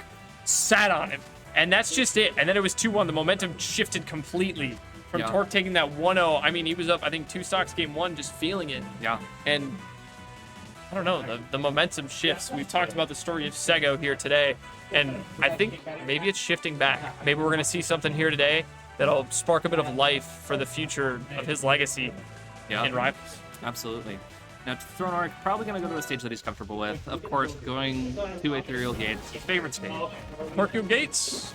Sat on him. And that's just it. And then it was 2-1. The momentum shifted completely from Torque taking that 1-0. He was up, 2 stocks game 1, just feeling it. Yeah. And I don't know, the momentum shifts. We've talked about the story of Sego here today, and I think maybe it's shifting back. Maybe we're going to see something here today that'll spark a bit of life for the future of his legacy in Rivals. Absolutely. Now, Thronark probably going to go to a stage that he's comfortable with. Of course, going to Ethereal Gates, his favorite stage. Mercube Gates.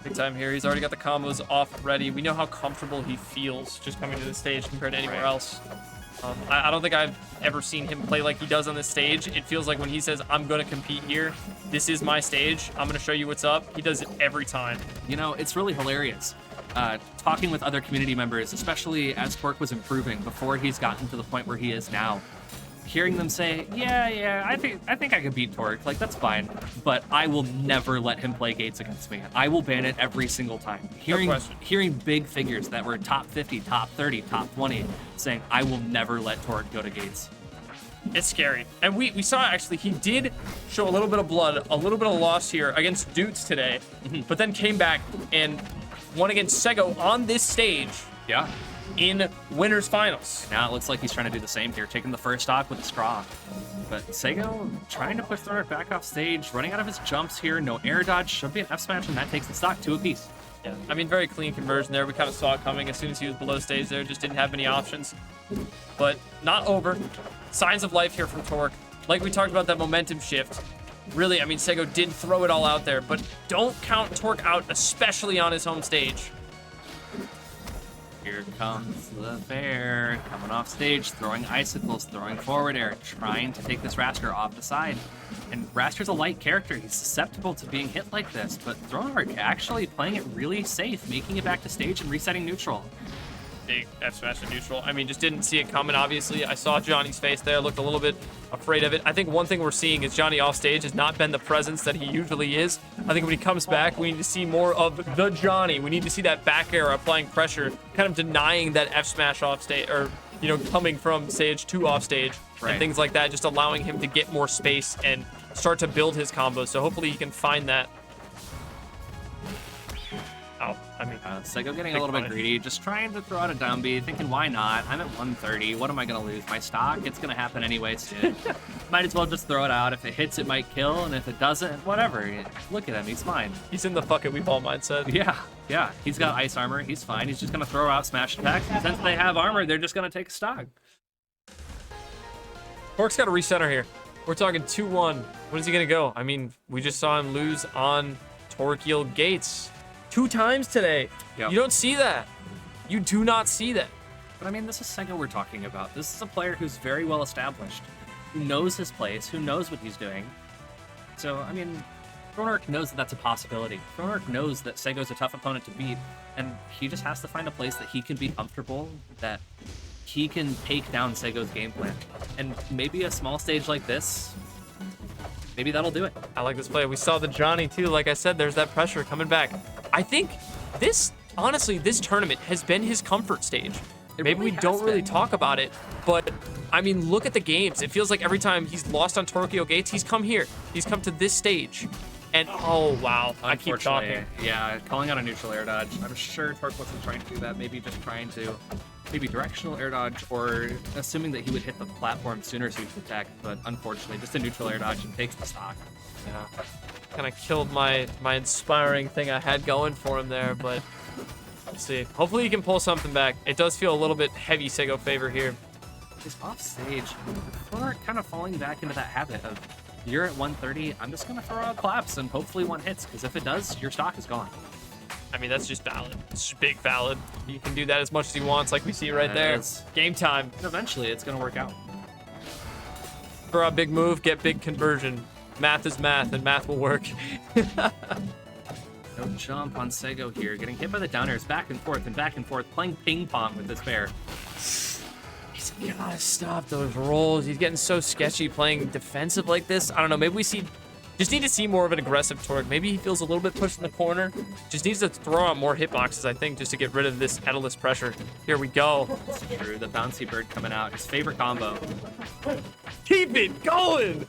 Big time here. He's already got the combos off ready. We know how comfortable he feels just coming to the stage compared to anywhere else. I don't think I've ever seen him play like he does on this stage. It feels like when he says, I'm going to compete here, this is my stage, I'm going to show you what's up, he does it every time. It's really hilarious. Talking with other community members, especially as Torque was improving before he's gotten to the point where he is now, hearing them say, yeah, I think I could beat Torque, like, that's fine, but I will never let him play Gates against me. I will ban it every single time. Hearing big figures that were top 50, top 30, top 20, saying, I will never let Torque go to Gates. It's scary. And we saw, actually, he did show a little bit of blood, a little bit of loss here against Dutes today, but then came back and won against Sego on this stage. Yeah. In winners finals. Now it looks like he's trying to do the same here, taking the first stock with the Scraw. But Sego trying to push Thornark back off stage, running out of his jumps here. No air dodge, should be an F smash, and that takes the stock 2 apiece. Yeah, very clean conversion there. We kind of saw it coming as soon as he was below stage there, just didn't have many options. But not over. Signs of life here from Torque. Like we talked about, that momentum shift. Really, Sego did throw it all out there, but don't count Torque out, especially on his home stage. Here comes the bear, coming off stage, throwing icicles, throwing forward air, trying to take this Raster off the side. And Raster's a light character, he's susceptible to being hit like this, but Thronark actually playing it really safe, making it back to stage and resetting neutral. Big F smash to neutral. Just didn't see it coming, obviously. I saw Johnny's face there, looked a little bit afraid of it. I think one thing we're seeing is Johnny off stage has not been the presence that he usually is. I think when he comes back, we need to see more of the Johnny. We need to see that back air applying pressure, kind of denying that F smash off stage, or you know, coming from stage to off stage Right. and things like that, just allowing him to get more space and start to build his combos. So hopefully he can find that. Oh, I mean, Sego getting Big a little bit punish. greedy, just trying to throw out a down B, thinking why not? I'm at 130. What am I gonna lose? My stock? It's gonna happen anyway soon. Might as well just throw it out. If it hits, it might kill, and if it doesn't, whatever. Look at him, he's fine. he's in the fuck it we ball mindset. Yeah. He's got ice armor. He's fine. He's just gonna throw out smash attacks. And since they have armor, they're just gonna take stock. Torque's got a recenter here. We're talking 2-1. What is he gonna go? I mean, we just saw him lose on Torquil Gates 2 times today. Yep. You don't see that. You do not see that. But I mean, this is Sego we're talking about. This is a player who's very well established, who knows his place, who knows what he's doing. So, I mean, Thronark knows that that's a possibility. Thronark knows that Sego's a tough opponent to beat, and he just has to find a place that he can be comfortable, that he can take down Sego's game plan. And maybe a small stage like this, maybe that'll do it. I like this play. We saw the Johnny too. Like I said, there's that pressure coming back. I think this, honestly, this tournament has been his comfort stage. Maybe really we don't has really been. talk about it, but I mean, look at the games. It feels like every time he's lost on Torquil Gates, he's come here. He's come to this stage. And oh, wow. I keep Unfortunately, talking. yeah, calling out a neutral air dodge. I'm sure Torque wasn't trying to do that. Maybe just trying to, maybe directional air dodge, or assuming that he would hit the platform sooner so he could attack. But unfortunately, just a neutral air dodge and takes the stock. Yeah. Kind of killed my inspiring thing I had going for him there, but let's see. Hopefully he can pull something back. It does feel a little bit heavy Sego favor here. He's off stage. Thronark kind of falling back into that habit of, you're at 130, I'm just going to throw out claps and hopefully one hits, because if it does, your stock is gone. I mean, that's just valid. It's just big valid. You can do that as much as he wants, like we see right That there. is. Game time. And eventually, it's going to work out. Throw a big move, get big conversion. Math is math, and math will work. No jump on Sego here, getting hit by the downers back and forth, playing ping pong with this bear. He's gotta stop those rolls. He's getting so sketchy playing defensive like this. I don't know. Maybe we just need to see more of an aggressive Torque. Maybe he feels a little bit pushed in the corner. Just needs to throw out more hitboxes, I think, just to get rid of this endless pressure. Here we go. It's true, the bouncy bird coming out, his favorite combo. Keep it going.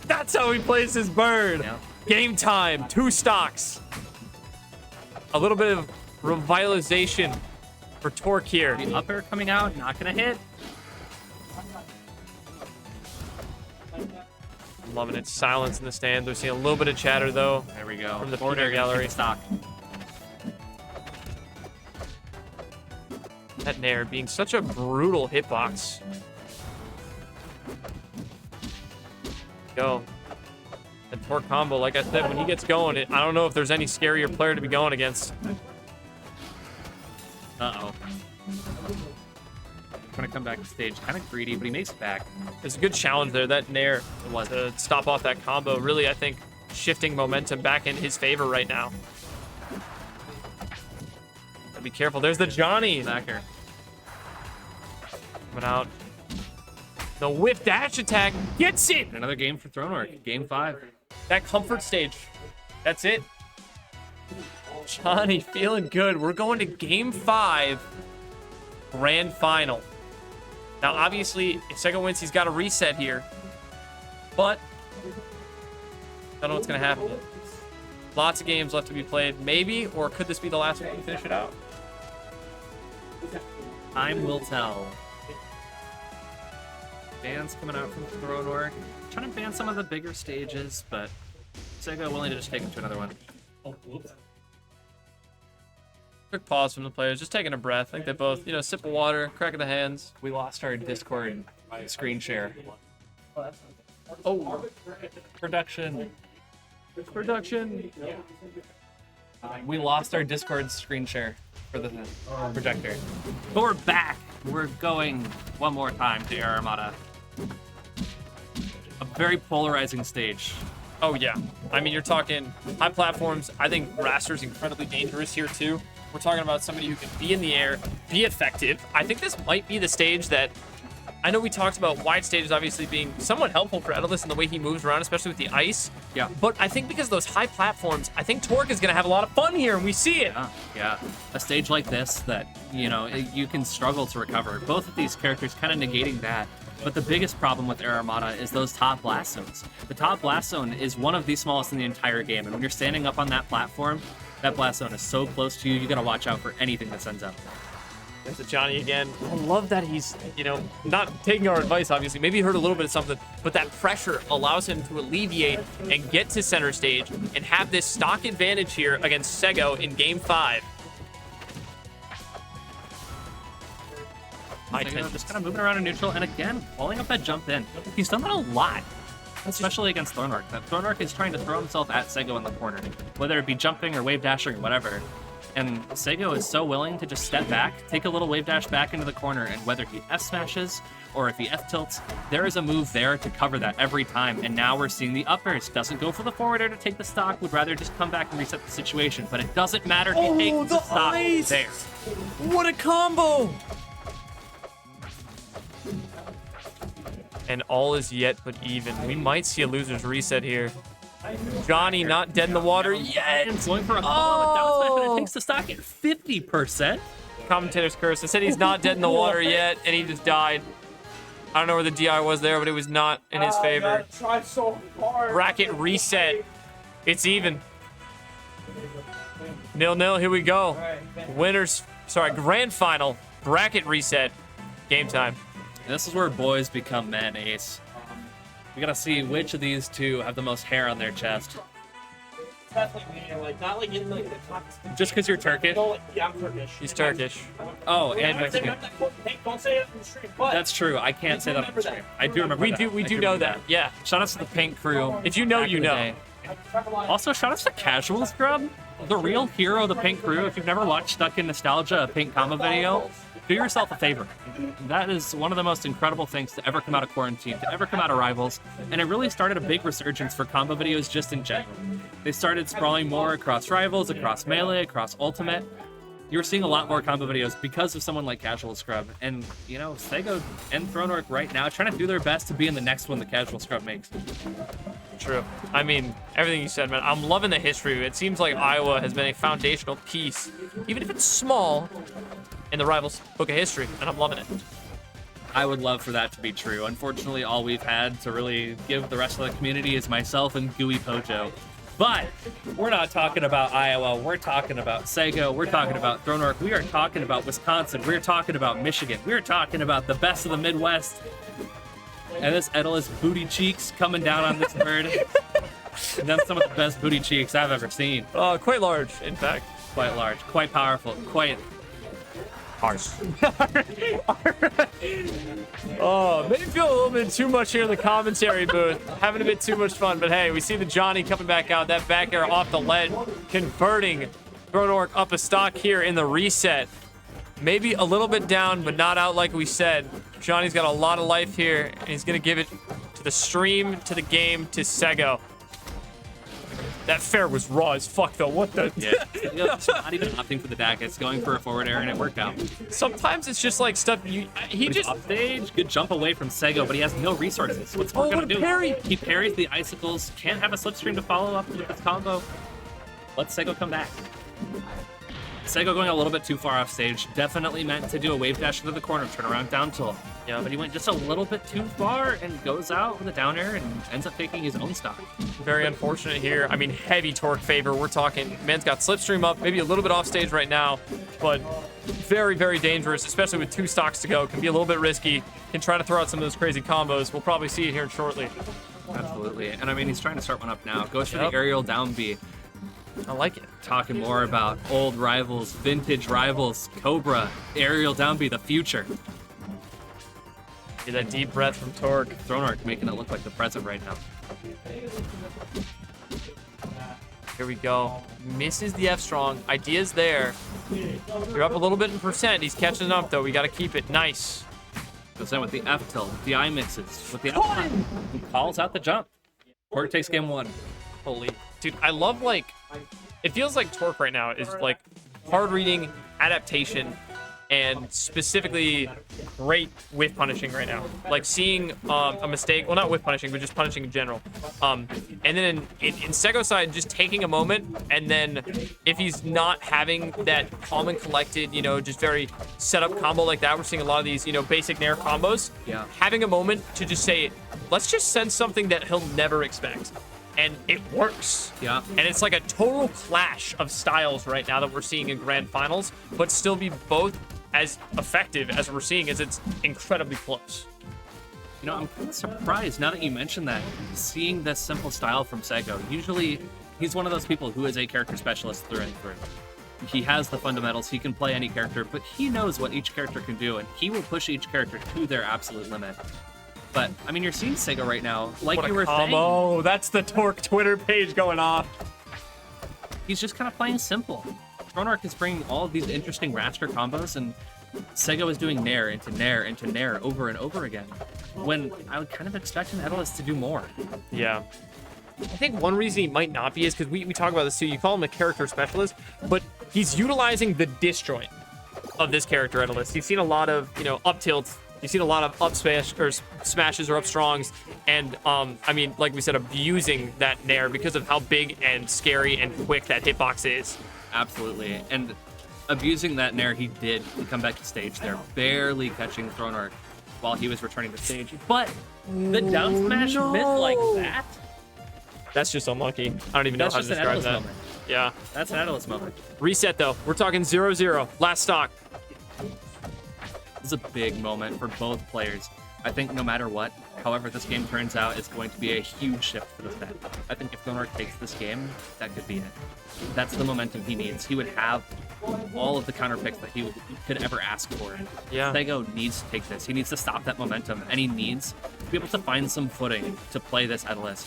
That's how he plays his bird. Yeah. Game time. 2 stocks. A little bit of revitalization for Torque here. The up air coming out, not going to hit. Loving it. Silence in the stand. We're seeing a little bit of chatter, though. There we go. From the Forward peanut air gonna gallery. hit stock. That Nair being such a brutal hitbox. Go. The Torque combo, like I said, when he gets going, I don't know if there's any scarier player to be going against. Uh-oh. Gonna come back to stage, kind of greedy, but he makes it back. There's a good challenge there. That Nair was to stop off that combo. Really, I think, shifting momentum back in his favor right now. Gotta be careful. There's the Johnny. Back here. Coming out. The whip dash attack gets it. Another game for Thronark. Game 5. That comfort stage. That's it. Johnny feeling good. We're going to game 5. Grand final. Now, obviously, if Sego wins, he's got a reset here. But I don't know what's going to happen yet. Lots of games left to be played. Maybe, or could this be the last one to finish it out? Time will tell. Bans coming out from Thronark. Trying to ban some of the bigger stages, but Sego willing to just take him to another one. Quick pause from the players, just taking a breath. I think they both, sip of water, crack of the hands. We lost our Discord screen share. Oh, Production. production. We lost our Discord screen share for the projector. But we're back. We're going one more time to Air Armada. A very polarizing stage. Oh, yeah. I mean, you're talking high platforms. I think Raster's incredibly dangerous here, too. We're talking about somebody who can be in the air, be effective. I think this might be the stage that I know we talked about wide stages obviously being somewhat helpful for Edelus in the way he moves around, especially with the ice. Yeah. But I think because of those high platforms, I think Torque is going to have a lot of fun here, and we see it. Yeah. A stage like this that, you know, you can struggle to recover. Both of these characters kind of negating that. But the biggest problem with Air Armada is those top blast zones. The top blast zone is one of the smallest in the entire game, and when you're standing up on that platform, that blast zone is so close to you, you gotta watch out for anything that sends out. There's a Johnny again. I love that he's, you know, not taking our advice, obviously. Maybe he heard a little bit of something, but that pressure allows him to alleviate and get to center stage and have this stock advantage here against Sego in Game 5. Just kind of moving around in neutral, and again, following up that jump in. He's done that a lot, especially against Thornark. That Thornark is trying to throw himself at Sego in the corner, whether it be jumping or wave dashing or whatever. And Sego is so willing to just step back, take a little wave dash back into the corner, and whether he F smashes or if he F tilts, there is a move there to cover that every time. And now we're seeing the uppers. Doesn't go for the forwarder to take the stock, would rather just come back and reset the situation. But it doesn't matter, he takes the stock there. What a combo! And all is yet but even. We might see a loser's reset here. Johnny not dead in the water yet. And going for a call with down smash, and it takes the stock at 50%. Commentator's curse. I said he's not dead in the water yet, and he just died. I don't know where the DI was there, but it was not in his favor. Try so hard. Bracket reset. It's even. 0-0. Here we go. Grand final. Bracket reset. Game time. This is where boys become men, Ace. We gotta see which of these two have the most hair on their chest. Definitely, like, not like in like the top. Just because you're Turkish? No, like, yeah, I'm Turkish. He's Turkish. Oh, and Don't say Mexican. that quote, hey, don't say it on the stream, but That's true. I can't say that on the stream. I do remember that. We I do know remember that. Yeah. Shout out to the Pink crew. If you know, back you in the know. day. Also, shout out to Casual Scrub, the real hero of the Pink crew. If you've never watched Stuck in Nostalgia, a Pink combo video, do yourself a favor. That is one of the most incredible things to ever come out of quarantine, to ever come out of Rivals, and it really started a big resurgence for combo videos just in general. They started sprawling more across Rivals, across Melee, across Ultimate. You're seeing a lot more combo videos because of someone like Casual Scrub, and you know, Sego and Thronork right now trying to do their best to be in the next one that Casual Scrub makes. True. I mean, everything you said, man. I'm loving the history. It seems like Iowa has been a foundational piece, even if it's small, in the Rivals book of history, and I'm loving it. I would love for that to be true. Unfortunately, all we've had to really give the rest of the community is myself and Gooey Pojo. But we're not talking about Iowa. We're talking about Sego. We're talking about Thronork. We are talking about Wisconsin. We're talking about Michigan. We're talking about the best of the Midwest. And this Edelus booty cheeks coming down on this bird. And that's some of the best booty cheeks I've ever seen. Quite large, in fact. Quite large, quite powerful, quite harsh. Oh, made me feel a little bit too much here in the commentary booth. Having a bit too much fun, but hey, we see the Johnny coming back out. That back air off the ledge, converting Thronork up a stock here in the reset. Maybe a little bit down, but not out like we said. Johnny's got a lot of life here, and he's going to give it to the stream, to the game, to Sego. That fair was raw as fuck, though. What the? Yeah, it's not even opting for the dack. It's going for a forward air, and it worked out. Sometimes it's just like stuff he He's just... off stage, good jump away from Sego, but he has no resources. What's Torque gonna do? Parry. He parries the icicles, can't have a slipstream to follow up with this combo. Let Sego come back. Sego going a little bit too far off stage. Definitely meant to do a wave dash into the corner, turn around down tilt. Yeah, but he went just a little bit too far and goes out with a down air and ends up taking his own stock. Very unfortunate here. I mean, heavy Torque favor. We're talking, man's got slipstream up, maybe a little bit off stage right now, but very, very dangerous, especially with 2 stocks to go. Can be a little bit risky. Can try to throw out some of those crazy combos. We'll probably see it here shortly. Absolutely. And I mean, he's trying to start one up now. Goes for the aerial down B. I like it. Talking more about old rivals, vintage rivals, Cobra, aerial down B, the future. Get that deep breath from Torque. Thronork making it look like the present right now. Here we go. Misses the F strong. Idea's there. You're up a little bit in percent. He's catching it up, though. We got to keep it. Nice. Goes in with the F tilt, the I mixes, with the F and calls out the jump. Torque takes game 1. Holy. Dude, I love, like, it feels like Torque right now is, like, hard reading, adaptation, and specifically great whiff punishing right now. Like seeing a mistake, well, not whiff punishing, but just punishing in general. And then in Sego's side, just taking a moment, and then if he's not having that calm and collected, you know, just very set up combo like that, we're seeing a lot of these, you know, basic Nair combos. Yeah. Having a moment to just say, let's just send something that he'll never expect. And it works. Yeah. And it's like a total clash of styles right now that we're seeing in grand finals, but still be both as effective as we're seeing, as it's incredibly close. You know, I'm kind of surprised now that you mentioned that, seeing this simple style from Sego. Usually, he's one of those people who is a character specialist through and through. He has the fundamentals, he can play any character, but he knows what each character can do, and he will push each character to their absolute limit. But, I mean, you're seeing Sego right now, like What you a were saying. combo. That's the Torque Twitter page going off. He's just kind of playing simple. Chronarch is bringing all of these interesting raster combos, and Sego is doing Nair into Nair into Nair over and over again, when I would kind of expect an Edelist to do more. Yeah. I think one reason he might not be is because we talk about this too. You call him a character specialist, but he's utilizing the disjoint of this character at a list. You've seen a lot of, you know, up tilts. You've seen a lot of up smash or smashes or up strongs, and I mean, like we said, abusing that Nair because of how big and scary and quick that hitbox is. Absolutely, and abusing that Nair he did to come back to stage there, barely catching Chronarch while he was returning to stage. But the down smash mid like that? That's just unlucky. I don't even know That's how to just an describe Edelist that. moment. Yeah. That's an Edelist moment. Reset though. We're talking 0-0. Last stock. This is a big moment for both players. I think no matter what, however this game turns out, it's going to be a huge shift for the set. I think if Chronarch takes this game, that could be it. That's the momentum he needs. He would have all of the counter picks that he could ever ask for. Yeah. Sego needs to take this. He needs to stop that momentum, and he needs to be able to find some footing to play this Edelist.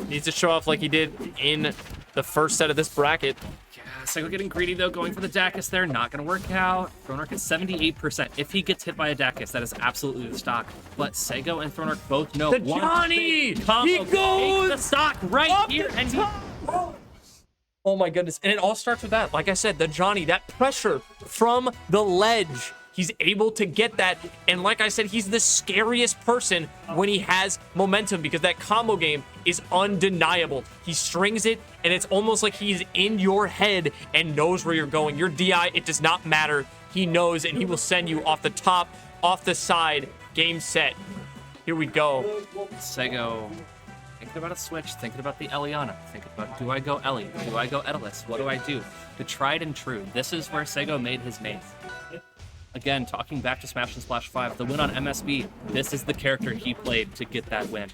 Needs to show off like he did in the first set of this bracket. Yeah, Sego getting greedy though, going for the Dacus there, not gonna work out. Chronarch is 78%. If he gets hit by a Dacus, that is absolutely the stock. But Sego and Chronarch both know The one Johnny! big combo He can take goes the stock right up here, the and he Oh my goodness. And it all starts with that. Like I said, the Johnny, that pressure from the ledge. He's able to get that. And like I said, he's the scariest person when he has momentum because that combo game is undeniable. He strings it, and it's almost like he's in your head and knows where you're going. Your DI, it does not matter. He knows, and he will send you off the top, off the side, game set. Here we go. Sego thinking about a switch, thinking about the Eliana, thinking about, do I go Ellie? Do I go Edelist? What do I do? The tried and true. This is where Sego made his name. Again, talking back to Smash and Splash 5, the win on MSB, this is the character he played to get that win.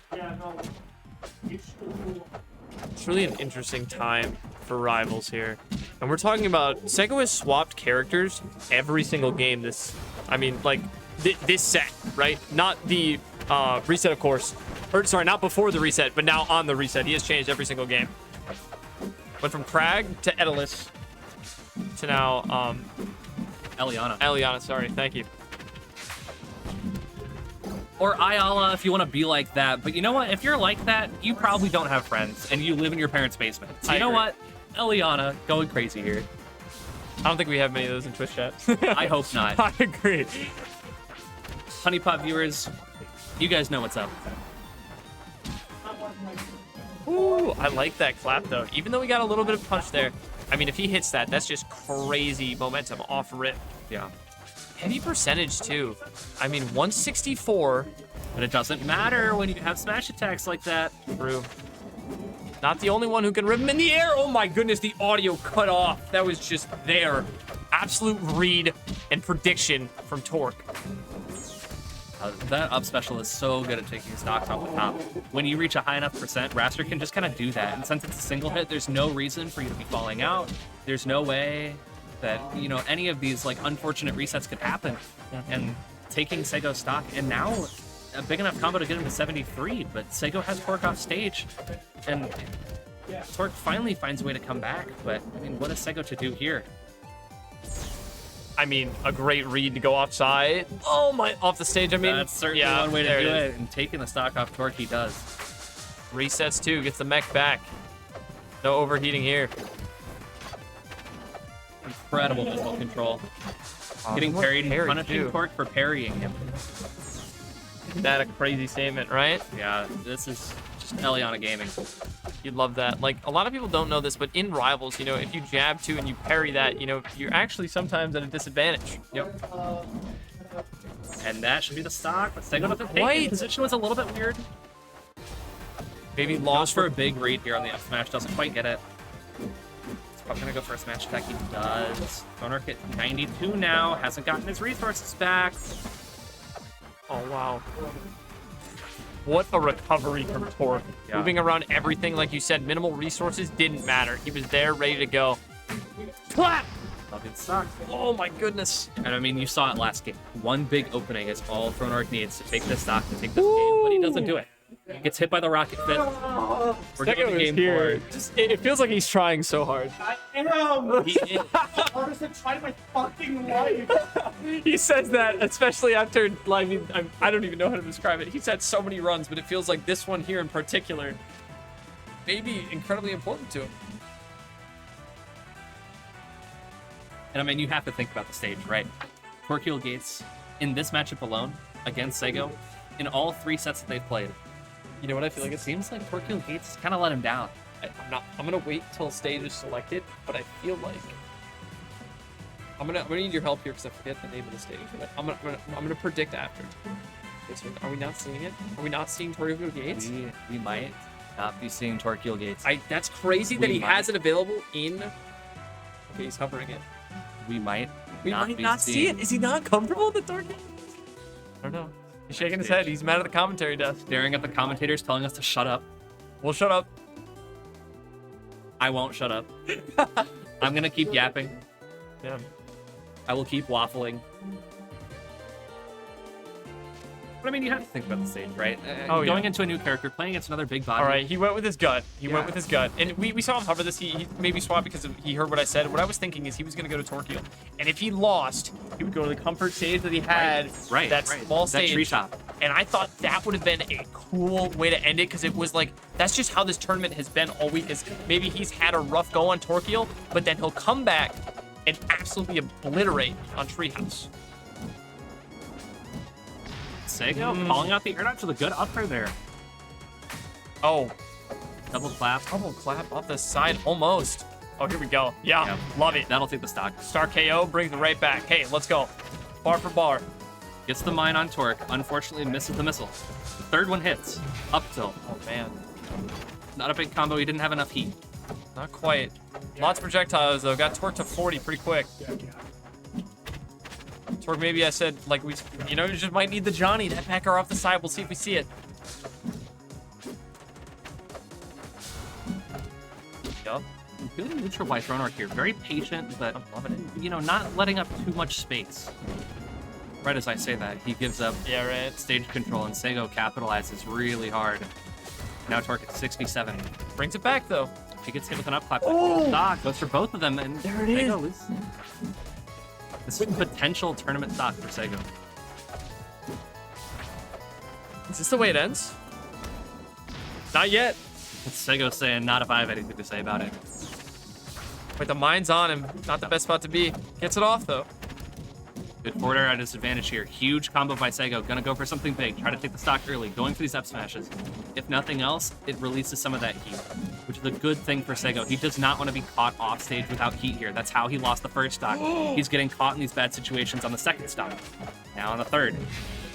It's really an interesting time for rivals here. And we're talking about Sego has swapped characters every single game this, I mean, like, this set, right? Not the reset, of course. Or, sorry, not before the reset, but now on the reset. He has changed every single game. Went from Krag to Edelist to now, Eliana, sorry. Thank you. Or Ayala if you want to be like that. But you know what? If you're like that, you probably don't have friends and you live in your parents' basement. So you know what? Eliana, going crazy here. I don't think we have many of those in Twitch chat. I hope not. I agree. Honeypot viewers, you guys know what's up. Ooh, I like that clap, though. Even though we got a little bit of punch there. I mean, if he hits that, that's just crazy momentum off rip. Yeah. Heavy percentage, too. I mean, 164. But it doesn't matter when you have smash attacks like that. True. Not the only one who can rip him in the air. Oh my goodness, the audio cut off. That was just there. Absolute read and prediction from Torque. That up special is so good at taking stocks off the top. When you reach a high enough percent, Raster can just kind of do that. And since it's a single hit, there's no reason for you to be falling out. There's no way that, you know, any of these like unfortunate resets could happen. And taking Sego's stock, and now a big enough combo to get him to 73, but Sego has Torque off stage, and Torque finally finds a way to come back. But I mean, what is Sego to do here? I mean, a great read to go offside. Oh my, off the stage. I mean, That's certainly yeah, one way to there do it is. it, and taking the stock off Torque, he does. Resets too, gets the mech back. No overheating here. Incredible missile control. Getting what parried, parry, punishing too. Torque for parrying him. Isn't that a crazy statement, right? Yeah, this is just Eliana Gaming. You'd love that. Like, a lot of people don't know this, but in Rivals, you know, if you jab two and you parry that, you know, you're actually sometimes at a disadvantage. Yep. And that should be the stock. But Sego doesn't take Quite. it. Position was a little bit weird. Maybe Lost lost for for a big read here on the up smash. Doesn't quite get it. He's probably gonna go for a smash attack. He does. Donark at 92 now. Hasn't gotten his resources back. Oh, wow. What a recovery from Torque. Yeah. Moving around everything, like you said, minimal resources didn't matter. He was there, ready to go. Clap! Loving stock. Oh my goodness. And I mean, you saw it last game. One big opening is all Thronark needs to take this stock, to take this game, but he doesn't do it. He gets hit by the rocket fit. We're going to game four. Just, it feels like he's trying so hard. I am. He is. Hardest I've tried in my fucking life. He says that, especially after, like, I don't even know how to describe it. He's had so many runs, but it feels like this one here in particular may be incredibly important to him. And I mean, you have to think about the stage, right? Torquil Gates, in this matchup alone, against Sego, in all 3 sets that they've played, You know what I feel like it seems like Torquil Gates kind of let him down. I'm gonna wait till stage is selected, but I feel like I'm gonna need your help here because I forget the name of the stage. But I'm gonna predict after. Are we not seeing it? Are we not seeing Torquil Gates? We might not be seeing Torquil Gates. That's crazy that We he might. has it available in. Okay, he's hovering it. We might We might be not see seeing- it. Is he not comfortable with the Torquil? I don't know. He's shaking his head. He's mad at the commentary desk. Staring at the commentators telling us to shut up. Well, shut up. I won't shut up. I'm gonna keep yapping. Yeah. I will keep waffling. But I mean, you have to think about the stage, right? Oh, Going yeah. into a new character, playing against another big body. All right, he went with his gut. He went Yeah. with his gut. And we saw him hover this. He maybe swapped because he heard what I said. What I was thinking is he was going to go to Torquil. And if he lost, he would go to the comfort stage that he had. Right, That right. small That stage. tree top. And I thought that would have been a cool way to end it because it was like, that's just how this tournament has been all week. Is maybe he's had a rough go on Torquil, but then he'll come back and absolutely obliterate on Treehouse. Sego calling out the air dodge with a good upper there. Oh, Double clap. double clap off the side almost. Oh, here we go. Yeah, Yeah. love it. That'll take the stock. Star KO brings it right back. Hey, let's go. Bar for bar. Gets the mine on Torque. Unfortunately, misses the missile. The third one hits. Up tilt. Oh, man. Not a big combo. He didn't have enough heat. Not quite. Lots of projectiles, though. Got Torque to 40 pretty quick. Torque, maybe I said, like, you just might need the Johnny. That packer off the side. We'll see if we see it. Yup. Really neutral by Thronark here. Very patient, but I'm loving it. not letting up too much space. Right as I say that, he gives up Yeah, right. stage control, and Sego capitalizes really hard. Now Torque at 67. Brings it back, though. He gets hit with an up clap. Stock goes for both of them, and There it Sego is. This is potential tournament stock for Sego. Is this the way it ends? Not yet. It's Sego saying, not if I have anything to say about it. Wait, the mine's on him. Not the best spot to be. Gets it off, though. Good forward air at his advantage here. Huge combo by Sego. Gonna go for something big. Try to take the stock early. Going for these up smashes. If nothing else, it releases some of that heat, which is a good thing for Sego. He does not want to be caught off stage without heat here. That's how he lost the first stock. He's getting caught in these bad situations on the second stock. Now on the third.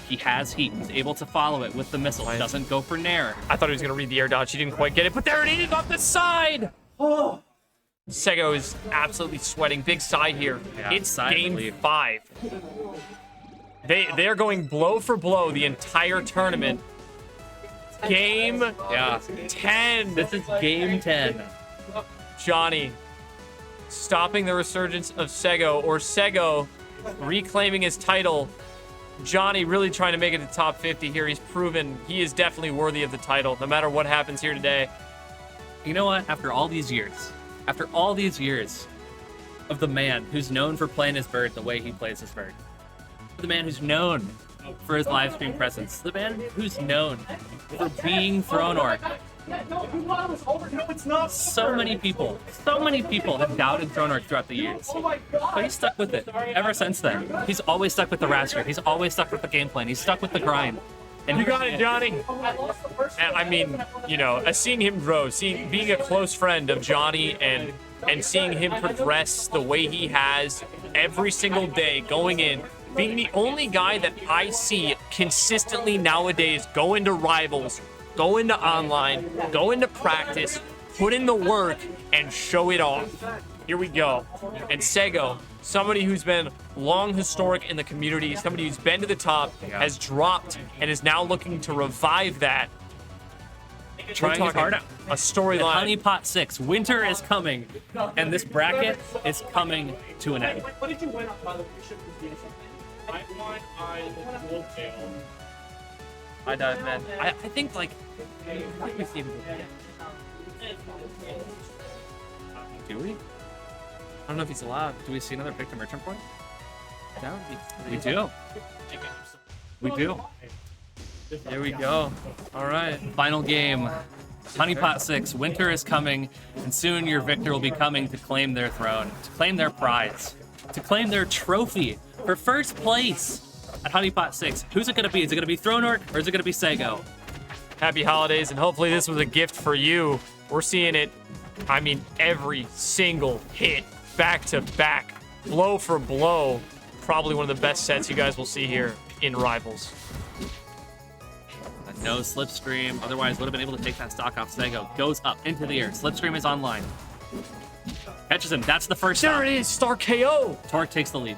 He has heat. He's able to follow it with the missile. Doesn't go for Nair. I thought he was going to read the air dodge. He didn't quite get it, but there it is off the side. Oh. Sego is absolutely sweating. Big sigh here. Yeah, It's sigh of game relief. 5. They're going blow for blow the entire tournament. Game 10. This is game 10. Johnny stopping the resurgence of Sego, or Sego reclaiming his title. Johnny really trying to make it to top 50 here. He's proven he is definitely worthy of the title, no matter what happens here today. You know what? After all these years of the man who's known for playing his bird the way he plays his bird, the man who's known for his live stream presence, the man who's known for being Thronark No, you thought it was over. No, it's not. So many people have doubted Thronark throughout the years. Oh my god. But he's stuck with it ever since then. He's always stuck with the raster. He's always stuck with the game plan. He's stuck with the grind. And You got it, Johnny. I mean, seeing him grow, being a close friend of Johnny and seeing him progress the way he has every single day going in, being the only guy that I see consistently nowadays go into rivals, go into online, go into practice, put in the work, and show it off. Here we go. And Sego, somebody who's been long historic in the community, somebody who's been to the top, has dropped and is now looking to revive that. Trying his heart out. A storyline. Honeypot 6. Winter is coming. And this bracket is coming to an end. What did you win on, by the way? You should be something. I want I dive, man. I think like we see him. Do we? I don't know if he's allowed. Do we see another Victor Merchant point? That would be. We do. We do. There we go. All right. Final game. Honeypot 6. Winter is coming, and soon your victor will be coming to claim their throne, to claim their prize, to claim their trophy for first place at Honeypot 6. Who's it going to be? Is it going to be Thronark or is it going to be Sego? Happy holidays, and hopefully this was a gift for you. We're seeing it, I mean, every single hit, back to back, blow for blow. Probably one of the best sets you guys will see here in Rivals. No slipstream, otherwise would have been able to take that stock off Sego. Goes up into the air. Slipstream is online. Catches him. That's the first There stop. it is, Star KO. Torque takes the lead.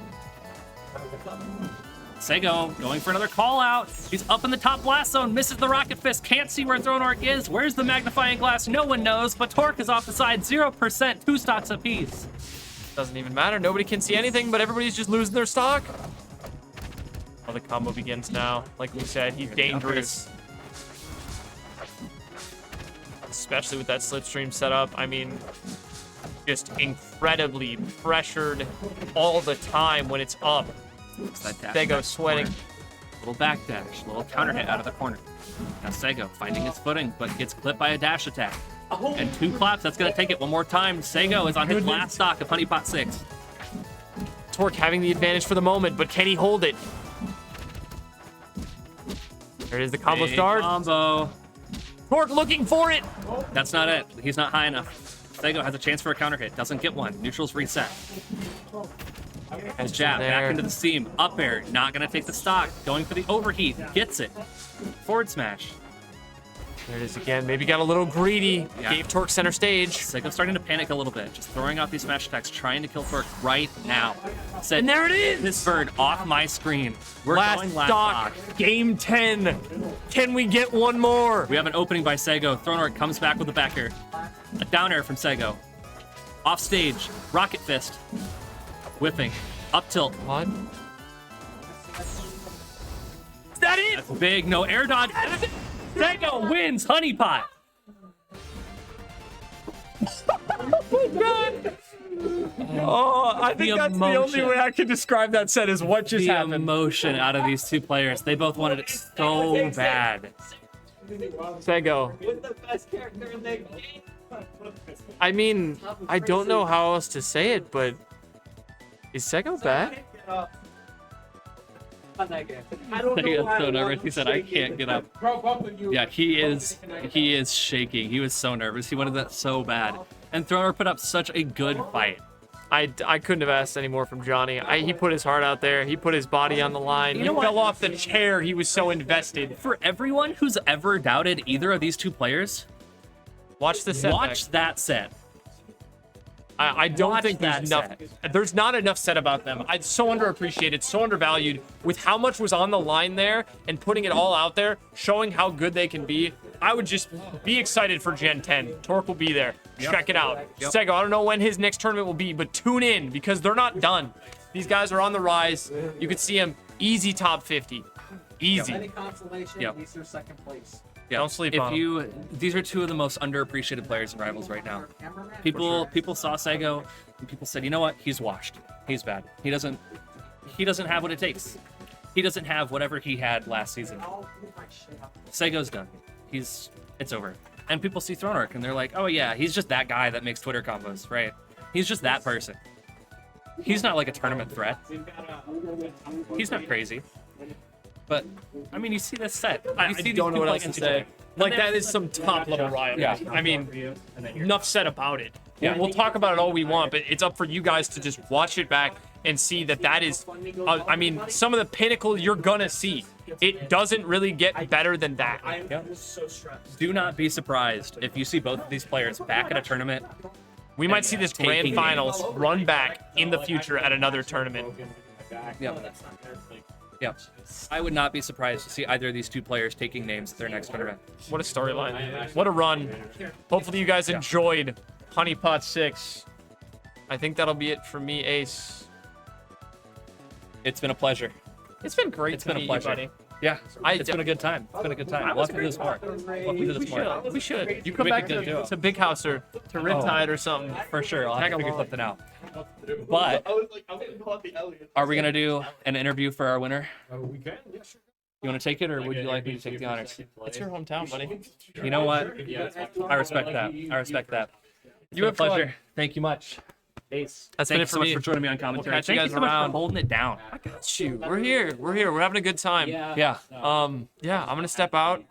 Sego going for another call out. He's up in the top blast zone, misses the rocket fist, can't see where Thronark is. Where's the magnifying glass? No one knows, but Torque is off the side, 0%, 2 stocks apiece. Doesn't even matter. Nobody can see anything, but everybody's just losing their stock. Well, the combo begins now. Like we said, he's dangerous. Especially with that slipstream setup. I mean, just incredibly pressured all the time when it's up. Sego sweating. Little backdash, little counter hit out of the corner. Now Sego finding his footing, but gets clipped by a dash attack. And 2 claps, that's gonna take it one more time. Sego is on his last stock of Honeypot 6. Torque having the advantage for the moment, but can he hold it? There it is, the combo Big start. combo. Torque looking for it. That's not it. He's not high enough. Sego has a chance for a counter hit. Doesn't get one. Neutral's reset. His jab back into the seam. Up air. Not going to take the stock. Going for the overheat. Gets it. Forward smash. There it is again. Maybe got a little greedy. Yeah. Gave Torque center stage. Sego's starting to panic a little bit. Just throwing out these smash attacks. Trying to kill Torque right now. Said, And there it is. This bird off my screen. We're Last going last stock. stock. Game 10. Can we get one more? We have an opening by Sego. Thronark comes back with a back air. A down air from Sego. Off stage. Rocket fist. Whipping. Up tilt. What? Is that it? That's big. No air dodge. Sego wins Honeypot. Oh, I think that's the only emotion. way I can describe that set is what just The happened. emotion out of these two players. They both wanted it so bad. Sego. I mean, I don't know how else to say it, but is Sego bad? Sego's so nervous. He said, "I can't get up." Yeah, he is shaking. He was so nervous. He wanted that so bad. And Throner put up such a good fight. I couldn't have asked any more from Johnny. He put his heart out there. He put his body on the line. You He know what? fell off the chair. He was so invested. For everyone who's ever doubted either of these two players, Watch the set. watch that set. I don't watch think there's that enough. There's not enough said about them. It's so underappreciated, so undervalued. With how much was on the line there and putting it all out there, showing how good they can be. I would just be excited for Gen 10. Torque will be there. Check it out. Yep. Sego, I don't know when his next tournament will be, but tune in because they're not done. These guys are on the rise. You could see them easy top 50. Easy. Any consolation, Yep. he's their second place. Don't sleep on them. These are two of the most underappreciated players in Rivals right now. People saw Sego and people said, you know what? He's washed. He's bad. He doesn't have what it takes. He doesn't have whatever he had last season. Sego's done. It's over. and people see Throneark and they're like, oh yeah, he's just that guy that makes Twitter combos, right? He's just that person. He's not like a tournament threat. He's not crazy. But I mean, you see this set. I these don't know people what else playing to against each say. other. Like, that is some top level rivalry. Yeah. I mean, enough said about it. Yeah. We'll talk about it all we want, but it's up for you guys to just watch it back and see that that is, I mean, some of the pinnacle you're gonna see. It doesn't really get better than that. Do not be surprised if you see both of these players back at a tournament. We might see this grand Taking finals run back in the future at another tournament. Yep. Yep. I would not be surprised to see either of these two players taking names at their next tournament. What a storyline. What a run. Hopefully you guys enjoyed Honeypot 6. I think that'll be it for me, Ace. It's been a pleasure. It's been great It's to been a meet you, pleasure. buddy. Yeah, it's been a good time. It's been a good time. We'll have to do this more. We'll have to do this more. We should. You come Make a back good duo. to Big House or to Riptide or something. For sure. I'll have Tag to figure along. something out. But are we gonna do an interview for our winner? We can. Yeah, sure. You want to take it, or would you like me to take the honors? It's your hometown, buddy. You know what? I respect that. I respect that. You have a pleasure. fun. Thank you much. Ace. That's Thank been you it so for much me. for joining me on commentary. catch you Thank guys you so much around. for holding it down. Shoot, we're here. We're having a good time. Yeah. Yeah, I'm gonna step out,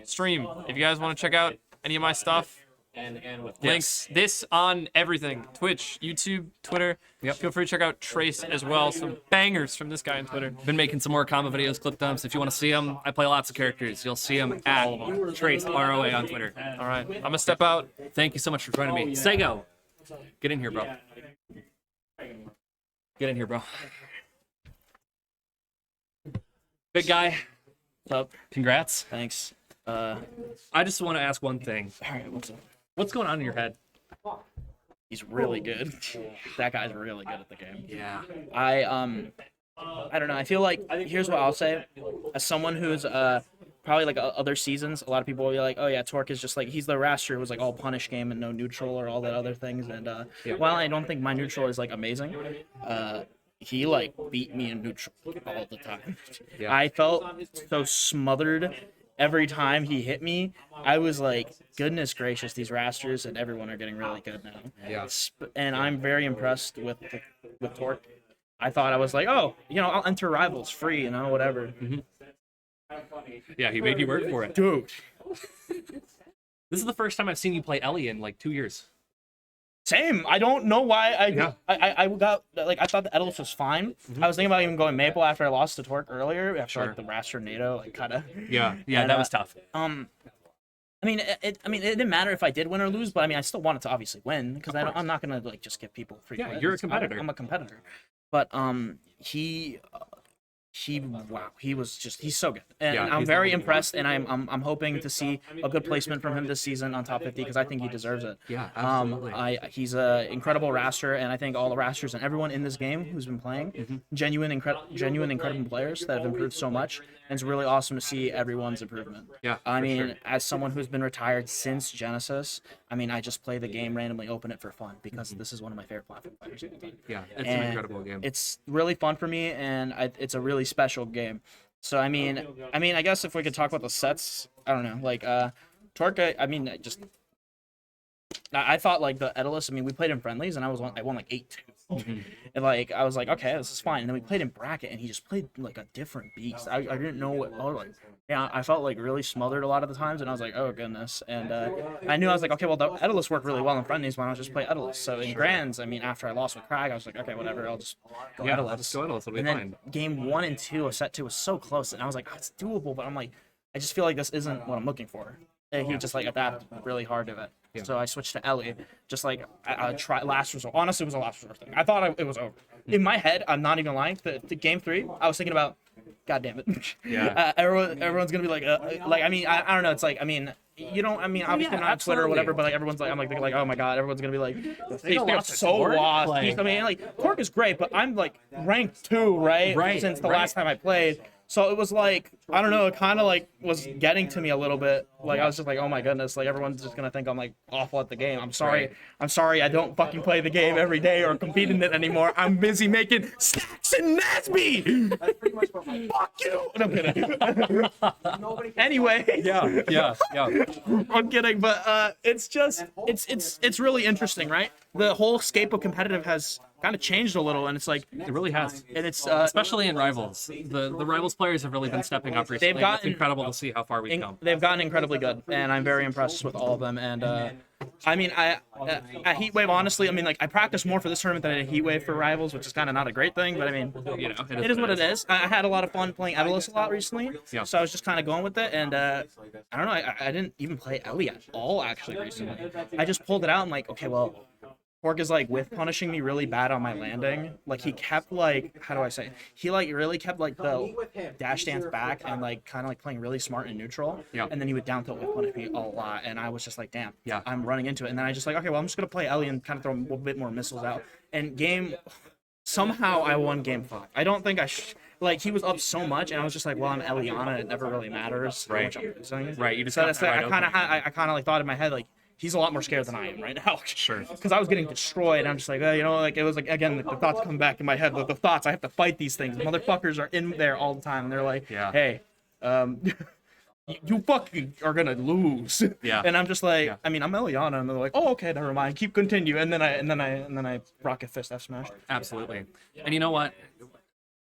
stream. If you guys want to check out any of my stuff, links this on everything: Twitch, YouTube, Twitter. Yep. Feel free to check out Trace as well. Some bangers from this guy on Twitter. Been making some more combo videos, clip dumps. If you want to see them, I play lots of characters. You'll see them at Trace ROA on Twitter. All right, I'm gonna step out. Thank you so much for joining me. Sego, get in here, bro. Get in here, bro. Big guy. What's up? Congrats. Thanks. I just want to ask one thing. All right, what's up? What's going on in your head? He's really good. That guy's really good at the game. Yeah. I don't know. I feel like here's what I'll say. As someone who's probably like other seasons, a lot of people will be like, "Oh yeah, Torque is just like he's the Raster who was like all punish game and no neutral or all that other things." And while I don't think my neutral is like amazing, he like beat me in neutral all the time. Yeah. I felt so smothered every time he hit me. I was like, goodness gracious, these Rasters and everyone are getting really good now. Yeah. And I'm very impressed with Torque. I thought I was like, oh, I'll enter Rivals free, whatever. Yeah, he made you work for it. Dude. This is the first time I've seen you play Ellie in like 2 years. Same. I don't know why Yeah. I got like I thought the Edelus was fine. I was thinking about even going Maple after I lost to Torque earlier after like the Raster NATO like kind of. Yeah, And, that was tough. I mean, it didn't matter if I did win or lose, but I mean, I still wanted to obviously win because I'm not gonna like just give people free. Yeah, wins. you're a competitor. I'm a competitor, but he's so good, and Yeah, I'm he's very the- impressed, and I'm hoping to see a good placement from him this season on top 50 because I think he deserves it. Yeah, absolutely. He's an incredible Raster, and I think all the Rasters and everyone in this game who's been playing, genuine, incredible players that have improved so much, and it's really awesome to see everyone's improvement. Yeah, I for mean, sure. as someone who's been retired since Genesis, I mean, I just play the game randomly, open it for fun because this is one of my favorite platform fighters of all time. Yeah, it's an And incredible game. It's really fun for me, and it's a really special game. So I mean, I guess if we could talk about the sets, I don't know, like Torque. I mean, I thought like the Edelus. I mean, we played in friendlies, and I won like 8-2. And like I was like, okay, this is fine. And then we played in bracket, and he just played like a different beast. I didn't know what. I felt like really smothered a lot of the times, and I was like, oh goodness. And I knew I was like, okay, well the Edelus worked really well in friendlies. Why don't I just play Edelus? So in grands, I mean, after I lost with Crag, I was like, okay, whatever, I'll just go Yeah, Edelus. just go Edelus, it'll be And then fine. game 1 and 2 of set 2 was so close, and I was like, oh, it's doable, but I'm like, I just feel like this isn't what I'm looking for. And he just like adapted really hard to it. So I switched to Ellie, just like I tried last resort. Honestly, it was a last resort thing. I thought it was over. In my head, I'm not even lying. The game 3, I was thinking about, God damn it. Yeah. Everyone's gonna be like I mean, I don't know. It's like, I mean, you don't. I mean, obviously not on Twitter or whatever, but like everyone's like, I'm like thinking like, oh my God, everyone's gonna be like, they lost to so Torque? lost. Like- I mean, like Torque is great, but I'm like ranked 2, right? Right, Since the right. last time I played. So it was like, I don't know, it kind of like was getting to me a little bit. Like I was just like, oh my goodness, like everyone's just gonna think I'm like awful at the game. I'm sorry. I'm sorry I don't fucking play the game every day or compete in it anymore. I'm busy making snacks and Nasby. Fuck you. No, I'm kidding. Anyway. Yeah. I'm kidding, but it's just it's really interesting, right? The whole scape of competitive has kind of changed a little, and it's like It really has. and it's Especially in Rivals. The Rivals players have really been stepping up recently. gotten- It's incredible to see how far we've come. they've gotten incredibly good, and I'm very impressed with all of them. And I mean, at Heatwave, honestly, I mean, like I practiced more for this tournament than I did Heatwave for Rivals, which is kind of not a great thing, but I mean, You know, it is what it is. I had a lot of fun playing Evolus a lot recently, Yeah. so I was just kind of going with it. And I don't know, I didn't even play Ellie at all actually recently. I just pulled it out and like, okay, well, Pork is like with punishing me really bad on my landing. Like he kept like, how do I say it? He like really kept like the dash dance back and like kind of like playing really smart and neutral. Yeah. And then he would down tilt with punish me a lot, and I was just like, damn. Yeah. I'm running into it, and then I just like, okay, well I'm just gonna play Ellie and kind of throw a bit more missiles out. And somehow I won game 5. I don't think like he was up so much, and I was just like, well, I'm Eliana. It never really matters how Right. much I'm losing. Right, you just So got that's that like, wide I kind of like thought in my head like he's a lot more scared than I am right now. Sure. Because I was getting destroyed. And I'm just like, you know, like it was like again the thoughts come back in my head. The thoughts I have to fight these things. Motherfuckers are in there all the time, and they're like, Yeah. hey, you fucking are gonna lose. Yeah. And I'm just like, Yeah. I mean, I'm Eliana, and they're like, oh, okay, never mind, continue. And then I rocket fist F smash. Absolutely. And you know what?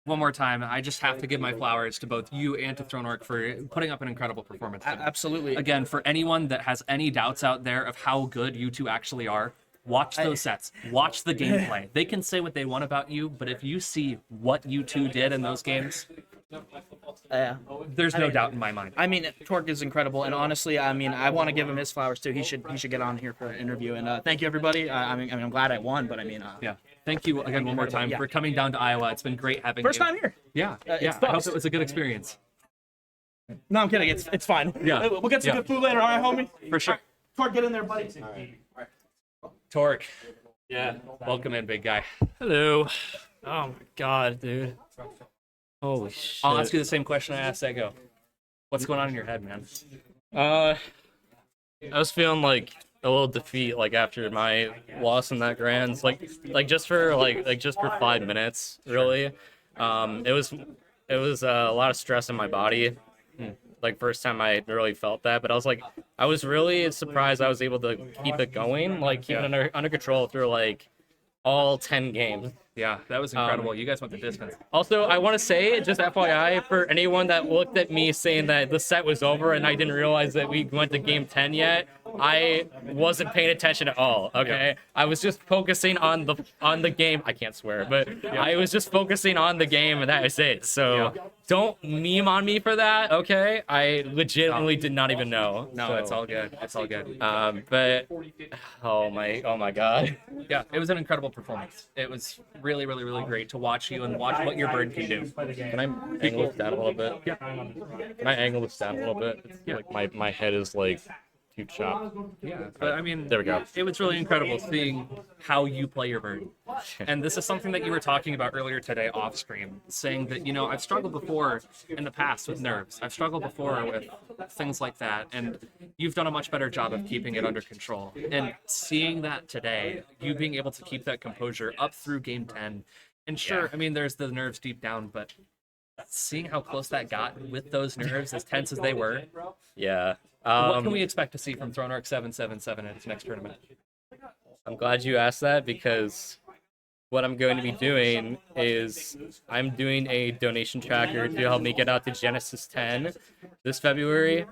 One more time, I just have to give my flowers to both you and to Thronework for putting up an incredible performance today. Absolutely. Again, for anyone that has any doubts out there of how good you two actually are, watch those sets. Watch the gameplay. They can say what they want about you, but if you see what you two did in those games, there's no doubt in my mind. I mean, Torque is incredible, and honestly, I mean, I want to give him his flowers too. He should get on here for an interview. And thank you, everybody. I mean, I'm glad I won, but I mean, Yeah. Thank you again one more time Yeah. for coming down to Iowa. It's been great having first you. time here. Yeah. It Yeah. I hope sucks. it was a good experience. No, I'm kidding. It's fine. Yeah. We'll get some Yeah. good food later. All right, homie. For sure. Torque, get in there, buddy. Torque, Yeah. welcome in, big guy. Hello. Oh my god, dude. Holy shit. I'll ask you the same question I asked Ego. What's going on in your head, man? I was feeling like a little defeat, like after my loss in that grands, like just for just for 5 minutes, really. It was a lot of stress in my body. Like first time I really felt that, but I was really surprised I was able to keep it going, like keep it under control through like all 10 games. Yeah, that was incredible. You guys went the distance. Also, I want to say, just FYI, for anyone that looked at me saying that the set was over and I didn't realize that we went to game 10 yet, I wasn't paying attention at all, okay? I was just focusing on the game. I can't swear, but I was just focusing on the game, and that was it. So don't meme on me for that, okay? I legitimately did not even know. No, So, it's all good. It's all good. but oh my god. Yeah, it was an incredible performance. It was really, really, really great to watch you and watch what your bird can do. Can I angle this down a little bit? Yeah. Can I angle this down a little bit? It's like my head is like too chopped. Yeah, but I mean, There we go. It was really incredible seeing how you play your bird. And this is something that you were talking about earlier today off stream, saying that, you know, I've struggled before in the past with nerves. I've struggled before with things like that. And you've done a much better job of keeping it under control. And seeing that today, you being able to keep that composure up through game 10. And sure, I mean, there's the nerves deep down, but seeing how close that got with those nerves, as tense as they were, Yeah. what can we expect to see from Throneark 777 at its next tournament? I'm glad you asked that, because what I'm going to be doing is I'm doing a donation tracker to help me get out to Genesis 10 this February.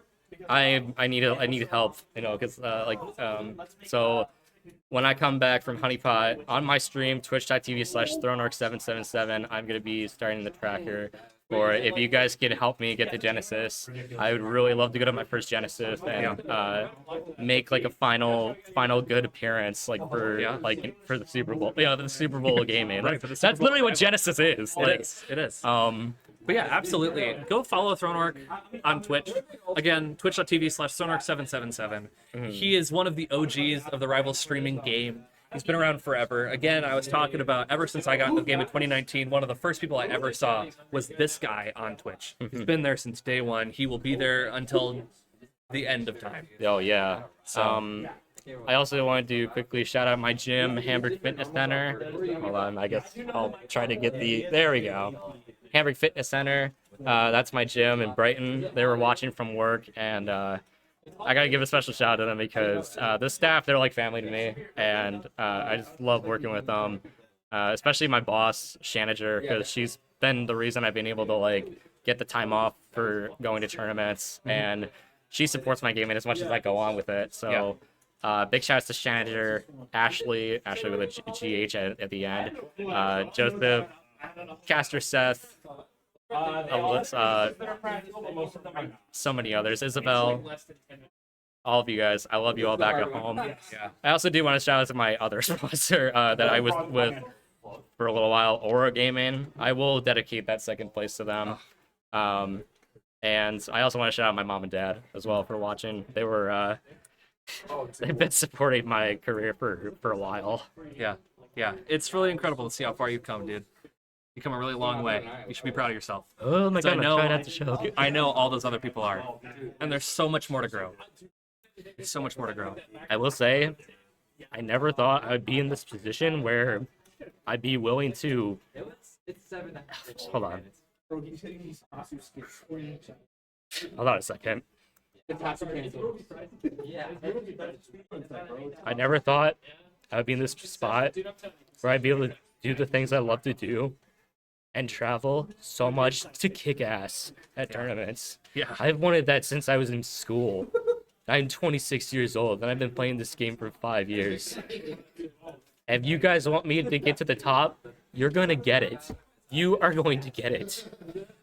I need help, you know, because so when I come back from Honeypot on my stream, twitch.tv/Throneark777, I'm going to be starting the tracker. Or if you guys can help me get the Genesis, I would really love to go to my first Genesis and make like a final good appearance, like for the Super Bowl. Yeah, the Super Bowl gaming. Right, for the Super That's Bowl. literally what Genesis is. It is. But yeah, absolutely. Go follow Throneark on Twitch. Again, twitch.tv/Throneark777. He is one of the OGs of the Rival streaming game. He's been around forever. Again, I was talking about ever since I got into the game in 2019, one of the first people I ever saw was this guy on Twitch. He's been there since day one. He will be there until the end of time. Oh yeah. I also wanted to quickly shout out my gym, Hamburg Fitness Center. Hold on, I guess I'll try to get the. There we go. Hamburg Fitness Center. That's my gym in Brighton. They were watching from work, and I gotta give a special shout out to them because the staff, they're like family to me, and I just love working with them. Especially my boss, Shanager, because she's been the reason I've been able to like get the time off for going to tournaments, and she supports my gaming as much as I go on with it. So. Big shout outs to Shanager, Ashley with a GH at the end, Joseph, Caster Seth, so many others, Isabel, all of you guys. I love you all back at home. Yeah. I also do want to shout out to my other sponsor that I was with for a little while, Aura Gaming. I will dedicate that second place to them. And I also want to shout out my mom and dad as well for watching. They were they've been supporting my career for a while. Yeah. It's really incredible to see how far you've come, dude. You've come a really long way. You should be proud of yourself. Oh my god, I try not to show. I know all those other people are. And there's so much more to grow. There's so much more to grow. I will say, I never thought I'd be in this position where I'd be willing to. Hold on. Hold on a second. I never thought I would be in this spot where I'd be able to do the things I love to do and travel so much to kick ass at tournaments. Yeah. I've wanted that since I was in school. I'm 26 years old and I've been playing this game for 5 years. If you guys want me to get to the top, you're gonna get it. You are going to get it.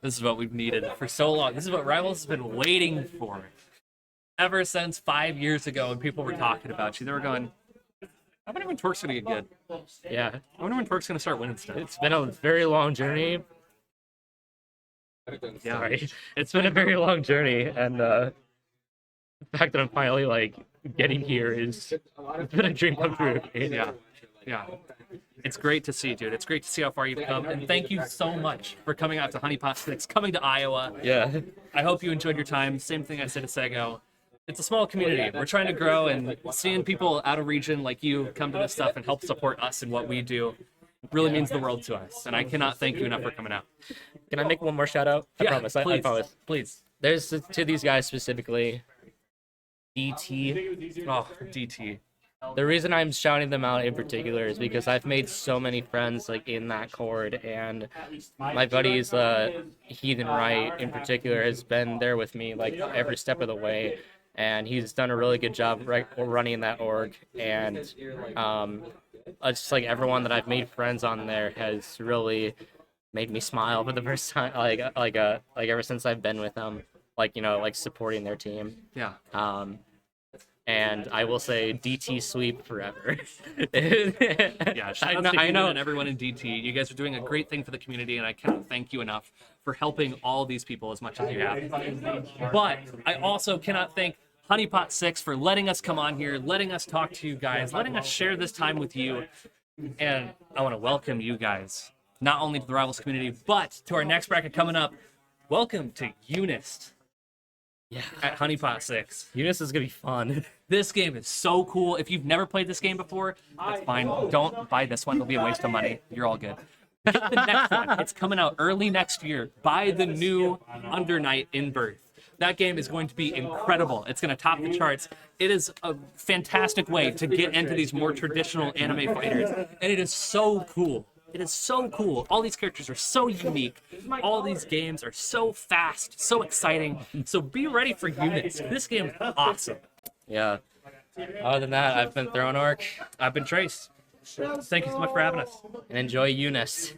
This is what we've needed for so long. This is what Rivals has been waiting for. Ever since 5 years ago when people were talking about you, they were going, I wonder when Twerk's going to get good. Yeah, I wonder when Twerk's going to start winning stuff. it's been a very long journey. Yeah. Sorry. It's been a very long journey, and the fact that I'm finally like getting here is it's been a dream come true. Yeah. It's great to see, dude. It's great to see how far you've come. And thank you so much for coming out to Honeypot 6, coming to Iowa. Yeah. I hope you enjoyed your time. Same thing I said to Sego. It's a small community. We're trying to grow, and seeing people out of region like you come to this stuff and help support us in what we do really means the world to us. And I cannot thank you enough for coming out. Can I make one more shout out? I promise. I promise. Please. There's to these guys specifically. DT. Oh, DT. The reason I'm shouting them out in particular is because I've made so many friends like in that chord, and my buddies, Heathen Wright in particular, has been there with me like every step of the way, and he's done a really good job running that org. And it's just like everyone that I've made friends on there has really made me smile for the first time, like ever since I've been with them, like supporting their team. Yeah. And I will say DT sweep forever. Yeah, shout out to Heathen and everyone in DT. You guys are doing a great thing for the community, and I cannot thank you enough for helping all these people as much as you have. But I also cannot thank Honeypot 6 for letting us come on here, letting us talk to you guys, letting us share this time with you. And I want to welcome you guys, not only to the Rivals community, but to our next bracket coming up. Welcome to Eunice. Yeah. At Honeypot 6. Eunice is gonna be fun. This game is so cool. If you've never played this game before, that's fine. Don't buy this one. It'll be a waste of money. You're all good. Get the next one. It's coming out early next year. Buy the new Under Night in Birth. That game is going to be incredible. It's going to top the charts. It is a fantastic way to get into these more traditional anime fighters. And it is so cool. It is so cool. All these characters are so unique. All these games are so fast, so exciting. So be ready for Eunice. This game is awesome. Yeah. Other than that, I've been Throne Orc. I've been Trace. Thank you so much for having us. And enjoy Eunice.